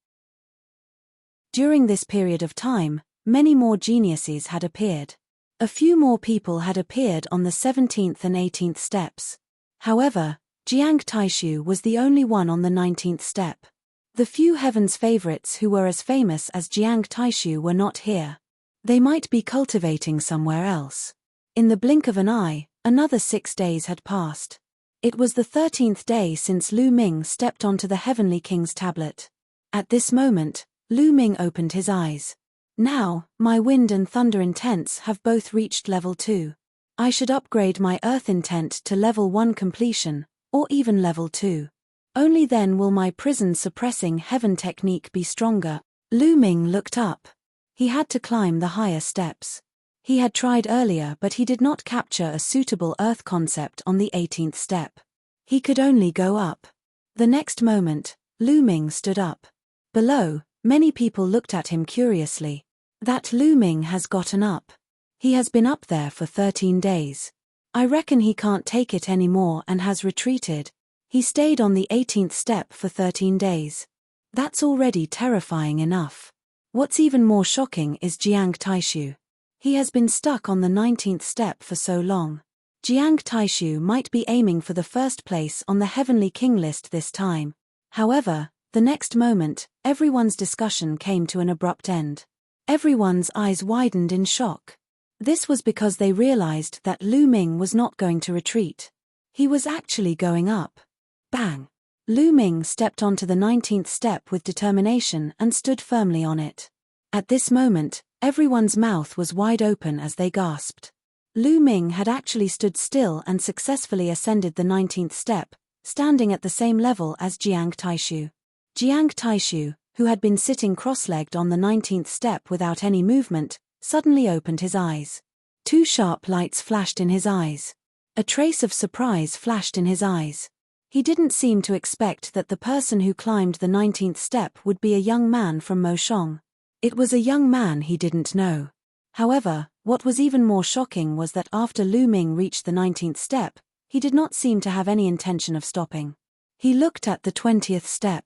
During this period of time, many more geniuses had appeared. A few more people had appeared on the 17th and 18th steps. However, Jiang Taishu was the only one on the 19th step. The few heaven's favorites who were as famous as Jiang Taishu were not here. They might be cultivating somewhere else. In the blink of an eye, another 6 days had passed. It was the 13th day since Lu Ming stepped onto the Heavenly King's tablet. At this moment, Lu Ming opened his eyes. Now, my wind and thunder intents have both reached level 2. I should upgrade my earth intent to level 1 completion, or even level 2. Only then will my prison suppressing heaven technique be stronger. Lu Ming looked up. He had to climb the higher steps. He had tried earlier, but he did not capture a suitable earth concept on the 18th step. He could only go up. The next moment, Lu Ming stood up. Below, many people looked at him curiously. That Lu Ming has gotten up. He has been up there for 13 days. I reckon he can't take it anymore and has retreated. He stayed on the 18th step for 13 days. That's already terrifying enough. What's even more shocking is Jiang Taishu. He has been stuck on the 19th step for so long. Jiang Taishu might be aiming for the first place on the Heavenly King list this time. However, The next moment, everyone's discussion came to an abrupt end. Everyone's eyes widened in shock. This was because they realized that Lu Ming was not going to retreat. He was actually going up. Bang! Lu Ming stepped onto the 19th step with determination and stood firmly on it. At this moment, everyone's mouth was wide open as they gasped. Lu Ming had actually stood still and successfully ascended the 19th step, standing at the same level as Jiang Taishu. Jiang Taishu, who had been sitting cross-legged on the 19th step without any movement, suddenly opened his eyes. Two sharp lights flashed in his eyes. A trace of surprise flashed in his eyes. He didn't seem to expect that the person who climbed the 19th step would be a young man from Moshong. It was a young man he didn't know. However, what was even more shocking was that after Lu Ming reached the 19th step, he did not seem to have any intention of stopping. He looked at the 20th step.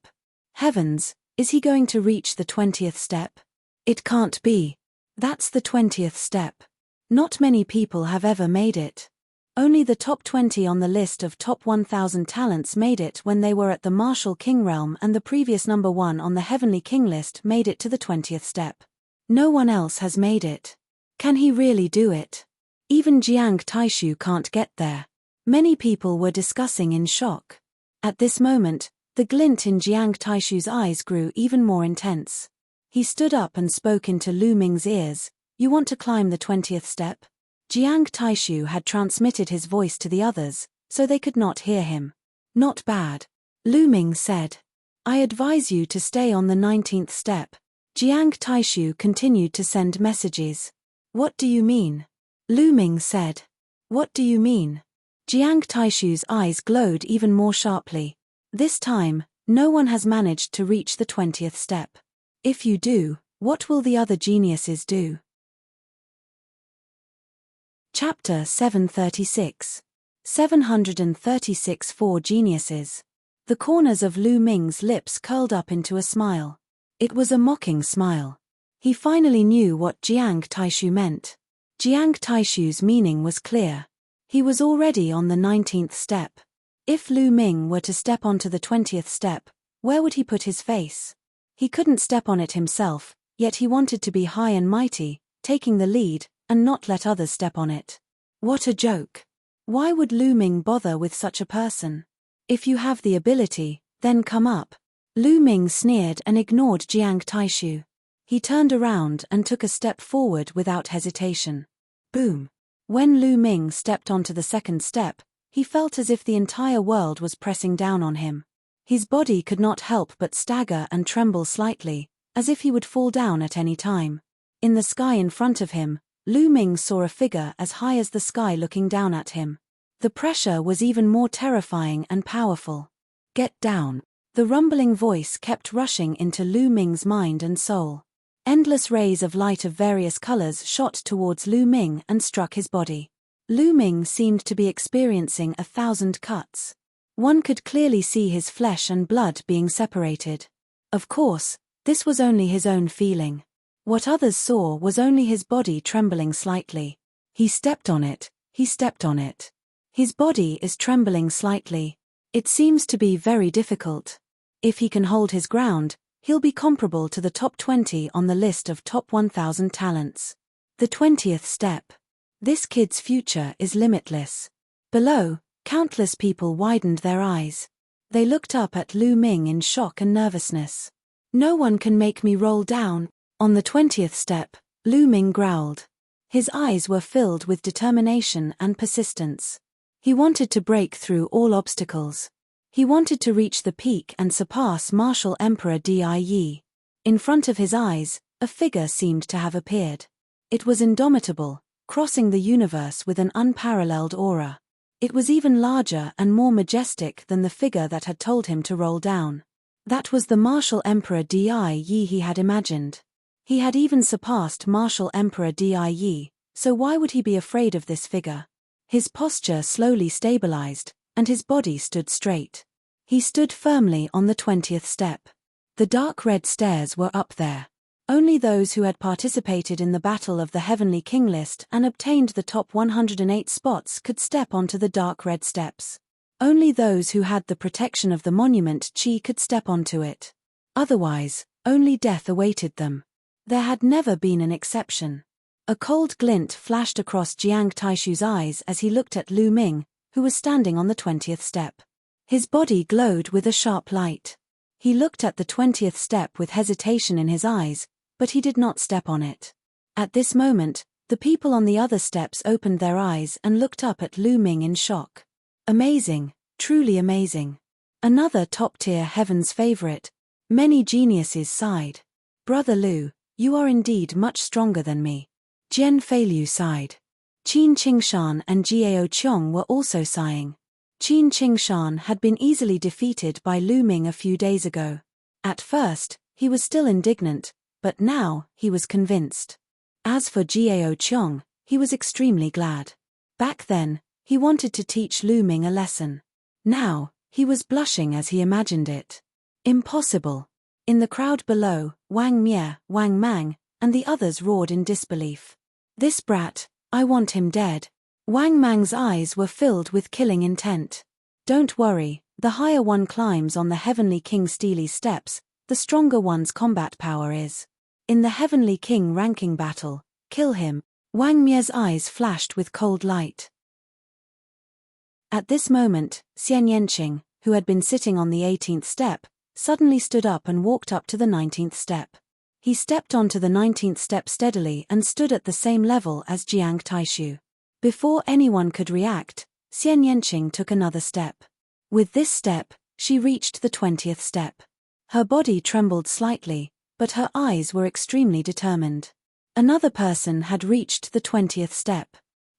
Heavens, is he going to reach the 20th step? It can't be. That's the 20th step. Not many people have ever made it. Only the top 20 on the list of top 1,000 talents made it when they were at the martial king realm, and the previous number 1 on the heavenly king list made it to the 20th step. No one else has made it. Can he really do it? Even Jiang Taishu can't get there. Many people were discussing in shock. At this moment, the glint in Jiang Taishu's eyes grew even more intense. He stood up and spoke into Lu Ming's ears. You want to climb the 20th step? Jiang Taishu had transmitted his voice to the others, so they could not hear him. Not bad. Lu Ming said. I advise you to stay on the 19th step. Jiang Taishu continued to send messages. What do you mean? Lu Ming said. What do you mean? Jiang Taishu's eyes glowed even more sharply. This time, no one has managed to reach the 20th step. If you do, what will the other geniuses do? Chapter 736. 736 Four Geniuses. The corners of Lu Ming's lips curled up into a smile. It was a mocking smile. He finally knew what Jiang Taishu meant. Jiang Taishu's meaning was clear. He was already on the 19th step. If Lu Ming were to step onto the 20th step, where would he put his face? He couldn't step on it himself, yet he wanted to be high and mighty, taking the lead, and not let others step on it. What a joke. Why would Lu Ming bother with such a person? If you have the ability, then come up. Lu Ming sneered and ignored Jiang Taishu. He turned around and took a step forward without hesitation. Boom. When Lu Ming stepped onto the second step, he felt as if the entire world was pressing down on him. His body could not help but stagger and tremble slightly, as if he would fall down at any time. In the sky in front of him, Lu Ming saw a figure as high as the sky looking down at him. The pressure was even more terrifying and powerful. Get down. The rumbling voice kept rushing into Lu Ming's mind and soul. Endless rays of light of various colors shot towards Lu Ming and struck his body. Lu Ming seemed to be experiencing 1,000 cuts. One could clearly see his flesh and blood being separated. Of course, this was only his own feeling. What others saw was only his body trembling slightly. He stepped on it, he stepped on it. His body is trembling slightly. It seems to be very difficult. If he can hold his ground, he'll be comparable to the top 20 on the list of top 1,000 talents. The 20th step. This kid's future is limitless. Below, countless people widened their eyes. They looked up at Lu Ming in shock and nervousness. No one can make me roll down. On the 20th step, Lu Ming growled. His eyes were filled with determination and persistence. He wanted to break through all obstacles. He wanted to reach the peak and surpass Martial Emperor Di. In front of his eyes, a figure seemed to have appeared. It was indomitable, crossing the universe with an unparalleled aura. It was even larger and more majestic than the figure that had told him to roll down. That was the Martial Emperor Di he had imagined. He had even surpassed Martial Emperor Di, so why would he be afraid of this figure? His posture slowly stabilized, and his body stood straight. He stood firmly on the 20th step. The dark red stairs were up there. Only those who had participated in the Battle of the Heavenly King list and obtained the top 108 spots could step onto the dark red steps. Only those who had the protection of the monument chi could step onto it. Otherwise, only death awaited them. There had never been an exception. A cold glint flashed across Jiang Taishu's eyes as he looked at Lu Ming, who was standing on the 20th step. His body glowed with a sharp light. He looked at the 20th step with hesitation in his eyes, but he did not step on it. At this moment, the people on the other steps opened their eyes and looked up at Lu Ming in shock. Amazing, truly amazing. Another top-tier heaven's favorite. Many geniuses sighed. Brother Lu, you are indeed much stronger than me. Jian Feilu sighed. Qin Qingshan and Jiao Qiong were also sighing. Qin Qingshan had been easily defeated by Lu Ming a few days ago. At first, he was still indignant, but now, he was convinced. As for Jiao Qiong, he was extremely glad. Back then, he wanted to teach Lu Ming a lesson. Now, he was blushing as he imagined it. Impossible. In the crowd below, Wang Mie, Wang Mang, and the others roared in disbelief. This brat, I want him dead. Wang Mang's eyes were filled with killing intent. Don't worry, the higher one climbs on the Heavenly King Steely's steps, the stronger one's combat power is. In the Heavenly King ranking battle, kill him. Wang Mie's eyes flashed with cold light. At this moment, Xian Yanqing, who had been sitting on the 18th step, suddenly stood up and walked up to the 19th step. He stepped onto the 19th step steadily and stood at the same level as Jiang Taishu. Before anyone could react, Xian Yanqing took another step. With this step, she reached the 20th step. Her body trembled slightly, but her eyes were extremely determined. Another person had reached the 20th step.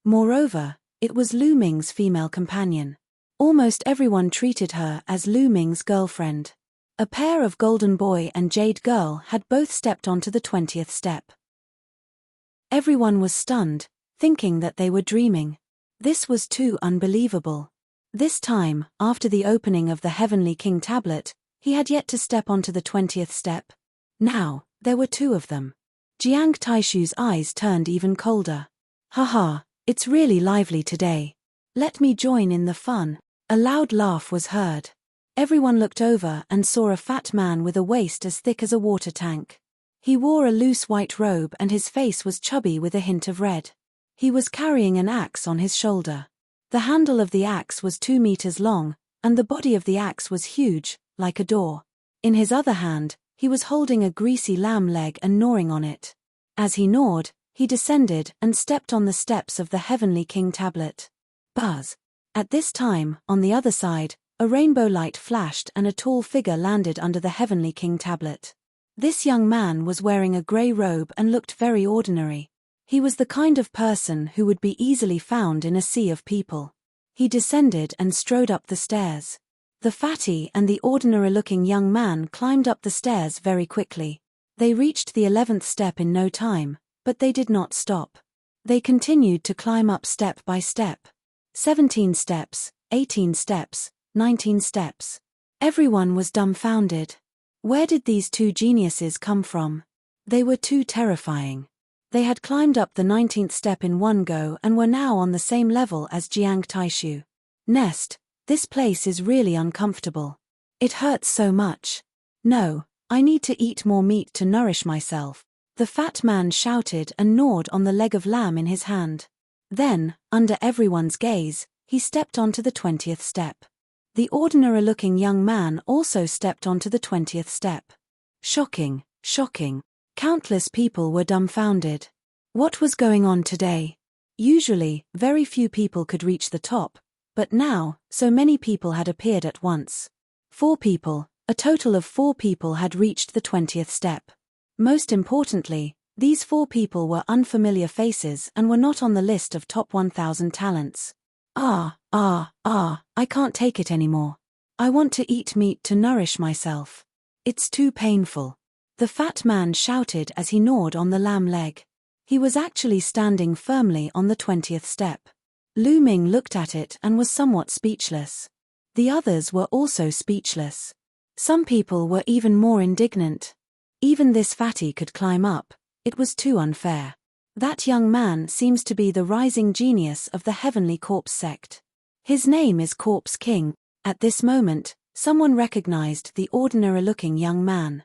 Moreover, it was Lu Ming's female companion. Almost everyone treated her as Lu Ming's girlfriend. A pair of Golden Boy and Jade Girl had both stepped onto the 20th step. Everyone was stunned, thinking that they were dreaming. This was too unbelievable. This time, after the opening of the Heavenly King tablet, he had yet to step onto the 20th step. Now, there were two of them. Jiang Taishu's eyes turned even colder. Haha, it's really lively today. Let me join in the fun. A loud laugh was heard. Everyone looked over and saw a fat man with a waist as thick as a water tank. He wore a loose white robe and his face was chubby with a hint of red. He was carrying an axe on his shoulder. The handle of the axe was 2 meters long, and the body of the axe was huge, like a door. In his other hand, he was holding a greasy lamb leg and gnawing on it. As he gnawed, he descended and stepped on the steps of the Heavenly King tablet. Buzz! At this time, on the other side, a rainbow light flashed and a tall figure landed under the Heavenly King tablet. This young man was wearing a grey robe and looked very ordinary. He was the kind of person who would be easily found in a sea of people. He descended and strode up the stairs. The fatty and the ordinary-looking young man climbed up the stairs very quickly. They reached the 11th step in no time, but they did not stop. They continued to climb up step by step. 17 steps, 18 steps, 19 steps. Everyone was dumbfounded. Where did these two geniuses come from? They were too terrifying. They had climbed up the 19th step in one go and were now on the same level as Jiang Taishu. Nest, this place is really uncomfortable. It hurts so much. No, I need to eat more meat to nourish myself. The fat man shouted and gnawed on the leg of lamb in his hand. Then, under everyone's gaze, he stepped onto the 20th step. The ordinary-looking young man also stepped onto the 20th step. Shocking, shocking. Countless people were dumbfounded. What was going on today? Usually, very few people could reach the top, but now, so many people had appeared at once. 4 people, a total of 4 people had reached the 20th step. Most importantly, these 4 people were unfamiliar faces and were not on the list of top 1,000 talents. I can't take it anymore. I want to eat meat to nourish myself. It's too painful. The fat man shouted as he gnawed on the lamb leg. He was actually standing firmly on the 20th step. Lu Ming looked at it and was somewhat speechless. The others were also speechless. Some people were even more indignant. Even this fatty could climb up. It was too unfair. That young man seems to be the rising genius of the Heavenly Corpse sect. His name is Corpse King. At this moment, someone recognized the ordinary-looking young man.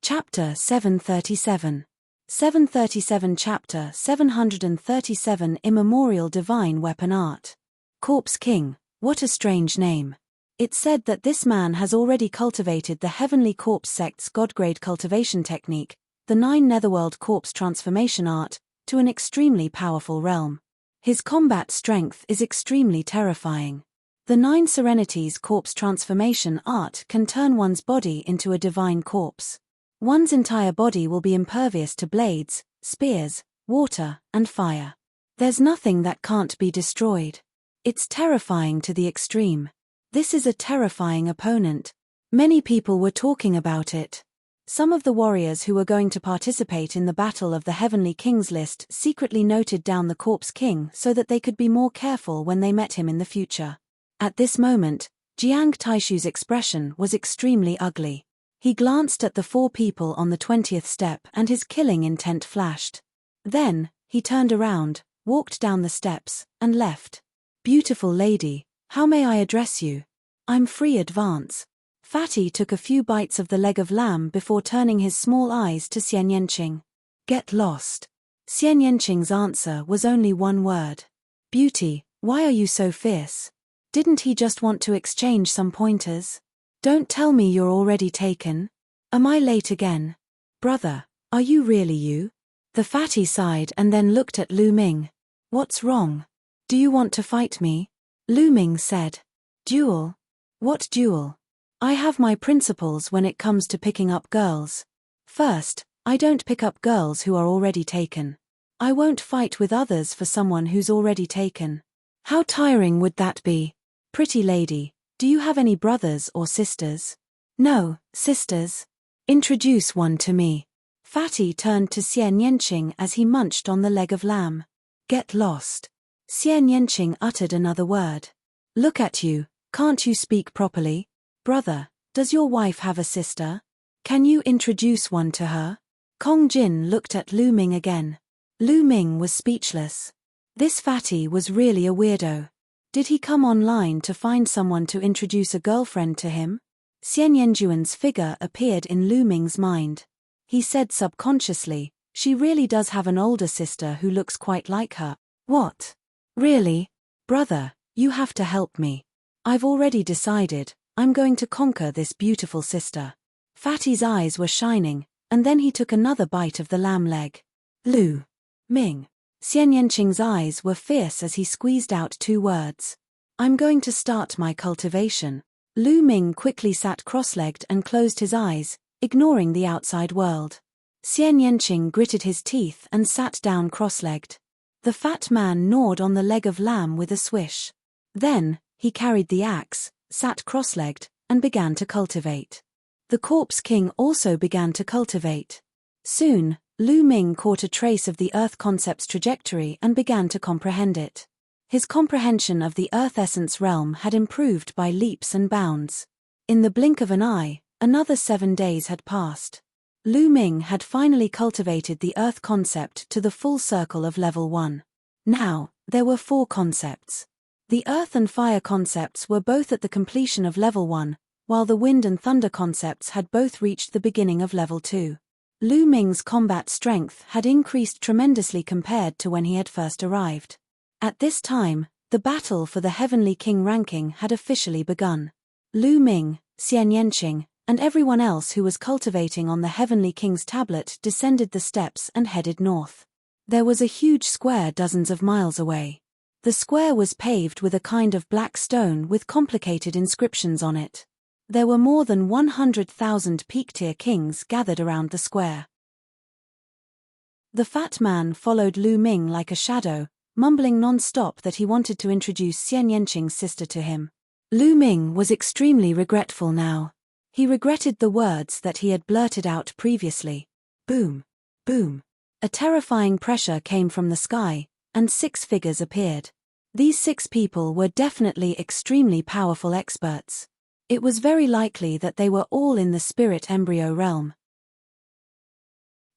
Chapter 737. 737 Chapter 737 Immemorial Divine Weapon Art. Corpse King, what a strange name. It's said that this man has already cultivated the Heavenly Corpse sect's God-grade cultivation technique, the 9 Netherworld Corpse transformation art, to an extremely powerful realm. His combat strength is extremely terrifying. The 9 Serenities Corpse transformation art can turn one's body into a divine corpse. One's entire body will be impervious to blades, spears, water, and fire. There's nothing that can't be destroyed. It's terrifying to the extreme. This is a terrifying opponent. Many people were talking about it. Some of the warriors who were going to participate in the Battle of the Heavenly Kings list secretly noted down the Corpse King so that they could be more careful when they met him in the future. At this moment, Jiang Taishu's expression was extremely ugly. He glanced at the 4 people on the 20th step and his killing intent flashed. Then, he turned around, walked down the steps, and left. Beautiful lady, how may I address you? I'm free, advance. Fatty took a few bites of the leg of lamb before turning his small eyes to Xian Yanqing. Get lost. Xian Yanqing's answer was only one word. Beauty, why are you so fierce? Didn't he just want to exchange some pointers? Don't tell me you're already taken. Am I late again? Brother, are you really you? The fatty sighed and then looked at Lu Ming. What's wrong? Do you want to fight me? Lu Ming said. Duel? What duel? I have my principles when it comes to picking up girls. First, I don't pick up girls who are already taken. I won't fight with others for someone who's already taken. How tiring would that be? Pretty lady, do you have any brothers or sisters? No, sisters. Introduce one to me. Fatty turned to Xian Yanqing as he munched on the leg of lamb. Get lost. Xian Yanqing uttered another word. Look at you, can't you speak properly? Brother, does your wife have a sister? Can you introduce one to her? Kong Jin looked at Lu Ming again. Lu Ming was speechless. This fatty was really a weirdo. Did he come online to find someone to introduce a girlfriend to him? Xian Yanjuan's figure appeared in Lu Ming's mind. He said subconsciously, she really does have an older sister who looks quite like her. What? Really? Brother, you have to help me. I've already decided, I'm going to conquer this beautiful sister. Fatty's eyes were shining, and then he took another bite of the lamb leg. Lu Ming. Xian Yanqing's eyes were fierce as he squeezed out 2 words. I'm going to start my cultivation. Lu Ming quickly sat cross-legged and closed his eyes, ignoring the outside world. Xian Yanqing gritted his teeth and sat down cross-legged. The fat man gnawed on the leg of lamb with a swish. Then, he carried the axe, sat cross-legged, and began to cultivate. The Corpse King also began to cultivate. Soon, Lu Ming caught a trace of the Earth concept's trajectory and began to comprehend it. His comprehension of the Earth essence realm had improved by leaps and bounds. In the blink of an eye, another 7 days had passed. Lu Ming had finally cultivated the Earth concept to the full circle of level 1. Now, there were 4 concepts. The Earth and Fire concepts were both at the completion of level 1, while the Wind and Thunder concepts had both reached the beginning of level 2. Lu Ming's combat strength had increased tremendously compared to when he had first arrived. At this time, the battle for the Heavenly King ranking had officially begun. Lu Ming, Xian Yanqing, and everyone else who was cultivating on the Heavenly King's tablet descended the steps and headed north. There was a huge square dozens of miles away. The square was paved with a kind of black stone with complicated inscriptions on it. There were more than 100,000 peak-tier kings gathered around the square. The fat man followed Lu Ming like a shadow, mumbling non-stop that he wanted to introduce Xian Yanqing's sister to him. Lu Ming was extremely regretful now. He regretted the words that he had blurted out previously. Boom! Boom! A terrifying pressure came from the sky, and 6 figures appeared. These 6 people were definitely extremely powerful experts. It was very likely that they were all in the spirit embryo realm.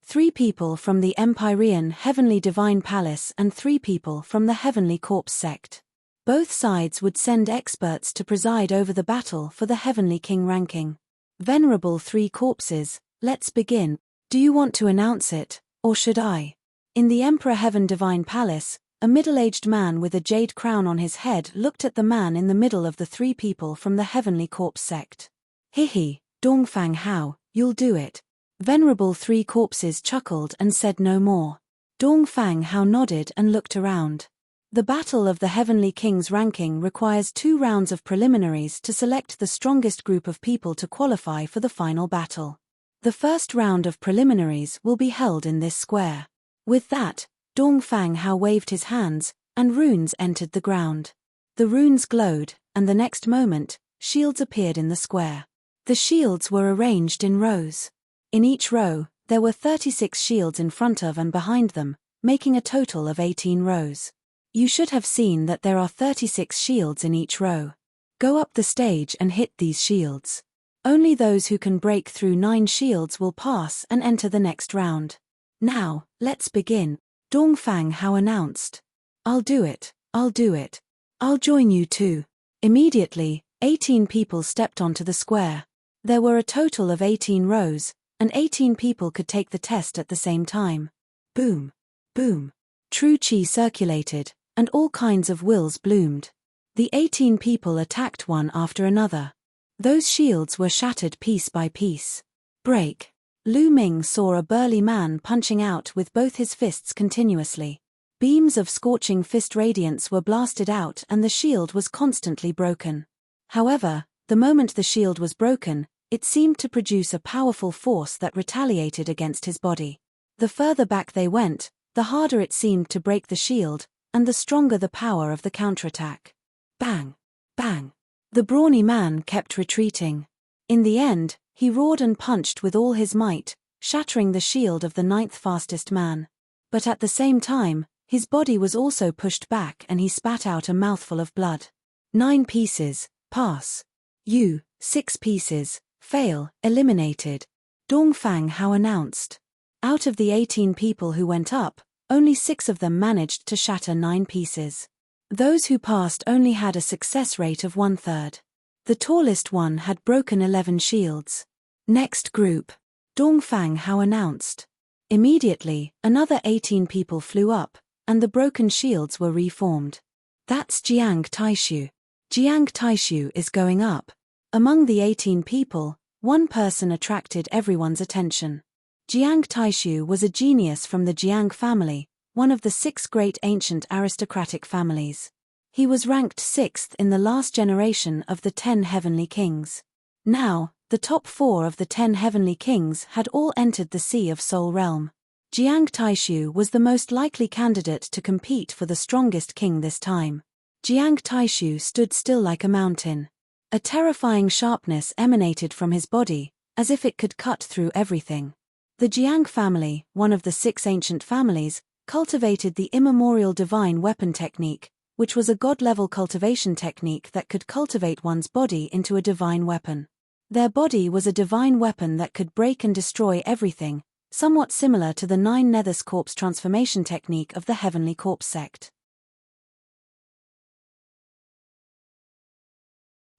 3 people from the Empyrean Heavenly Divine Palace and 3 people from the Heavenly Corpse sect. Both sides would send experts to preside over the battle for the Heavenly King ranking. Venerable 3 corpses, let's begin. Do you want to announce it, or should I? In the Emperor Heaven Divine Palace, a middle-aged man with a jade crown on his head looked at the man in the middle of the three people from the Heavenly Corpse sect. Hihi, Dongfang Hao, you'll do it. Venerable Three Corpses chuckled and said no more. Dongfang Hao nodded and looked around. The Battle of the Heavenly Kings ranking requires 2 rounds of preliminaries to select the strongest group of people to qualify for the final battle. The first round of preliminaries will be held in this square. With that, Dongfang Hao waved his hands, and runes entered the ground. The runes glowed, and the next moment, shields appeared in the square. The shields were arranged in rows. In each row, there were 36 shields in front of and behind them, making a total of 18 rows. You should have seen that there are 36 shields in each row. Go up the stage and hit these shields. Only those who can break through 9 shields will pass and enter the next round. Now, let's begin, Dongfang Hao announced. I'll do it, I'll do it. I'll join you too. Immediately, 18 people stepped onto the square. There were a total of 18 rows, and 18 people could take the test at the same time. Boom, boom. True chi circulated, and all kinds of wills bloomed. The 18 people attacked one after another. Those shields were shattered piece by piece. Break. Lu Ming saw a burly man punching out with both his fists continuously. Beams of scorching fist radiance were blasted out and the shield was constantly broken. However, the moment the shield was broken, it seemed to produce a powerful force that retaliated against his body. The further back they went, the harder it seemed to break the shield, and the stronger the power of the counterattack. Bang! Bang! The brawny man kept retreating. In the end, he roared and punched with all his might, shattering the shield of the 9th fastest man. But at the same time, his body was also pushed back and he spat out a mouthful of blood. 9 pieces, pass. You, 6 pieces, fail, eliminated. Dongfang Hao announced. Out of the 18 people who went up, only 6 of them managed to shatter 9 pieces. Those who passed only had a success rate of 1/3. The tallest one had broken 11 shields. Next group. Dongfang Hao announced. Immediately, another 18 people flew up, and the broken shields were reformed. That's Jiang Taishu. Jiang Taishu is going up. Among the 18 people, one person attracted everyone's attention. Jiang Taishu was a genius from the Jiang family, one of the 6 great ancient aristocratic families. He was ranked 6th in the last generation of the 10 heavenly kings. Now, the top 4 of the 10 heavenly kings had all entered the Sea of Soul realm. Jiang Taishu was the most likely candidate to compete for the strongest king this time. Jiang Taishu stood still like a mountain. A terrifying sharpness emanated from his body, as if it could cut through everything. The Jiang family, one of the 6 ancient families, cultivated the immemorial divine weapon technique, which was a god-level cultivation technique that could cultivate one's body into a divine weapon. Their body was a divine weapon that could break and destroy everything, somewhat similar to the 9 Nethers Corpse transformation technique of the Heavenly Corpse sect.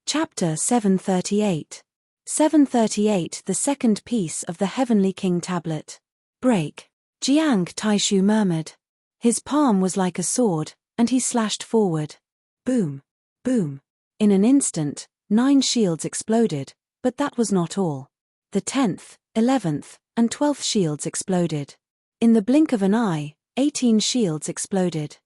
Chapter 738. 738 The second piece of the Heavenly King Tablet. Break. Jiang Taishu murmured. His palm was like a sword, and he slashed forward. Boom. Boom. In an instant, 9 shields exploded, but that was not all. The 10th, 11th, and 12th shields exploded. In the blink of an eye, 18 shields exploded.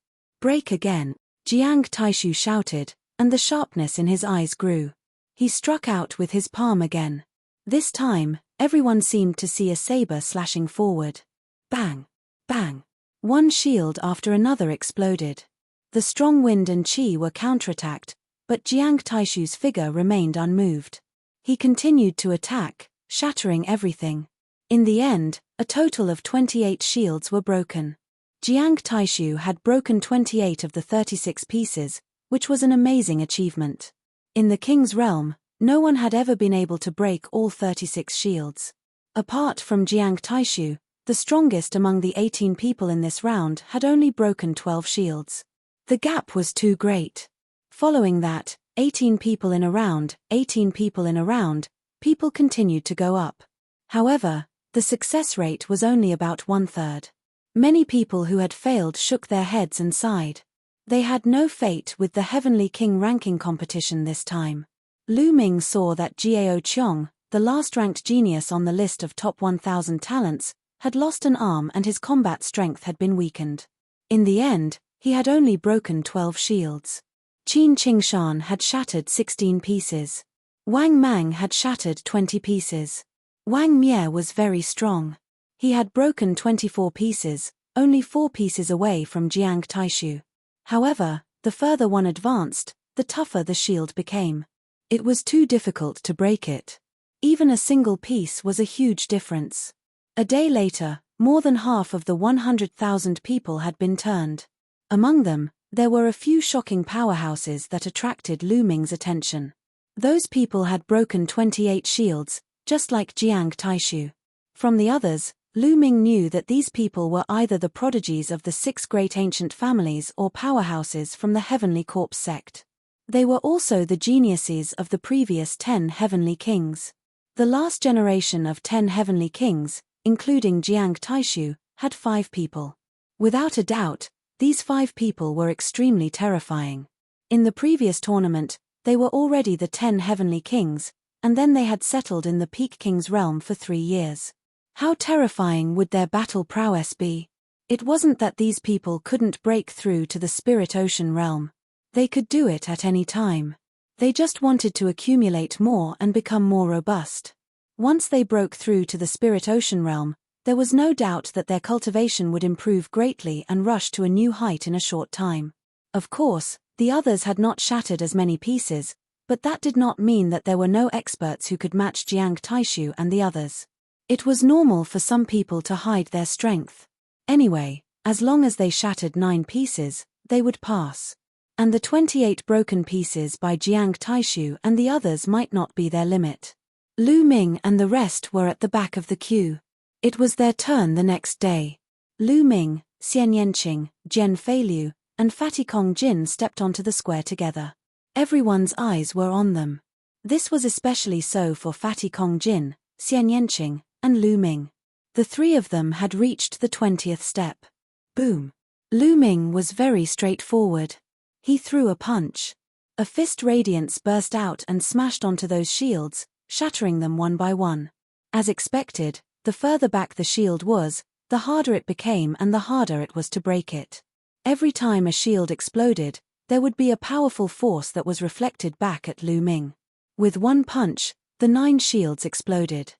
Break again, Jiang Taishu shouted, and the sharpness in his eyes grew. He struck out with his palm again. This time, everyone seemed to see a saber slashing forward. Bang! Bang! One shield after another exploded. The strong wind and chi were counterattacked, but Jiang Taishu's figure remained unmoved. He continued to attack, shattering everything. In the end, a total of 28 shields were broken. Jiang Taishu had broken 28 of the 36 pieces, which was an amazing achievement. In the king's realm, no one had ever been able to break all 36 shields. Apart from Jiang Taishu, the strongest among the 18 people in this round had only broken 12 shields. The gap was too great. Following that, 18 people in a round, 18 people in a round, people continued to go up. However, the success rate was only about 1/3. Many people who had failed shook their heads and sighed. They had no fate with the Heavenly King ranking competition this time. Lu Ming saw that Jiao Qiong, the last-ranked genius on the list of top 1,000 talents, had lost an arm and his combat strength had been weakened. In the end, he had only broken 12 shields. Qin Qingshan had shattered 16 pieces. Wang Mang had shattered 20 pieces. Wang Mie was very strong. He had broken 24 pieces, only 4 pieces away from Jiang Taishu. However, the further one advanced, the tougher the shield became. It was too difficult to break it. Even a single piece was a huge difference. A day later, more than half of the 100,000 people had been turned. Among them, there were a few shocking powerhouses that attracted Lu Ming's attention. Those people had broken 28 shields, just like Jiang Taishu. From the others, Lu Ming knew that these people were either the prodigies of the 6 great ancient families or powerhouses from the Heavenly Corpse sect. They were also the geniuses of the previous 10 Heavenly Kings. The last generation of 10 Heavenly Kings, including Jiang Taishu, had 5 people. Without a doubt, these 5 people were extremely terrifying. In the previous tournament, they were already the 10 Heavenly Kings, and then they had settled in the Peak King's realm for 3 years. How terrifying would their battle prowess be? It wasn't that these people couldn't break through to the Spirit Ocean realm. They could do it at any time. They just wanted to accumulate more and become more robust. Once they broke through to the Spirit Ocean realm, there was no doubt that their cultivation would improve greatly and rush to a new height in a short time. Of course, the others had not shattered as many pieces, but that did not mean that there were no experts who could match Jiang Taishu and the others. It was normal for some people to hide their strength. Anyway, as long as they shattered 9 pieces, they would pass. And the 28 broken pieces by Jiang Taishu and the others might not be their limit. Lu Ming and the rest were at the back of the queue. It was their turn the next day. Lu Ming, Xian Yanqing, Jian Feiliu, and Fatty Kong Jin stepped onto the square together. Everyone's eyes were on them. This was especially so for Fatty Kong Jin, Xian Yanqing, and Lu Ming. The 3 of them had reached the 20th step. Boom! Lu Ming was very straightforward. He threw a punch. A fist radiance burst out and smashed onto those shields, shattering them one by one. As expected, the further back the shield was, the harder it became and the harder it was to break it. Every time a shield exploded, there would be a powerful force that was reflected back at Lu Ming. With one punch, the 9 shields exploded.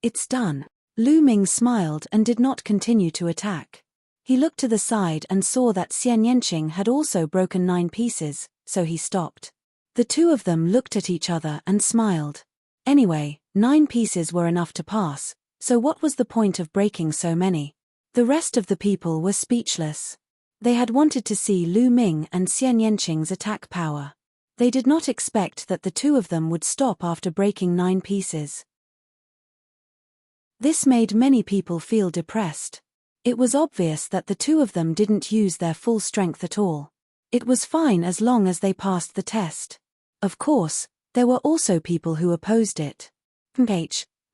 It's done. Lu Ming smiled and did not continue to attack. He looked to the side and saw that Xian Yanqing had also broken 9 pieces, so he stopped. The 2 of them looked at each other and smiled. Anyway, 9 pieces were enough to pass, so what was the point of breaking so many? The rest of the people were speechless. They had wanted to see Lu Ming and Xian Yanqing's attack power. They did not expect that the 2 of them would stop after breaking 9 pieces. This made many people feel depressed. It was obvious that the 2 of them didn't use their full strength at all. It was fine as long as they passed the test. Of course, there were also people who opposed it.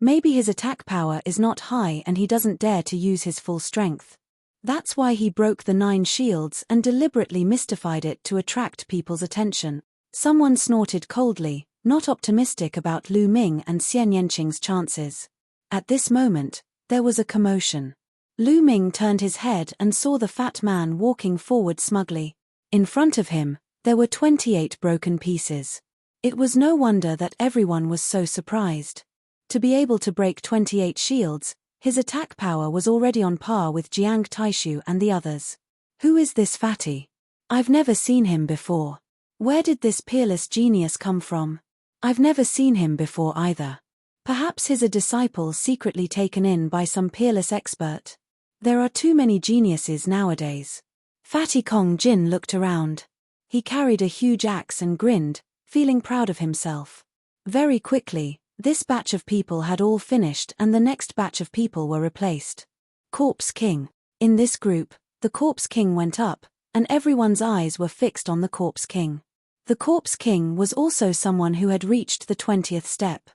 Maybe his attack power is not high and he doesn't dare to use his full strength. That's why he broke the 9 shields and deliberately mystified it to attract people's attention. Someone snorted coldly, not optimistic about Lu Ming and Xian Yanqing's chances. At this moment, there was a commotion. Lu Ming turned his head and saw the fat man walking forward smugly. In front of him, there were 28 broken pieces. It was no wonder that everyone was so surprised. To be able to break 28 shields, his attack power was already on par with Jiang Taishu and the others. Who is this fatty? I've never seen him before. Where did this peerless genius come from? I've never seen him before either. Perhaps he's a disciple secretly taken in by some peerless expert. There are too many geniuses nowadays. Fatty Kong Jin looked around. He carried a huge axe and grinned, feeling proud of himself. Very quickly, this batch of people had all finished and the next batch of people were replaced. Corpse King. In this group, the Corpse King went up, and everyone's eyes were fixed on the Corpse King. The Corpse King was also someone who had reached the 20th step.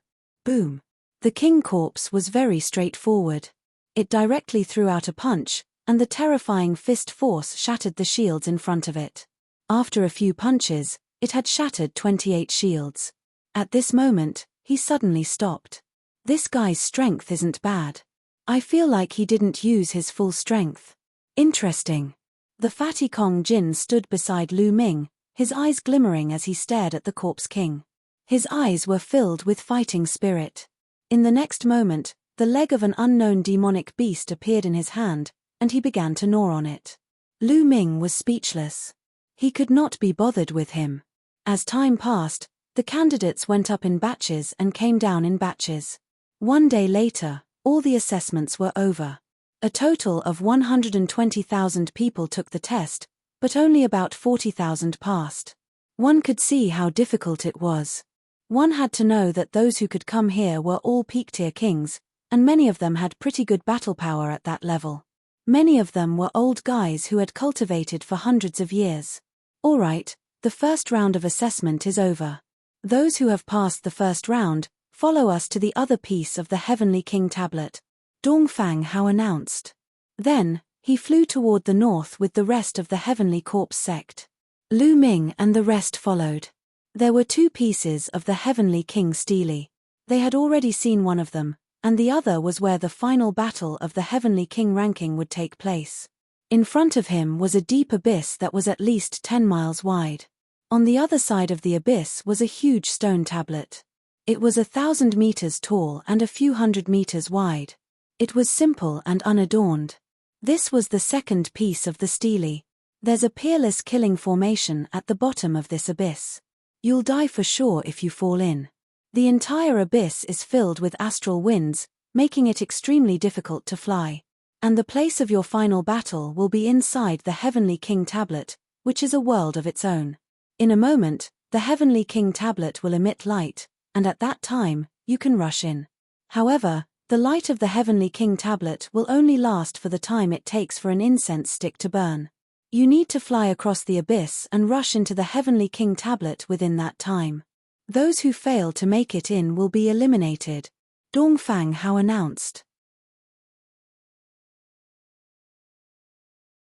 Boom! The king corpse was very straightforward. It directly threw out a punch, and the terrifying fist force shattered the shields in front of it. After a few punches, it had shattered 28 shields. At this moment, he suddenly stopped. This guy's strength isn't bad. I feel like he didn't use his full strength. Interesting. The fatty Kong Jin stood beside Lu Ming, his eyes glimmering as he stared at the corpse king. His eyes were filled with fighting spirit. In the next moment, the leg of an unknown demonic beast appeared in his hand, and he began to gnaw on it. Lu Ming was speechless. He could not be bothered with him. As time passed, the candidates went up in batches and came down in batches. One day later, all the assessments were over. A total of 120,000 people took the test, but only about 40,000 passed. One could see how difficult it was. One had to know that those who could come here were all peak-tier kings, and many of them had pretty good battle power at that level. Many of them were old guys who had cultivated for hundreds of years. Alright, the first round of assessment is over. Those who have passed the first round, follow us to the other piece of the Heavenly King tablet, Dongfang Hao announced. Then, he flew toward the north with the rest of the Heavenly Corpse sect. Lu Ming and the rest followed. There were two pieces of the Heavenly King stele. They had already seen one of them, and the other was where the final battle of the Heavenly King ranking would take place. In front of him was a deep abyss that was at least 10 miles wide. On the other side of the abyss was a huge stone tablet. It was 1,000 meters tall and a few hundred meters wide. It was simple and unadorned. This was the second piece of the stele. There's a peerless killing formation at the bottom of this abyss. You'll die for sure if you fall in. The entire abyss is filled with astral winds, making it extremely difficult to fly. And the place of your final battle will be inside the Heavenly King tablet, which is a world of its own. In a moment, the Heavenly King tablet will emit light, and at that time, you can rush in. However, the light of the Heavenly King tablet will only last for the time it takes for an incense stick to burn. You need to fly across the abyss and rush into the Heavenly King tablet within that time. Those who fail to make it in will be eliminated, Dongfang Hao announced.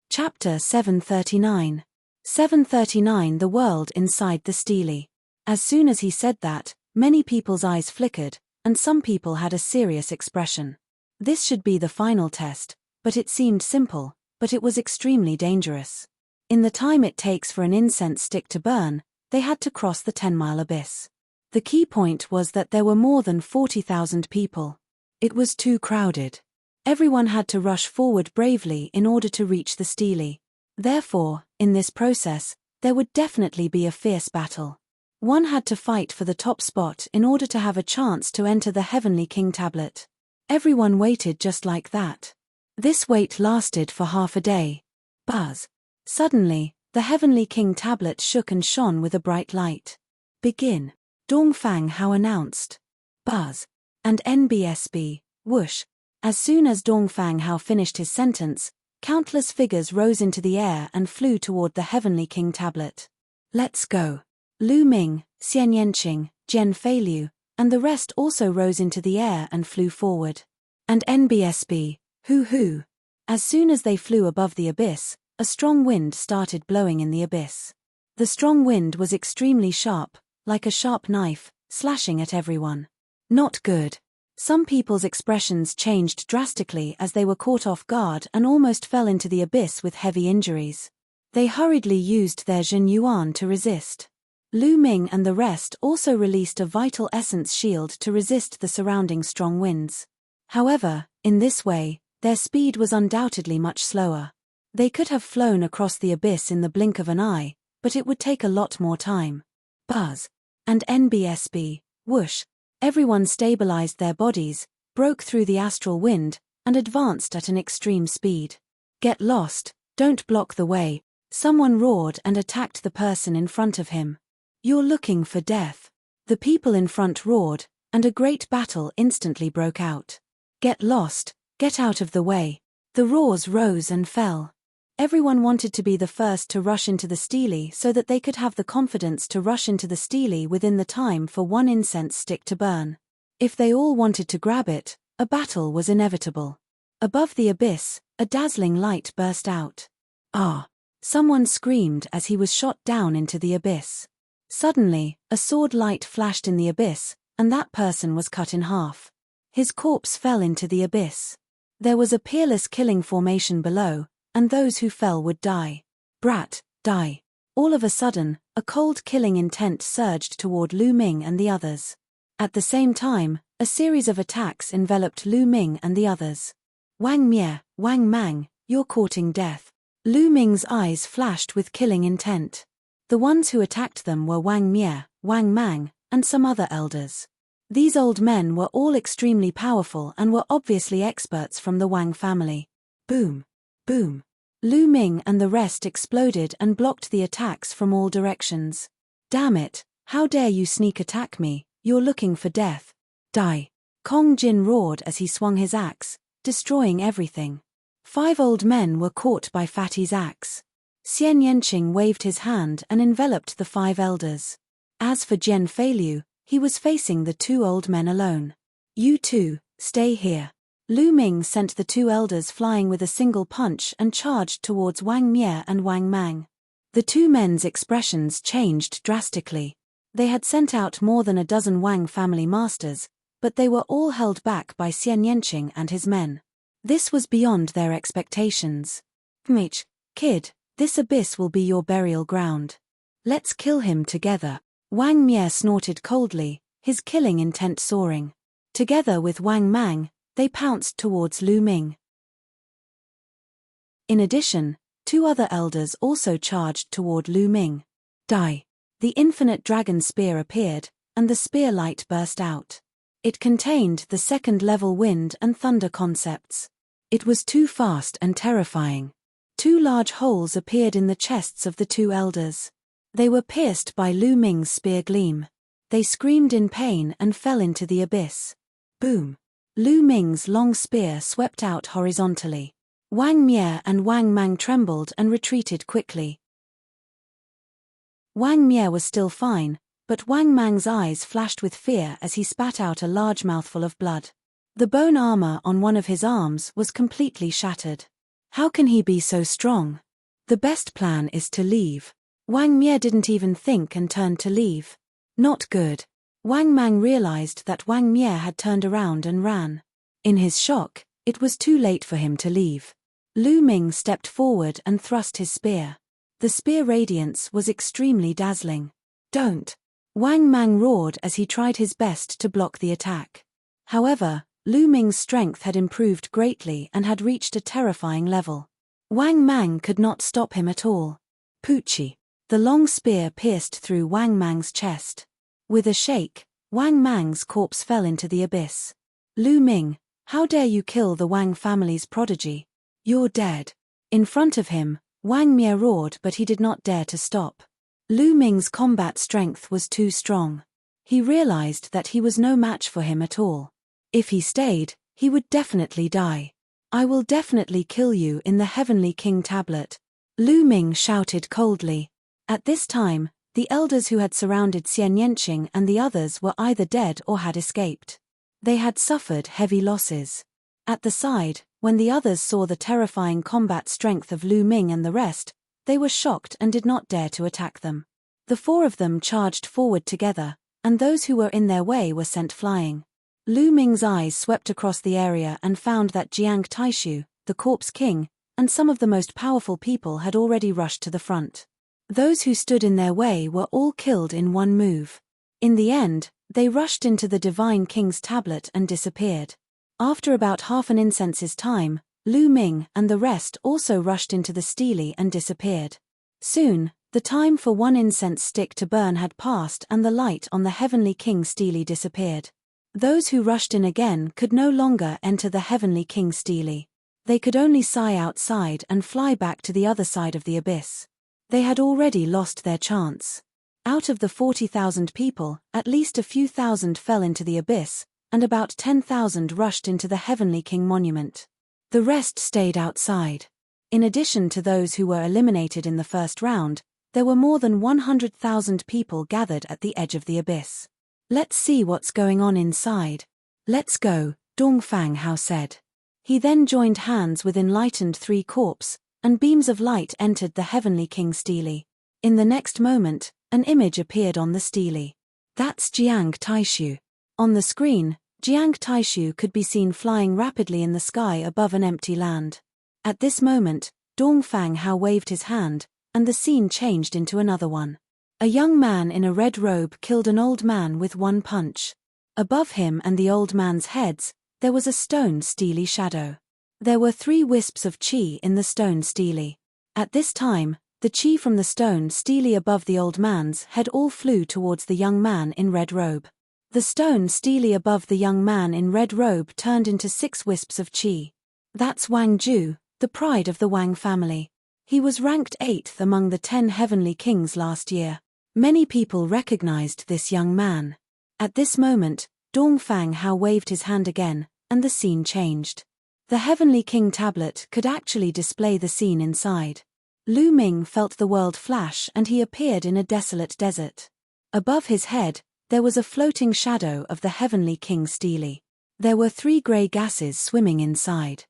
Chapter 739. 739 The World Inside the Stele. As soon as he said that, many people's eyes flickered, and some people had a serious expression. This should be the final test, but it seemed simple, but it was extremely dangerous. In the time it takes for an incense stick to burn, they had to cross the 10-mile abyss. The key point was that there were more than 40,000 people. It was too crowded. Everyone had to rush forward bravely in order to reach the stele. Therefore, in this process, there would definitely be a fierce battle. One had to fight for the top spot in order to have a chance to enter the Heavenly King tablet. Everyone waited just like that. This wait lasted for half a day. Buzz. Suddenly, the Heavenly King tablet shook and shone with a bright light. Begin, Dongfang Hao announced. Buzz. And NBSB, whoosh. As soon as Dongfang Hao finished his sentence, countless figures rose into the air and flew toward the Heavenly King tablet. Let's go. Lu Ming, Xian Yanqing, Jian Feiliu, and the rest also rose into the air and flew forward. And NBSB, hoo. As soon as they flew above the abyss, a strong wind started blowing in the abyss. The strong wind was extremely sharp, like a sharp knife, slashing at everyone. Not good. Some people's expressions changed drastically as they were caught off guard and almost fell into the abyss with heavy injuries. They hurriedly used their Zhen Yuan to resist. Lu Ming and the rest also released a vital essence shield to resist the surrounding strong winds. However, in this way, their speed was undoubtedly much slower. They could have flown across the abyss in the blink of an eye, but it would take a lot more time. Buzz. And NBSB, whoosh. Everyone stabilized their bodies, broke through the astral wind, and advanced at an extreme speed. Get lost, don't block the way, someone roared and attacked the person in front of him. You're looking for death. The people in front roared, and a great battle instantly broke out. Get lost, get out of the way. The roars rose and fell. Everyone wanted to be the first to rush into the stele so that they could have the confidence to rush into the stele within the time for one incense stick to burn. If they all wanted to grab it, a battle was inevitable. Above the abyss, a dazzling light burst out. Ah! Someone screamed as he was shot down into the abyss. Suddenly, a sword light flashed in the abyss, and that person was cut in half. His corpse fell into the abyss. There was a peerless killing formation below, and those who fell would die. Brat, die. All of a sudden, a cold killing intent surged toward Lu Ming and the others. At the same time, a series of attacks enveloped Lu Ming and the others. Wang Mie, Wang Mang, you're courting death. Lu Ming's eyes flashed with killing intent. The ones who attacked them were Wang Mie, Wang Mang, and some other elders. These old men were all extremely powerful and were obviously experts from the Wang family. Boom! Boom! Lu Ming and the rest exploded and blocked the attacks from all directions. Damn it, how dare you sneak attack me, you're looking for death. Die! Kong Jin roared as he swung his axe, destroying everything. 5 old men were caught by Fatty's axe. Xian Yanqing waved his hand and enveloped the 5 elders. As for Jian Feilu, he was facing the 2 old men alone. You two, stay here. Lu Ming sent the 2 elders flying with a single punch and charged towards Wang Mie and Wang Mang. The 2 men's expressions changed drastically. They had sent out more than a dozen Wang family masters, but they were all held back by Xian Yanqing and his men. This was beyond their expectations. Mich, kid, this abyss will be your burial ground. Let's kill him together. Wang Mie snorted coldly, his killing intent soaring. Together with Wang Mang, they pounced towards Lu Ming. In addition, 2 other elders also charged toward Lu Ming. Die! The infinite dragon spear appeared, and the spear light burst out. It contained the second-level wind and thunder concepts. It was too fast and terrifying. 2 large holes appeared in the chests of the 2 elders. They were pierced by Lu Ming's spear gleam. They screamed in pain and fell into the abyss. Boom! Lu Ming's long spear swept out horizontally. Wang Mie and Wang Mang trembled and retreated quickly. Wang Mie was still fine, but Wang Mang's eyes flashed with fear as he spat out a large mouthful of blood. The bone armor on one of his arms was completely shattered. How can he be so strong? The best plan is to leave. Wang Mie didn't even think and turned to leave. Not good. Wang Mang realized that Wang Mie had turned around and ran. In his shock, it was too late for him to leave. Lu Ming stepped forward and thrust his spear. The spear radiance was extremely dazzling. Don't! Wang Mang roared as he tried his best to block the attack. However, Lu Ming's strength had improved greatly and had reached a terrifying level. Wang Mang could not stop him at all. Poochie! The long spear pierced through Wang Mang's chest. With a shake, Wang Mang's corpse fell into the abyss. Lu Ming, how dare you kill the Wang family's prodigy? You're dead. In front of him, Wang Mie roared, but he did not dare to stop. Lu Ming's combat strength was too strong. He realized that he was no match for him at all. If he stayed, he would definitely die. I will definitely kill you in the Heavenly King tablet. Lu Ming shouted coldly. At this time, the elders who had surrounded Xian Yanqing and the others were either dead or had escaped. They had suffered heavy losses. At the side, when the others saw the terrifying combat strength of Lu Ming and the rest, they were shocked and did not dare to attack them. The 4 of them charged forward together, and those who were in their way were sent flying. Lu Ming's eyes swept across the area and found that Jiang Taishu, the Corpse King, and some of the most powerful people had already rushed to the front. Those who stood in their way were all killed in one move. In the end, they rushed into the Divine King's tablet and disappeared. After about half an incense's time, Lu Ming and the rest also rushed into the stele and disappeared. Soon, the time for 1 incense stick to burn had passed and the light on the Heavenly King stele disappeared. Those who rushed in again could no longer enter the Heavenly King stele. They could only sigh outside and fly back to the other side of the abyss. They had already lost their chance. Out of the 40,000 people, at least a few thousand fell into the abyss, and about 10,000 rushed into the Heavenly King monument. The rest stayed outside. In addition to those who were eliminated in the first round, there were more than 100,000 people gathered at the edge of the abyss. Let's see what's going on inside. Let's go, Dongfang Hao said. He then joined hands with enlightened three corpses, and beams of light entered the heavenly king stele. In the next moment, an image appeared on the stele. That's Jiang Taishu. On the screen, Jiang Taishu could be seen flying rapidly in the sky above an empty land. At this moment, Dongfang Hao waved his hand, and the scene changed into another one. A young man in a red robe killed an old man with one punch. Above him and the old man's heads, there was a stone stele shadow. There were 3 wisps of qi in the stone stele. At this time, the qi from the stone stele above the old man's head all flew towards the young man in red robe. The stone stele above the young man in red robe turned into 6 wisps of qi. That's Wang Ju, the pride of the Wang family. He was ranked 8th among the 10 heavenly kings last year. Many people recognized this young man. At this moment, Dongfang Hao waved his hand again, and the scene changed. The heavenly king tablet could actually display the scene inside. Lu Ming felt the world flash and he appeared in a desolate desert. Above his head, there was a floating shadow of the heavenly king stele. There were 3 grey gases swimming inside.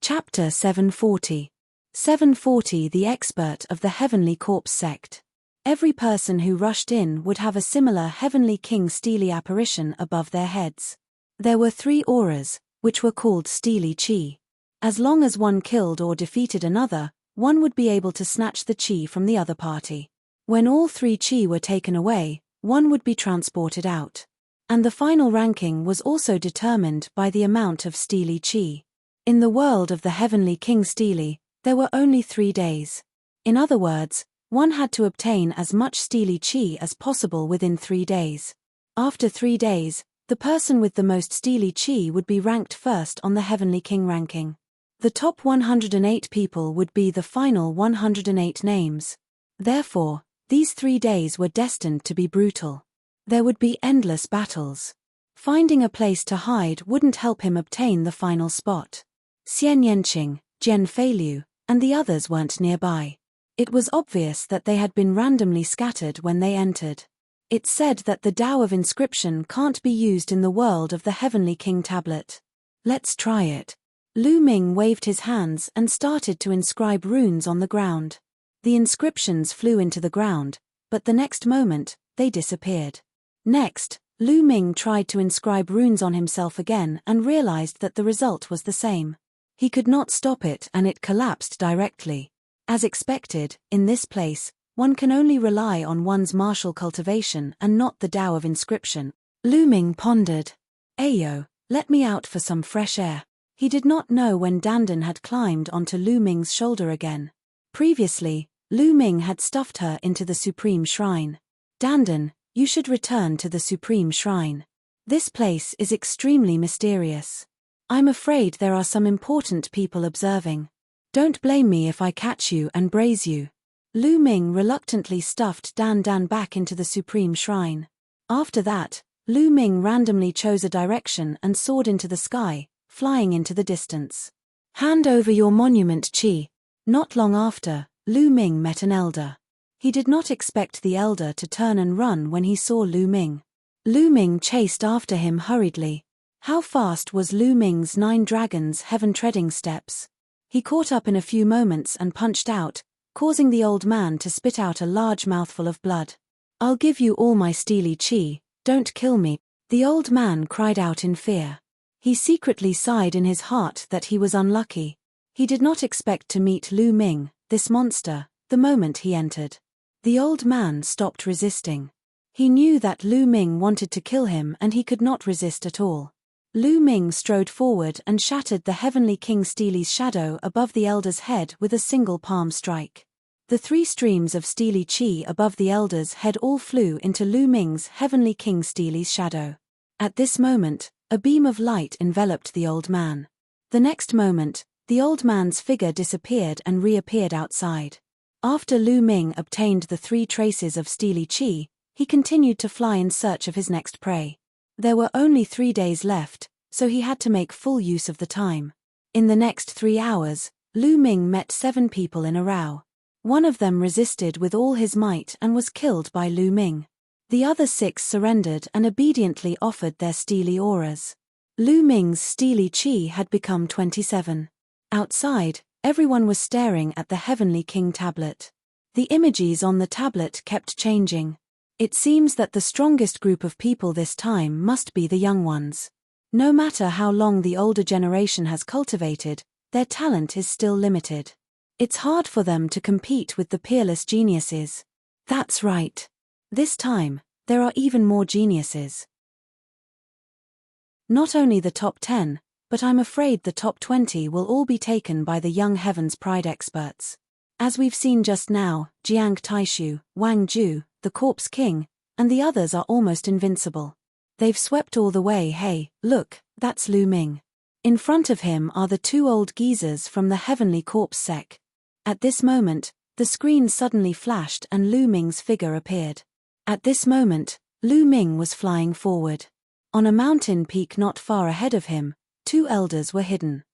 Chapter 740. 740 The expert of the Heavenly Corpse sect. Every person who rushed in would have a similar heavenly king stele apparition above their heads. There were 3 auras, which were called stele chi. As long as one killed or defeated another, one would be able to snatch the chi from the other party. When all 3 chi were taken away, one would be transported out. And the final ranking was also determined by the amount of stele chi. In the world of the heavenly king stele, there were only 3 days. In other words, one had to obtain as much stele chi as possible within 3 days. After 3 days, the person with the most stele chi would be ranked first on the heavenly king ranking. The top 108 people would be the final 108 names. Therefore, these 3 days were destined to be brutal. There would be endless battles. Finding a place to hide wouldn't help him obtain the final spot. Xian Yanqing, Jian Feilu, and the others weren't nearby. It was obvious that they had been randomly scattered when they entered. It's said that the Tao of inscription can't be used in the world of the heavenly king tablet. Let's try it. Lu Ming waved his hands and started to inscribe runes on the ground. The inscriptions flew into the ground, but the next moment, they disappeared. Next, Lu Ming tried to inscribe runes on himself again and realized that the result was the same. He could not stop it and it collapsed directly. As expected, in this place, one can only rely on one's martial cultivation and not the Tao of inscription. Lu Ming pondered. Ayo, let me out for some fresh air. He did not know when Dandan had climbed onto Lu Ming's shoulder again. Previously, Lu Ming had stuffed her into the Supreme Shrine. Dandan, you should return to the Supreme Shrine. This place is extremely mysterious. I'm afraid there are some important people observing. Don't blame me if I catch you and braze you. Lu Ming reluctantly stuffed Dan Dan back into the Supreme Shrine. After that, Lu Ming randomly chose a direction and soared into the sky, flying into the distance. Hand over your monument Qi. Not long after, Lu Ming met an elder. He did not expect the elder to turn and run when he saw Lu Ming. Lu Ming chased after him hurriedly. How fast was Lu Ming's 9 dragons heaven treading steps? He caught up in a few moments and punched out, causing the old man to spit out a large mouthful of blood. I'll give you all my stele chi, don't kill me, the old man cried out in fear. He secretly sighed in his heart that he was unlucky. He did not expect to meet Lu Ming, this monster, the moment he entered. The old man stopped resisting. He knew that Lu Ming wanted to kill him and he could not resist at all. Lu Ming strode forward and shattered the heavenly king stele's shadow above the elder's head with a single palm strike. The 3 streams of stele chi above the elder's head all flew into Lu Ming's heavenly king stele's shadow. At this moment, a beam of light enveloped the old man. The next moment, the old man's figure disappeared and reappeared outside. After Lu Ming obtained the 3 traces of stele chi, he continued to fly in search of his next prey. There were only 3 days left, so he had to make full use of the time. In the next 3 hours, Lu Ming met 7 people in a row. One of them resisted with all his might and was killed by Lu Ming. The other 6 surrendered and obediently offered their steely auras. Lu Ming's steely chi had become 27. Outside, everyone was staring at the Heavenly King tablet. The images on the tablet kept changing. It seems that the strongest group of people this time must be the young ones. No matter how long the older generation has cultivated, their talent is still limited. It's hard for them to compete with the peerless geniuses. That's right. This time, there are even more geniuses. Not only the top 10, but I'm afraid the top 20 will all be taken by the young Heaven's Pride experts. As we've seen just now, Jiang Taishu, Wang Ju, the Corpse King, and the others are almost invincible. They've swept all the way. Hey, look, that's Lu Ming. In front of him are the 2 old geezers from the Heavenly Corpse Sec. At this moment, the screen suddenly flashed and Lu Ming's figure appeared. At this moment, Lu Ming was flying forward. On a mountain peak not far ahead of him, 2 elders were hidden.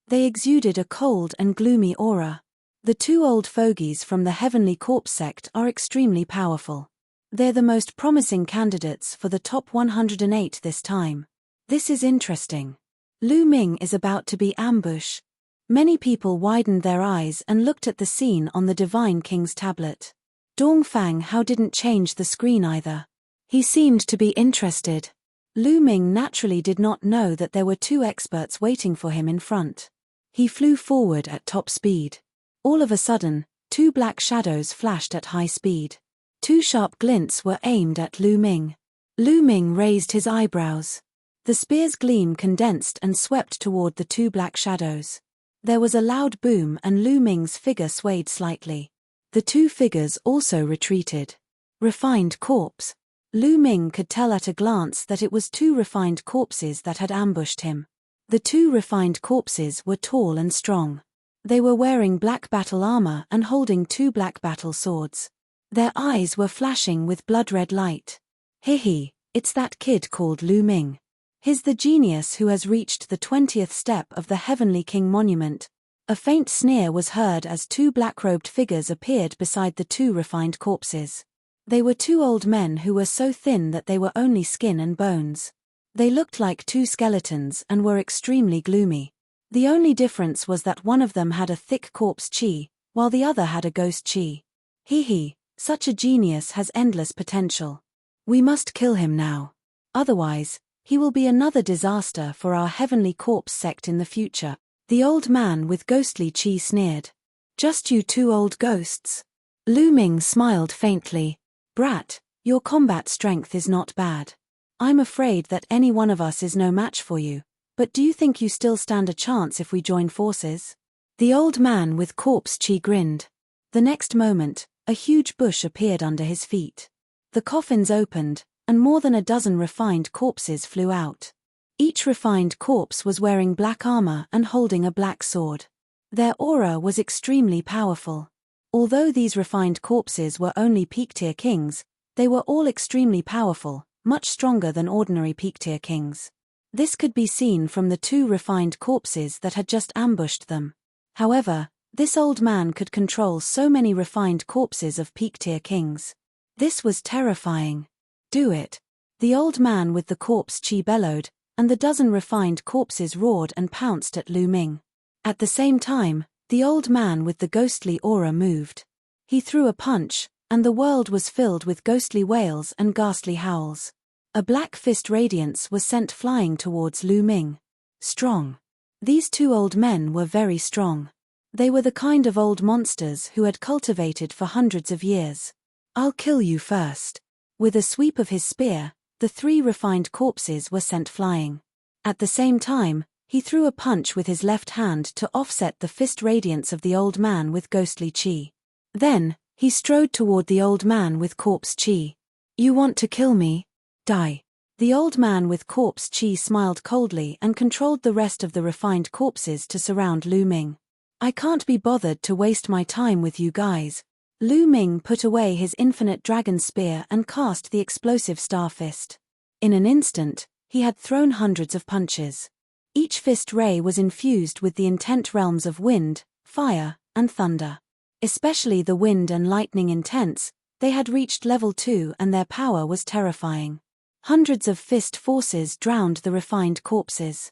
They exuded a cold and gloomy aura. The 2 old fogies from the Heavenly Corpse sect are extremely powerful. They're the most promising candidates for the top 108 this time. This is interesting. Lu Ming is about to be ambushed. Many people widened their eyes and looked at the scene on the Divine King's tablet. Dongfang Hao didn't change the screen either. He seemed to be interested. Lu Ming naturally did not know that there were 2 experts waiting for him in front. He flew forward at top speed. All of a sudden, 2 black shadows flashed at high speed. 2 sharp glints were aimed at Lu Ming. Lu Ming raised his eyebrows. The spear's gleam condensed and swept toward the 2 black shadows. There was a loud boom and Lu Ming's figure swayed slightly. The 2 figures also retreated. Refined corpse. Lu Ming could tell at a glance that it was 2 refined corpses that had ambushed him. The 2 refined corpses were tall and strong. They were wearing black battle armor and holding 2 black battle swords. Their eyes were flashing with blood-red light. Hihi, it's that kid called Lu Ming. He's the genius who has reached the 20th step of the Heavenly King monument. A faint sneer was heard as 2 black-robed figures appeared beside the 2 refined corpses. They were 2 old men who were so thin that they were only skin and bones. They looked like 2 skeletons and were extremely gloomy. The only difference was that one of them had a thick corpse chi, while the other had a ghost chi. Hee, such a genius has endless potential. We must kill him now. Otherwise, he will be another disaster for our Heavenly Corpse sect in the future. The old man with ghostly chi sneered. Just you 2 old ghosts? Lu Ming smiled faintly. Brat, your combat strength is not bad. I'm afraid that any one of us is no match for you, but do you think you still stand a chance if we join forces? The old man with corpse chi grinned. The next moment, a huge bush appeared under his feet. The coffins opened, and more than a dozen refined corpses flew out. Each refined corpse was wearing black armor and holding a black sword. Their aura was extremely powerful. Although these refined corpses were only peak-tier kings, they were all extremely powerful, much stronger than ordinary peak-tier kings. This could be seen from the 2 refined corpses that had just ambushed them. However, this old man could control so many refined corpses of peak-tier kings. This was terrifying. Do it. The old man with the corpse chi bellowed, and the dozen refined corpses roared and pounced at Lu Ming. At the same time, the old man with the ghostly aura moved. He threw a punch, and the world was filled with ghostly wails and ghastly howls. A black fist radiance was sent flying towards Lu Ming. Strong. These 2 old men were very strong. They were the kind of old monsters who had cultivated for hundreds of years. I'll kill you first. With a sweep of his spear, the 3 refined corpses were sent flying. At the same time, he threw a punch with his left hand to offset the fist radiance of the old man with ghostly chi. Then, he strode toward the old man with corpse chi. You want to kill me? Die. The old man with corpse chi smiled coldly and controlled the rest of the refined corpses to surround Lu Ming. I can't be bothered to waste my time with you guys. Lu Ming put away his infinite dragon spear and cast the explosive star fist. In an instant, he had thrown hundreds of punches. Each fist ray was infused with the intent realms of wind, fire, and thunder. Especially the wind and lightning intense, they had reached level 2 and their power was terrifying. Hundreds of fist forces drowned the refined corpses.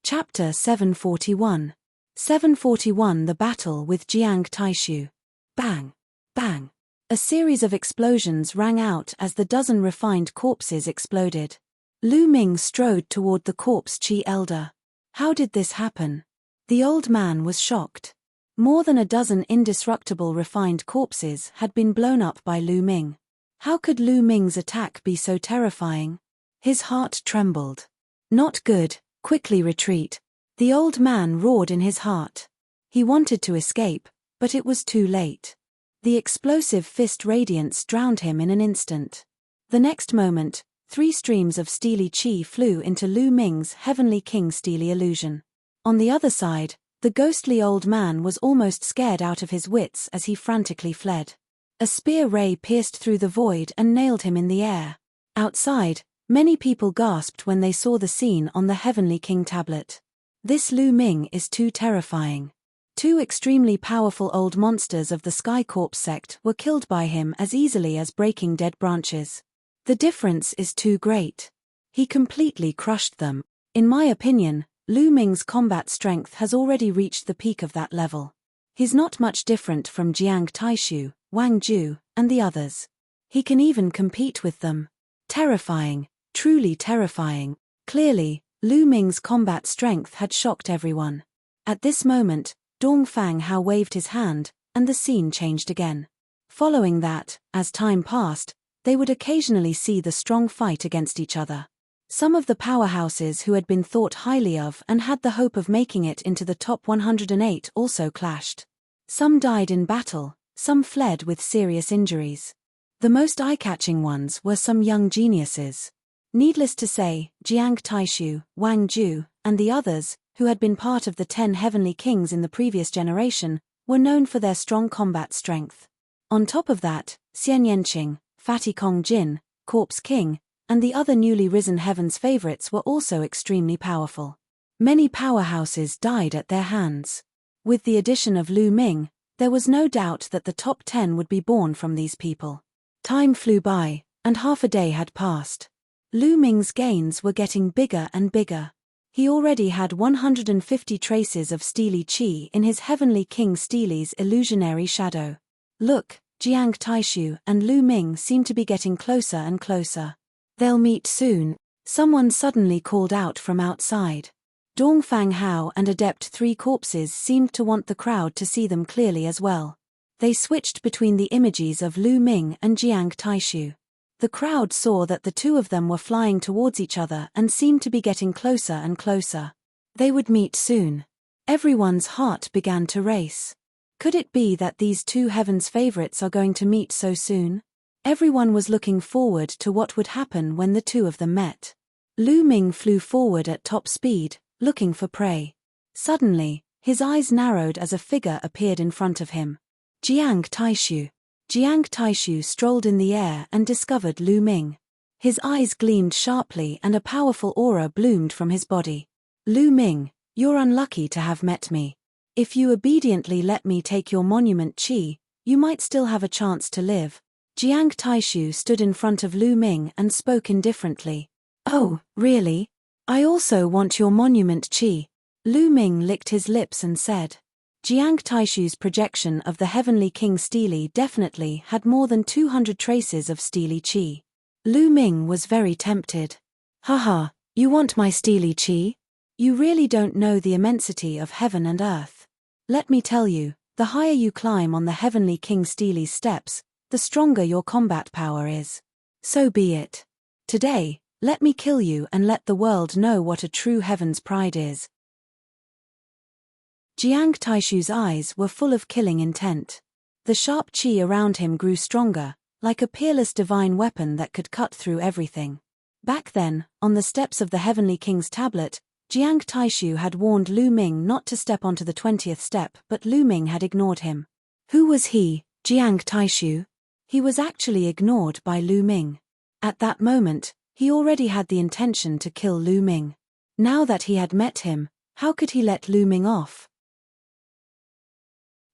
Chapter 741. 741 The Battle with Jiang Taishu. Bang! Bang! A series of explosions rang out as the dozen refined corpses exploded. Lu Ming strode toward the corpse Qi elder. How did this happen? The old man was shocked. More than a dozen indestructible refined corpses had been blown up by Lu Ming. How could Lu Ming's attack be so terrifying? His heart trembled. Not good, quickly retreat. The old man roared in his heart. He wanted to escape, but it was too late. The explosive fist radiance drowned him in an instant. The next moment, 3 streams of steely chi flew into Lu Ming's Heavenly King steely illusion. On the other side, the ghostly old man was almost scared out of his wits as he frantically fled. A spear ray pierced through the void and nailed him in the air. Outside, many people gasped when they saw the scene on the Heavenly King tablet. This Lu Ming is too terrifying. 2 extremely powerful old monsters of the Sky Corpse sect were killed by him as easily as breaking dead branches. The difference is too great. He completely crushed them. In my opinion, Lu Ming's combat strength has already reached the peak of that level. He's not much different from Jiang Taishu, Wang Ju, and the others. He can even compete with them. Terrifying, truly terrifying. Clearly, Lu Ming's combat strength had shocked everyone. At this moment, Dongfang Hao waved his hand, and the scene changed again. Following that, as time passed, they would occasionally see the strong fight against each other. Some of the powerhouses who had been thought highly of and had the hope of making it into the top 108 also clashed. Some died in battle, some fled with serious injuries. The most eye-catching ones were some young geniuses. Needless to say, Jiang Taishu, Wang Ju, and the others, who had been part of the 10 Heavenly Kings in the previous generation, were known for their strong combat strength. On top of that, Xian Yanqing, Fatty Kong Jin, Corpse King, and the other newly risen Heaven's favorites were also extremely powerful. Many powerhouses died at their hands. With the addition of Lu Ming, there was no doubt that the top 10 would be born from these people. Time flew by, and half a day had passed. Lu Ming's gains were getting bigger and bigger. He already had 150 traces of steely chi in his Heavenly King Steely's illusionary shadow. Look, Jiang Taishu and Lu Ming seem to be getting closer and closer. They'll meet soon, someone suddenly called out from outside. Dongfang Hao and Adept 3 Corpses seemed to want the crowd to see them clearly as well. They switched between the images of Lu Ming and Jiang Taishu. The crowd saw that the 2 of them were flying towards each other and seemed to be getting closer and closer. They would meet soon. Everyone's heart began to race. Could it be that these 2 Heaven's favorites are going to meet so soon? Everyone was looking forward to what would happen when the 2 of them met. Lu Ming flew forward at top speed, looking for prey. Suddenly, his eyes narrowed as a figure appeared in front of him. Jiang Taishu. Jiang Taishu strolled in the air and discovered Lu Ming. His eyes gleamed sharply and a powerful aura bloomed from his body. Lu Ming, you're unlucky to have met me. If you obediently let me take your monument chi, you might still have a chance to live. Jiang Taishu stood in front of Lu Ming and spoke indifferently. Oh, really? I also want your monument chi. Lu Ming licked his lips and said. Jiang Taishu's projection of the Heavenly King Steely definitely had more than 200 traces of steely chi. Lu Ming was very tempted. Haha, you want my steely chi? You really don't know the immensity of heaven and earth. Let me tell you, the higher you climb on the Heavenly King Steely's steps, the stronger your combat power is. So be it. Today, let me kill you and let the world know what a true heaven's pride is. Jiang Taishu's eyes were full of killing intent. The sharp chi around him grew stronger, like a peerless divine weapon that could cut through everything. Back then, on the steps of the Heavenly King's tablet, Jiang Taishu had warned Lu Ming not to step onto the 20th step, but Lu Ming had ignored him. Who was he, Jiang Taishu? He was actually ignored by Lu Ming. At that moment, he already had the intention to kill Lu Ming. Now that he had met him, How could he let Lu Ming off?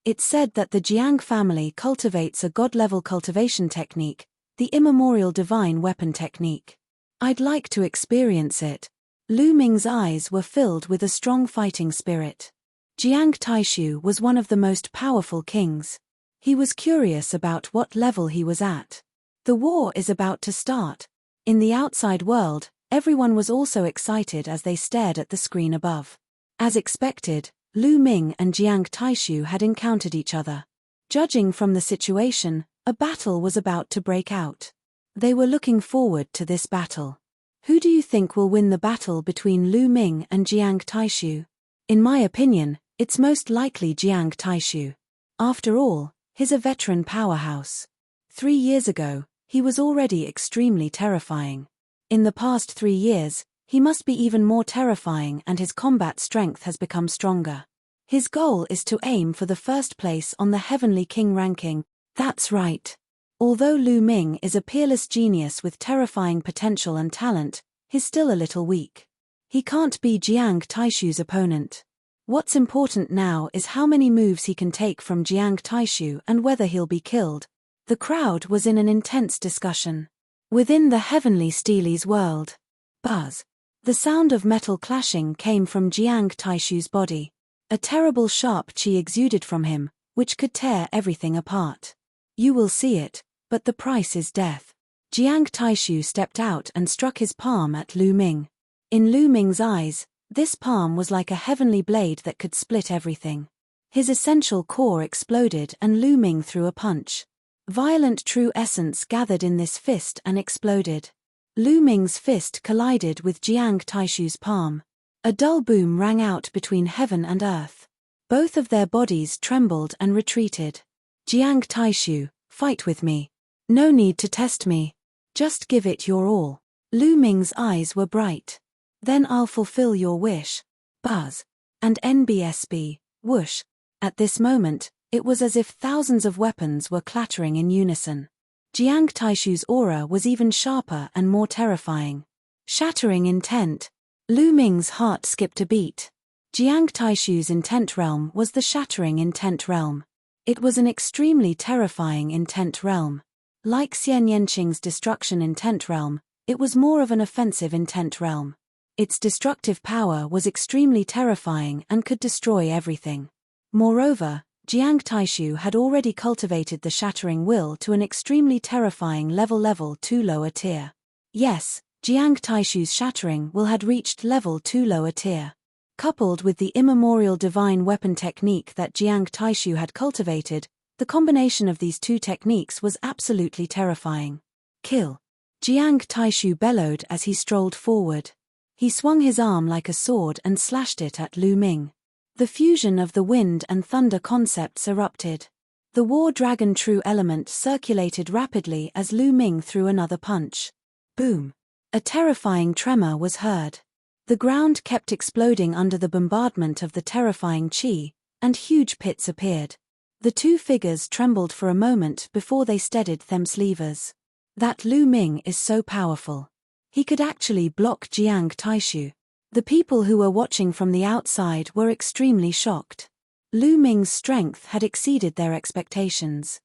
It's said that the Jiang family cultivates a god-level cultivation technique, the immemorial divine weapon technique. I'd like to experience it. Lu Ming's eyes were filled with a strong fighting spirit. Jiang Taishu was one of the most powerful kings. He was curious about what level he was at. The war is about to start. In the outside world, everyone was also excited as they stared at the screen above. As expected, Lu Ming and Jiang Taishu had encountered each other. Judging from the situation, a battle was about to break out. They were looking forward to this battle. Who do you think will win the battle between Lu Ming and Jiang Taishu? In my opinion, it's most likely Jiang Taishu. After all, he's a veteran powerhouse. 3 years ago, he was already extremely terrifying. In the past 3 years, he must be even more terrifying, and his combat strength has become stronger. His goal is to aim for the first place on the Heavenly King ranking. That's right. Although Lu Ming is a peerless genius with terrifying potential and talent, he's still a little weak. He can't be Jiang Taishu's opponent. What's important now is how many moves he can take from Jiang Taishu and whether he'll be killed. The crowd was in an intense discussion. Within the Heavenly Steely's world. Buzz. The sound of metal clashing came from Jiang Taishu's body. A terrible sharp qi exuded from him, which could tear everything apart. You will see it, but the price is death. Jiang Taishu stepped out and struck his palm at Lu Ming. In Lu Ming's eyes, this palm was like a heavenly blade that could split everything. His essential core exploded and Lu Ming threw a punch. Violent true essence gathered in this fist and exploded. Lu Ming's fist collided with Jiang Taishu's palm. A dull boom rang out between heaven and earth. Both of their bodies trembled and retreated. Jiang Taishu, fight with me. No need to test me. Just give it your all. Lu Ming's eyes were bright. Then I'll fulfill your wish. Buzz. And NBSB, whoosh. At this moment, it was as if thousands of weapons were clattering in unison. Jiang Taishu's aura was even sharper and more terrifying. Shattering intent. Lu Ming's heart skipped a beat. Jiang Taishu's intent realm was the shattering intent realm. It was an extremely terrifying intent realm. Like Xian Yanqing's destruction intent realm, it was more of an offensive intent realm. Its destructive power was extremely terrifying and could destroy everything. Moreover, Jiang Taishu had already cultivated the shattering will to an extremely terrifying level 2 lower tier. Yes, Jiang Taishu's shattering will had reached level 2 lower tier. Coupled with the immemorial divine weapon technique that Jiang Taishu had cultivated, the combination of these two techniques was absolutely terrifying. Kill. Jiang Taishu bellowed as he strolled forward. He swung his arm like a sword and slashed it at Lu Ming. The fusion of the wind and thunder concepts erupted. The war dragon true element circulated rapidly as Lu Ming threw another punch. Boom. A terrifying tremor was heard. The ground kept exploding under the bombardment of the terrifying qi, and huge pits appeared. The two figures trembled for a moment before they steadied them's levers. That Lu Ming is so powerful. He could actually block Jiang Taishu. The people who were watching from the outside were extremely shocked. Lu Ming's strength had exceeded their expectations.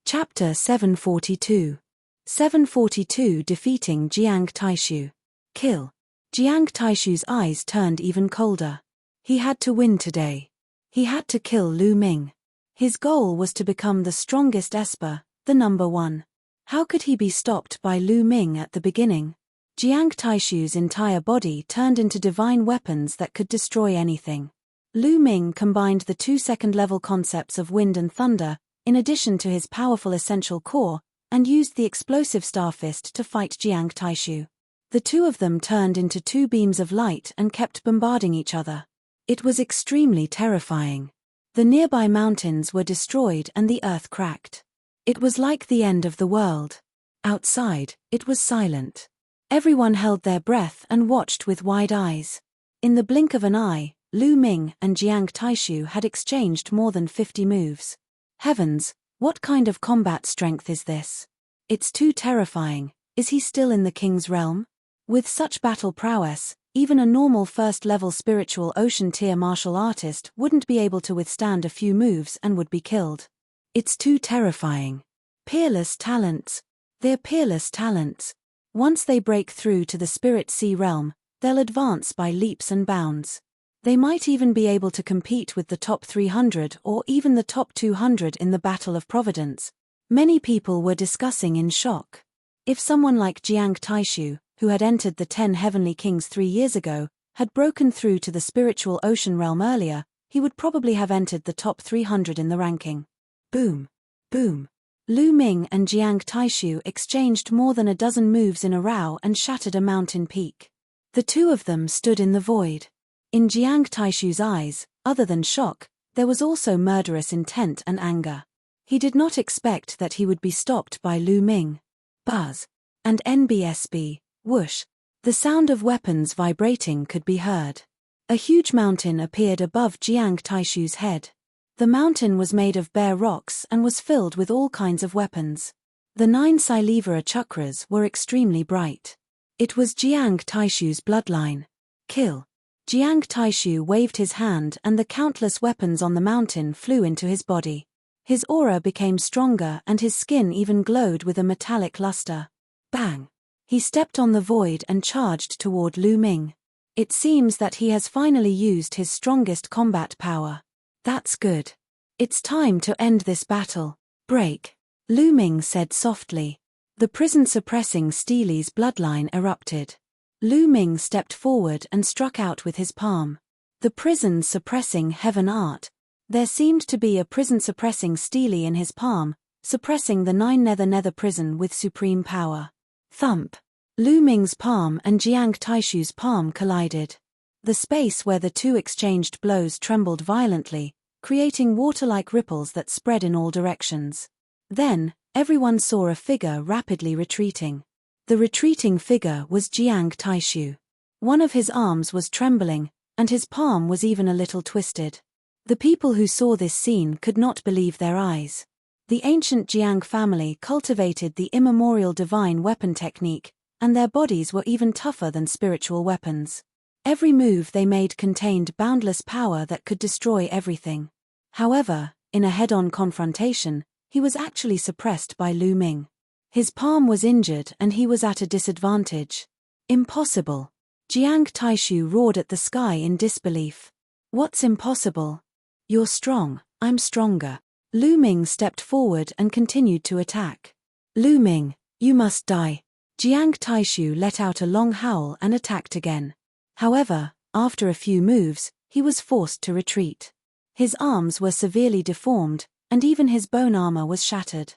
Chapter 742. 742 Defeating Jiang Taishu. Kill. Jiang Taishu's eyes turned even colder. He had to win today. He had to kill Lu Ming. His goal was to become the strongest Esper, the number one. How could he be stopped by Lu Ming at the beginning? Jiang Taishu's entire body turned into divine weapons that could destroy anything. Lu Ming combined the two second-level concepts of wind and thunder, in addition to his powerful essential core, and used the explosive Star Fist to fight Jiang Taishu. The two of them turned into two beams of light and kept bombarding each other. It was extremely terrifying. The nearby mountains were destroyed and the earth cracked. It was like the end of the world. Outside, it was silent. Everyone held their breath and watched with wide eyes. In the blink of an eye, Lu Ming and Jiang Taishu had exchanged more than 50 moves. Heavens, what kind of combat strength is this? It's too terrifying. Is he still in the king's realm? With such battle prowess, even a normal first-level spiritual ocean tier martial artist wouldn't be able to withstand a few moves and would be killed. It's too terrifying. Peerless talents. They're peerless talents. Once they break through to the spirit sea realm, they'll advance by leaps and bounds. They might even be able to compete with the top 300 or even the top 200 in the Battle of Providence. Many people were discussing in shock. If someone like Jiang Taishu, who had entered the 10 Heavenly Kings 3 years ago, had broken through to the spiritual ocean realm earlier, he would probably have entered the top 300 in the ranking. Boom. Boom. Lu Ming and Jiang Taishu exchanged more than a dozen moves in a row and shattered a mountain peak. The two of them stood in the void. In Jiang Taishu's eyes, other than shock, there was also murderous intent and anger. He did not expect that he would be stopped by Lu Ming. Buzz. And NBSB, whoosh. The sound of weapons vibrating could be heard. A huge mountain appeared above Jiang Taishu's head. The mountain was made of bare rocks and was filled with all kinds of weapons. The 9 Silivara chakras were extremely bright. It was Jiang Taishu's bloodline. Kill. Jiang Taishu waved his hand and the countless weapons on the mountain flew into his body. His aura became stronger and his skin even glowed with a metallic luster. Bang! He stepped on the void and charged toward Lu Ming. It seems that he has finally used his strongest combat power. That's good. It's time to end this battle. Break. Lu Ming said softly. The prison-suppressing Steely's bloodline erupted. Lu Ming stepped forward and struck out with his palm. The prison-suppressing heaven art. There seemed to be a prison-suppressing Steely in his palm, suppressing the 9 nether prison with supreme power. Thump. Lu Ming's palm and Jiang Taishu's palm collided. The space where the two exchanged blows trembled violently, creating water-like ripples that spread in all directions. Then, everyone saw a figure rapidly retreating. The retreating figure was Jiang Taishu. One of his arms was trembling, and his palm was even a little twisted. The people who saw this scene could not believe their eyes. The ancient Jiang family cultivated the immemorial divine weapon technique, and their bodies were even tougher than spiritual weapons. Every move they made contained boundless power that could destroy everything. However, in a head-on confrontation, he was actually suppressed by Lu Ming. His palm was injured and he was at a disadvantage. Impossible. Jiang Taishu roared at the sky in disbelief. What's impossible? You're strong, I'm stronger. Lu Ming stepped forward and continued to attack. Lu Ming, you must die. Jiang Taishu let out a long howl and attacked again. However, after a few moves, he was forced to retreat. His arms were severely deformed, and even his bone armor was shattered.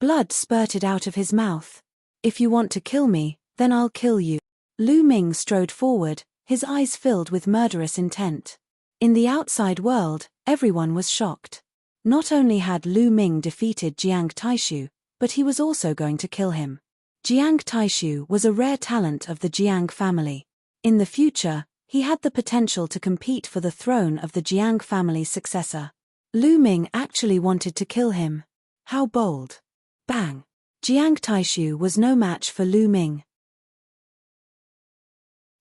Blood spurted out of his mouth. If you want to kill me, then I'll kill you. Lu Ming strode forward, his eyes filled with murderous intent. In the outside world, everyone was shocked. Not only had Lu Ming defeated Jiang Taishu, but he was also going to kill him. Jiang Taishu was a rare talent of the Jiang family. In the future, he had the potential to compete for the throne of the Jiang family's successor. Lu Ming actually wanted to kill him. How bold. Bang! Jiang Taishu was no match for Lu Ming.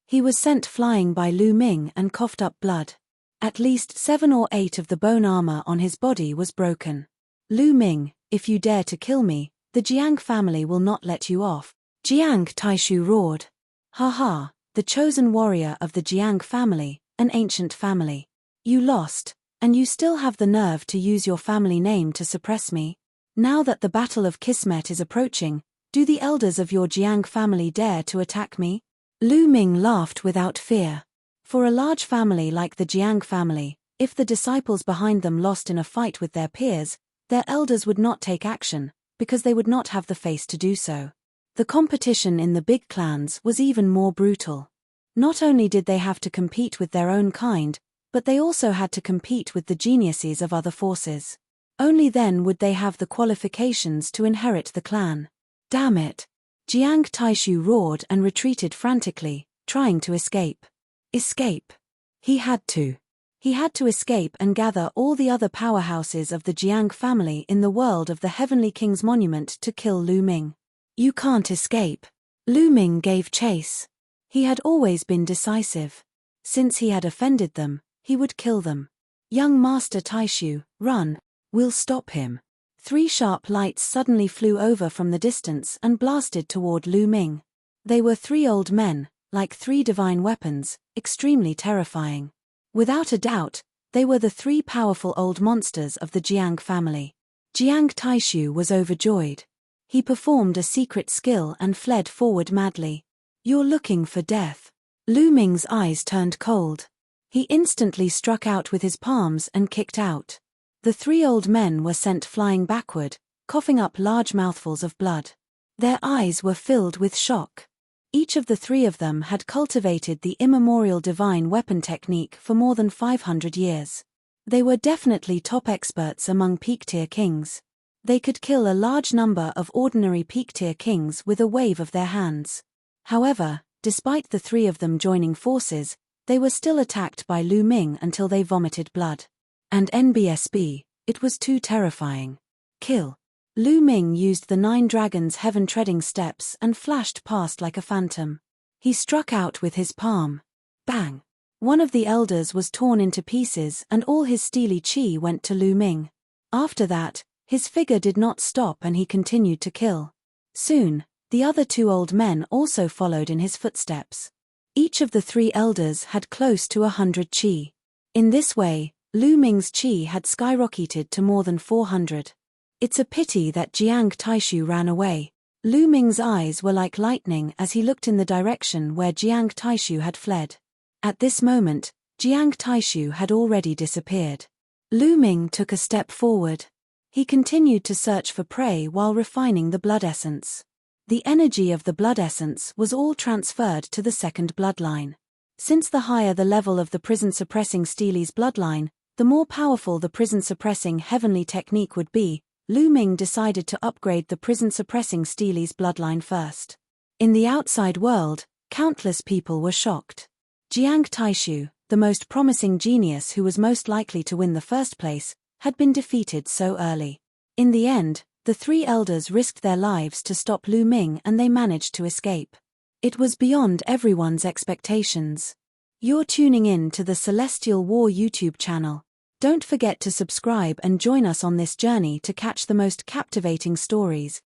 He was sent flying by Lu Ming and coughed up blood. At least 7 or 8 of the bone armor on his body was broken. Lu Ming, if you dare to kill me, the Jiang family will not let you off. Jiang Taishu roared. Ha ha, the chosen warrior of the Jiang family, an ancient family. You lost, and you still have the nerve to use your family name to suppress me? Now that the Battle of Kismet is approaching, do the elders of your Jiang family dare to attack me? Lu Ming laughed without fear. For a large family like the Jiang family, if the disciples behind them lost in a fight with their peers, their elders would not take action, because they would not have the face to do so. The competition in the big clans was even more brutal. Not only did they have to compete with their own kind, but they also had to compete with the geniuses of other forces. Only then would they have the qualifications to inherit the clan. Damn it! Jiang Taishu roared and retreated frantically, trying to escape. Escape! He had to. He had to escape and gather all the other powerhouses of the Jiang family in the world of the Heavenly King's monument to kill Lu Ming. You can't escape. Lu Ming gave chase. He had always been decisive. Since he had offended them, he would kill them. Young Master Taishu, run. We'll stop him. 3 sharp lights suddenly flew over from the distance and blasted toward Lu Ming. They were 3 old men, like 3 divine weapons, extremely terrifying. Without a doubt, they were the 3 powerful old monsters of the Jiang family. Jiang Taishu was overjoyed. He performed a secret skill and fled forward madly. You're looking for death. Lu Ming's eyes turned cold. He instantly struck out with his palms and kicked out. The 3 old men were sent flying backward, coughing up large mouthfuls of blood. Their eyes were filled with shock. Each of the 3 of them had cultivated the immemorial divine weapon technique for more than 500 years. They were definitely top experts among peak-tier kings. They could kill a large number of ordinary peak-tier kings with a wave of their hands. However, despite the 3 of them joining forces, they were still attacked by Lu Ming until they vomited blood. And NBSB, it was too terrifying. Kill. Lu Ming used the 9 dragons' heaven-treading steps and flashed past like a phantom. He struck out with his palm. Bang! One of the elders was torn into pieces and all his steely chi went to Lu Ming. After that, his figure did not stop and he continued to kill. Soon, the other 2 old men also followed in his footsteps. Each of the 3 elders had close to 100 chi. In this way, Lu Ming's chi had skyrocketed to more than 400. It's a pity that Jiang Taishu ran away. Lu Ming's eyes were like lightning as he looked in the direction where Jiang Taishu had fled. At this moment, Jiang Taishu had already disappeared. Lu Ming took a step forward. He continued to search for prey while refining the blood essence. The energy of the blood essence was all transferred to the second bloodline. Since the higher the level of the prison-suppressing Steely's bloodline, the more powerful the prison-suppressing heavenly technique would be, Lu Ming decided to upgrade the prison-suppressing Steely's bloodline first. In the outside world, countless people were shocked. Jiang Taishu, the most promising genius who was most likely to win the first place, had been defeated so early. In the end, the 3 elders risked their lives to stop Lu Ming and they managed to escape. It was beyond everyone's expectations. You're tuning in to the Celestial War YouTube channel. Don't forget to subscribe and join us on this journey to catch the most captivating stories,